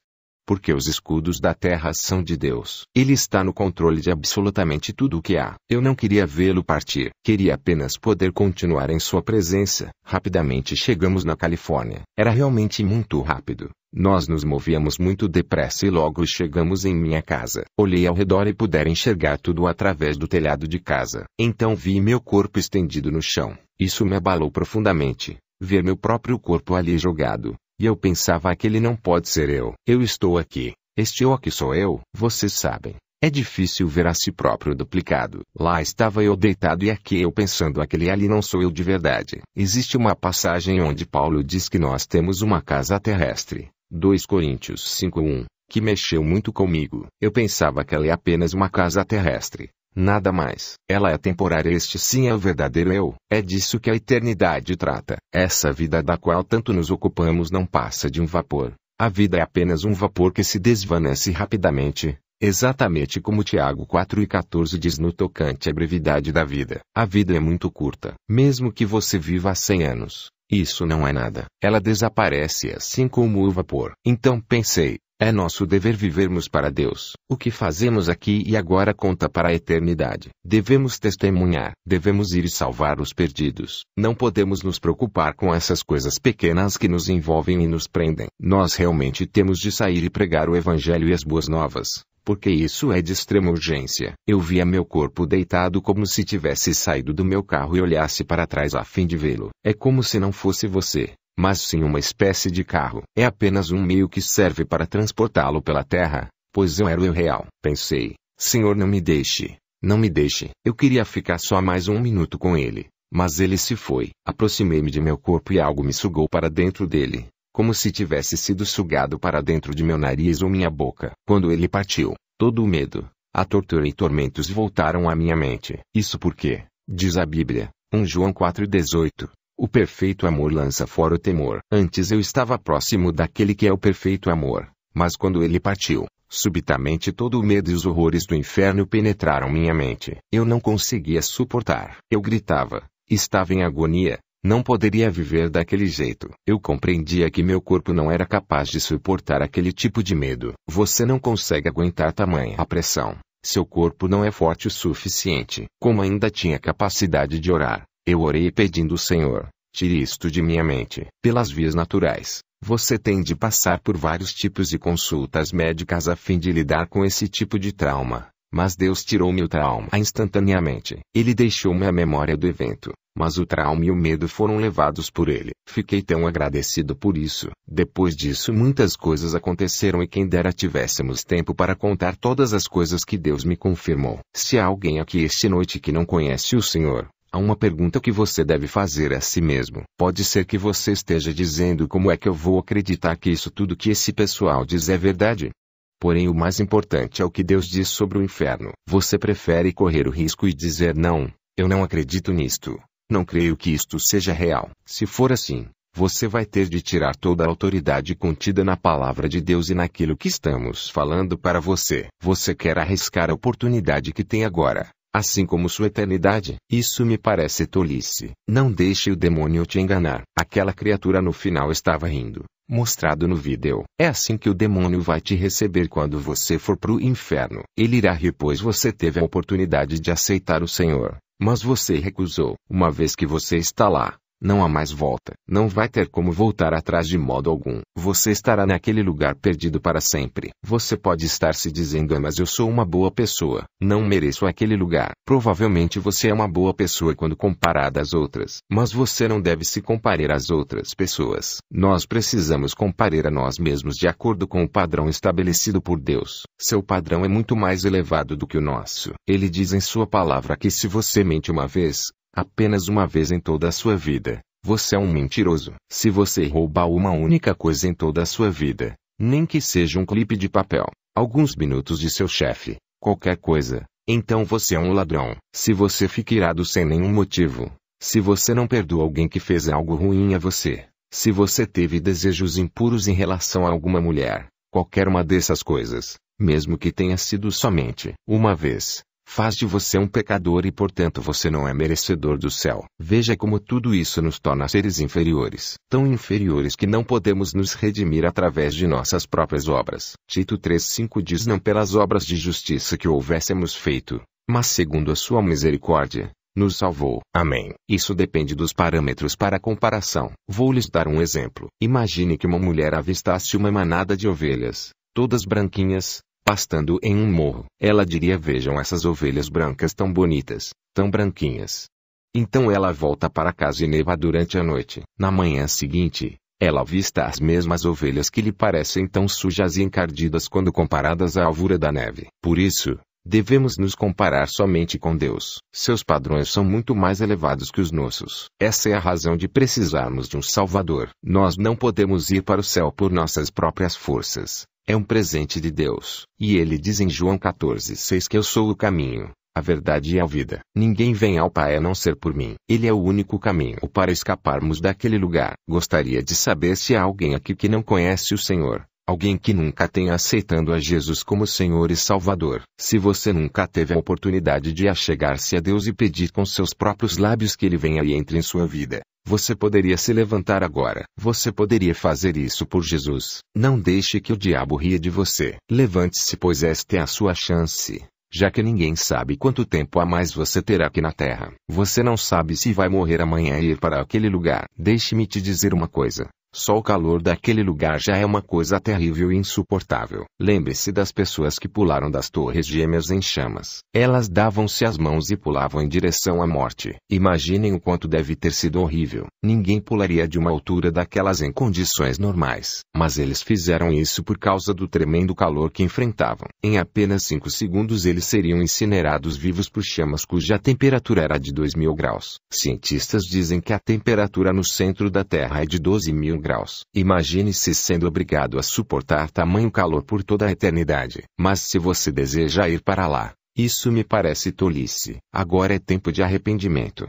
porque os escudos da terra são de Deus. Ele está no controle de absolutamente tudo o que há. Eu não queria vê-lo partir. Queria apenas poder continuar em sua presença. Rapidamente chegamos na Califórnia. Era realmente muito rápido. Nós nos movíamos muito depressa e logo chegamos em minha casa. Olhei ao redor e pude enxergar tudo através do telhado de casa. Então vi meu corpo estendido no chão. Isso me abalou profundamente. Ver meu próprio corpo ali jogado. E eu pensava: aquele não pode ser eu. Eu estou aqui. Este eu aqui sou eu. Vocês sabem. É difícil ver a si próprio duplicado. Lá estava eu deitado e aqui eu pensando: aquele ali não sou eu de verdade. Existe uma passagem onde Paulo diz que nós temos uma casa terrestre. 2 Coríntios 5:1, que mexeu muito comigo. Eu pensava que ela é apenas uma casa terrestre. Nada mais. Ela é temporária. Este sim é o verdadeiro eu. É disso que a eternidade trata. Essa vida da qual tanto nos ocupamos não passa de um vapor. A vida é apenas um vapor que se desvanece rapidamente. Exatamente como Tiago 4:14 diz no tocante à brevidade da vida. A vida é muito curta. Mesmo que você viva há 100 anos, isso não é nada. Ela desaparece assim como o vapor. Então pensei: é nosso dever vivermos para Deus. O que fazemos aqui e agora conta para a eternidade. Devemos testemunhar. Devemos ir e salvar os perdidos. Não podemos nos preocupar com essas coisas pequenas que nos envolvem e nos prendem. Nós realmente temos de sair e pregar o Evangelho e as boas novas. Porque isso é de extrema urgência. Eu via meu corpo deitado como se tivesse saído do meu carro e olhasse para trás a fim de vê-lo. É como se não fosse você, mas sim uma espécie de carro. É apenas um meio que serve para transportá-lo pela terra, pois eu era o eu real. Pensei: Senhor, não me deixe. Não me deixe. Eu queria ficar só mais um minuto com ele, mas ele se foi. Aproximei-me de meu corpo e algo me sugou para dentro dele, como se tivesse sido sugado para dentro de meu nariz ou minha boca. Quando ele partiu, todo o medo, a tortura e tormentos voltaram à minha mente. Isso porque, diz a Bíblia, 1 João 4:18, o perfeito amor lança fora o temor. Antes eu estava próximo daquele que é o perfeito amor, mas quando ele partiu, subitamente todo o medo e os horrores do inferno penetraram minha mente. Eu não conseguia suportar. Eu gritava, estava em agonia, não poderia viver daquele jeito. Eu compreendia que meu corpo não era capaz de suportar aquele tipo de medo. Você não consegue aguentar tamanha pressão. Seu corpo não é forte o suficiente. Como ainda tinha capacidade de orar, eu orei pedindo: Senhor, tire isto de minha mente. Pelas vias naturais, você tem de passar por vários tipos de consultas médicas a fim de lidar com esse tipo de trauma. Mas Deus tirou-me o trauma instantaneamente. Ele deixou-me a memória do evento, mas o trauma e o medo foram levados por ele. Fiquei tão agradecido por isso. Depois disso muitas coisas aconteceram e quem dera tivéssemos tempo para contar todas as coisas que Deus me confirmou. Se há alguém aqui esta noite que não conhece o Senhor, há uma pergunta que você deve fazer a si mesmo. Pode ser que você esteja dizendo: como é que eu vou acreditar que isso tudo que esse pessoal diz é verdade? Porém o mais importante é o que Deus diz sobre o inferno. Você prefere correr o risco e dizer: não, eu não acredito nisto. Não creio que isto seja real. Se for assim, você vai ter de tirar toda a autoridade contida na palavra de Deus e naquilo que estamos falando para você. Você quer arriscar a oportunidade que tem agora, assim como sua eternidade? Isso me parece tolice. Não deixe o demônio te enganar. Aquela criatura no final estava rindo. mostrado no vídeo. É assim que o demônio vai te receber quando você for pro inferno. Ele irá rir pois você teve a oportunidade de aceitar o Senhor, mas você recusou. Uma vez que você está lá, não há mais volta. Não vai ter como voltar atrás de modo algum. Você estará naquele lugar perdido para sempre. Você pode estar se dizendo: mas eu sou uma boa pessoa. Não mereço aquele lugar. Provavelmente você é uma boa pessoa quando comparada às outras. Mas você não deve se comparar às outras pessoas. Nós precisamos comparar a nós mesmos de acordo com o padrão estabelecido por Deus. Seu padrão é muito mais elevado do que o nosso. Ele diz em sua palavra que se você mente uma vez, apenas uma vez em toda a sua vida, você é um mentiroso. Se você roubar uma única coisa em toda a sua vida, nem que seja um clipe de papel, alguns minutos de seu chefe, qualquer coisa, então você é um ladrão. Se você fica irado sem nenhum motivo, se você não perdoa alguém que fez algo ruim a você, se você teve desejos impuros em relação a alguma mulher, qualquer uma dessas coisas, mesmo que tenha sido somente uma vez, faz de você um pecador e portanto você não é merecedor do céu. Veja como tudo isso nos torna seres inferiores. Tão inferiores que não podemos nos redimir através de nossas próprias obras. Tito 3:5 diz: não pelas obras de justiça que houvéssemos feito, mas segundo a sua misericórdia, nos salvou. Amém. Isso depende dos parâmetros para comparação. Vou lhes dar um exemplo. Imagine que uma mulher avistasse uma manada de ovelhas, todas branquinhas, pastando em um morro. Ela diria: vejam essas ovelhas brancas tão bonitas, tão branquinhas. Então ela volta para casa e neva durante a noite. Na manhã seguinte, ela avista as mesmas ovelhas que lhe parecem tão sujas e encardidas quando comparadas à alvura da neve. Por isso, devemos nos comparar somente com Deus. Seus padrões são muito mais elevados que os nossos. Essa é a razão de precisarmos de um Salvador. Nós não podemos ir para o céu por nossas próprias forças. É um presente de Deus. E ele diz em João 14:6 que eu sou o caminho, a verdade e a vida. Ninguém vem ao Pai a não ser por mim. Ele é o único caminho para escaparmos daquele lugar. Gostaria de saber se há alguém aqui que não conhece o Senhor. Alguém que nunca tenha aceitado a Jesus como Senhor e Salvador. Se você nunca teve a oportunidade de achegar-se a Deus e pedir com seus próprios lábios que Ele venha e entre em sua vida, você poderia se levantar agora. Você poderia fazer isso por Jesus. Não deixe que o diabo ria de você. Levante-se, pois esta é a sua chance. Já que ninguém sabe quanto tempo a mais você terá aqui na terra. Você não sabe se vai morrer amanhã e ir para aquele lugar. Deixe-me te dizer uma coisa. Só o calor daquele lugar já é uma coisa terrível e insuportável. Lembre-se das pessoas que pularam das torres gêmeas em chamas. Elas davam-se as mãos e pulavam em direção à morte. Imaginem o quanto deve ter sido horrível. Ninguém pularia de uma altura daquelas em condições normais. Mas eles fizeram isso por causa do tremendo calor que enfrentavam. Em apenas 5 segundos eles seriam incinerados vivos por chamas cuja temperatura era de 2.000 graus. Cientistas dizem que a temperatura no centro da Terra é de 12.000 graus. Imagine-se sendo obrigado a suportar tamanho calor por toda a eternidade. Mas se você deseja ir para lá, isso me parece tolice. Agora é tempo de arrependimento.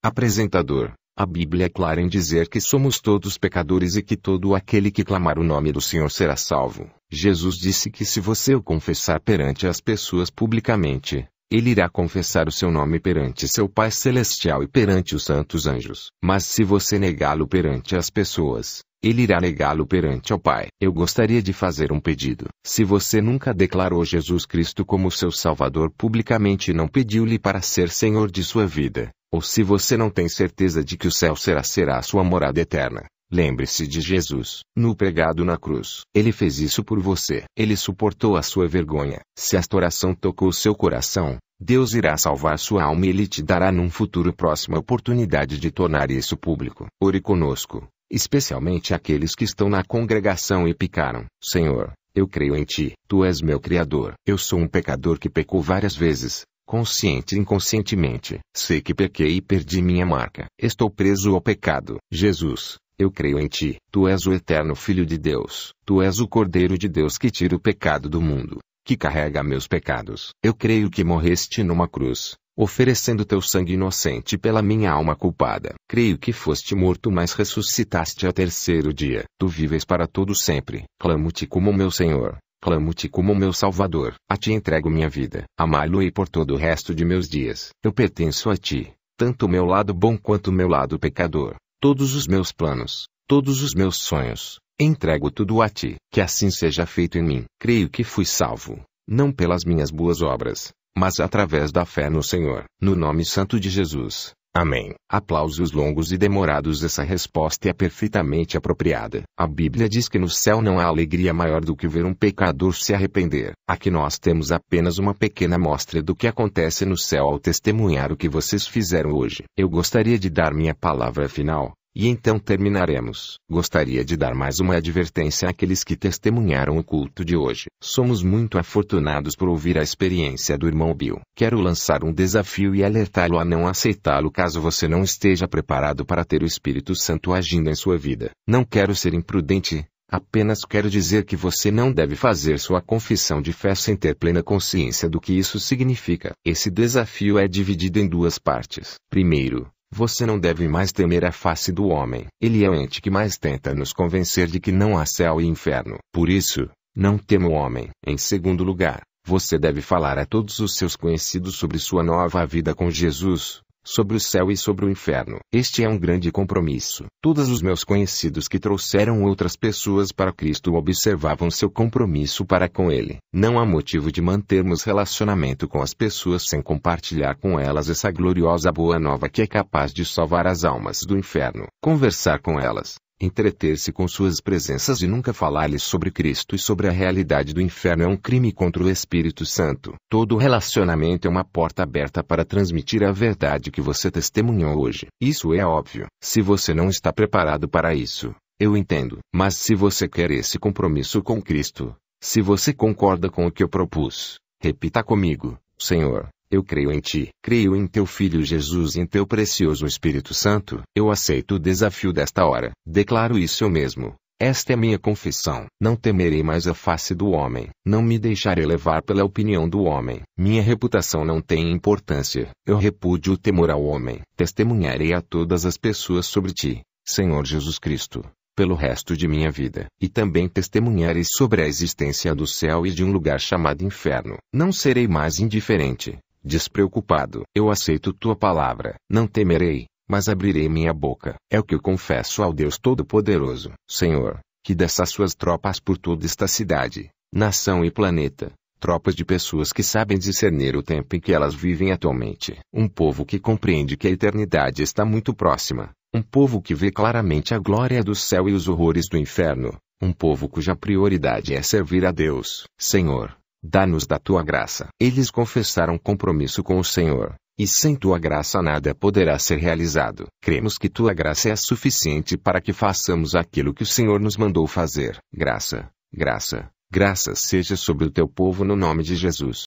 Apresentador: a Bíblia é clara em dizer que somos todos pecadores e que todo aquele que clamar o nome do Senhor será salvo. Jesus disse que se você o confessar perante as pessoas publicamente, Ele irá confessar o seu nome perante seu Pai Celestial e perante os santos anjos. Mas se você negá-lo perante as pessoas, Ele irá negá-lo perante ao Pai. Eu gostaria de fazer um pedido. Se você nunca declarou Jesus Cristo como seu Salvador publicamente e não pediu-lhe para ser Senhor de sua vida, ou se você não tem certeza de que o céu será a sua morada eterna, lembre-se de Jesus. No pregado na cruz, Ele fez isso por você. Ele suportou a sua vergonha. Se esta oração tocou seu coração, Deus irá salvar sua alma e Ele te dará num futuro próximo a oportunidade de tornar isso público. Ore conosco, especialmente aqueles que estão na congregação e picaram. Senhor, eu creio em Ti. Tu és meu Criador. Eu sou um pecador que pecou várias vezes, consciente e inconscientemente. Sei que pequei e perdi minha marca. Estou preso ao pecado. Jesus, eu creio em Ti. Tu és o eterno Filho de Deus. Tu és o Cordeiro de Deus que tira o pecado do mundo, que carrega meus pecados. Eu creio que morreste numa cruz, oferecendo teu sangue inocente pela minha alma culpada. Creio que foste morto mas ressuscitaste ao terceiro dia. Tu vives para todo sempre. Clamo-te como meu Senhor. Clamo-te como meu Salvador. A Ti entrego minha vida. Amá-lo-ei por todo o resto de meus dias. Eu pertenço a Ti, tanto o meu lado bom quanto o meu lado pecador. Todos os meus planos, todos os meus sonhos, Entrego tudo a ti. Que assim seja feito em mim. Creio que fui salvo, não pelas minhas boas obras, mas através da fé no Senhor. No nome santo de Jesus. Amém. Aplausos longos e demorados. Essa resposta é perfeitamente apropriada. A Bíblia diz que no céu não há alegria maior do que ver um pecador se arrepender. Aqui nós temos apenas uma pequena amostra do que acontece no céu ao testemunhar o que vocês fizeram hoje. Eu gostaria de dar minha palavra final, e então terminaremos. Gostaria de dar mais uma advertência àqueles que testemunharam o culto de hoje. Somos muito afortunados por ouvir a experiência do irmão Bill. Quero lançar um desafio e alertá-lo a não aceitá-lo caso você não esteja preparado para ter o Espírito Santo agindo em sua vida. Não quero ser imprudente, apenas quero dizer que você não deve fazer sua confissão de fé sem ter plena consciência do que isso significa. Esse desafio é dividido em duas partes. Primeiro, você não deve mais temer a face do homem. Ele é o ente que mais tenta nos convencer de que não há céu e inferno. Por isso, não tema o homem. Em segundo lugar, você deve falar a todos os seus conhecidos sobre sua nova vida com Jesus, sobre o céu e sobre o inferno. Este é um grande compromisso. Todos os meus conhecidos que trouxeram outras pessoas para Cristo observavam seu compromisso para com Ele. Não há motivo de mantermos relacionamento com as pessoas sem compartilhar com elas essa gloriosa boa nova que é capaz de salvar as almas do inferno. Conversar com elas, entreter-se com suas presenças e nunca falar-lhes sobre Cristo e sobre a realidade do inferno é um crime contra o Espírito Santo. Todo relacionamento é uma porta aberta para transmitir a verdade que você testemunhou hoje. Isso é óbvio. Se você não está preparado para isso, eu entendo. Mas se você quer esse compromisso com Cristo, se você concorda com o que eu propus, repita comigo: Senhor, eu creio em ti, creio em teu Filho Jesus e em teu precioso Espírito Santo. Eu aceito o desafio desta hora. Declaro isso eu mesmo. Esta é minha confissão. Não temerei mais a face do homem. Não me deixarei levar pela opinião do homem. Minha reputação não tem importância. Eu repúdio o temor ao homem. Testemunharei a todas as pessoas sobre ti, Senhor Jesus Cristo, pelo resto de minha vida. E também testemunharei sobre a existência do céu e de um lugar chamado inferno. Não serei mais indiferente, despreocupado. Eu aceito tua palavra. Não temerei, mas abrirei minha boca. É o que eu confesso ao Deus Todo-Poderoso. Senhor, que dessas suas tropas por toda esta cidade, nação e planeta, tropas de pessoas que sabem discernir o tempo em que elas vivem atualmente. Um povo que compreende que a eternidade está muito próxima. Um povo que vê claramente a glória do céu e os horrores do inferno. Um povo cuja prioridade é servir a Deus. Senhor, dá-nos da tua graça. Eles confessaram compromisso com o Senhor, e sem tua graça nada poderá ser realizado. Cremos que tua graça é suficiente para que façamos aquilo que o Senhor nos mandou fazer. Graça, graça, graça seja sobre o teu povo no nome de Jesus.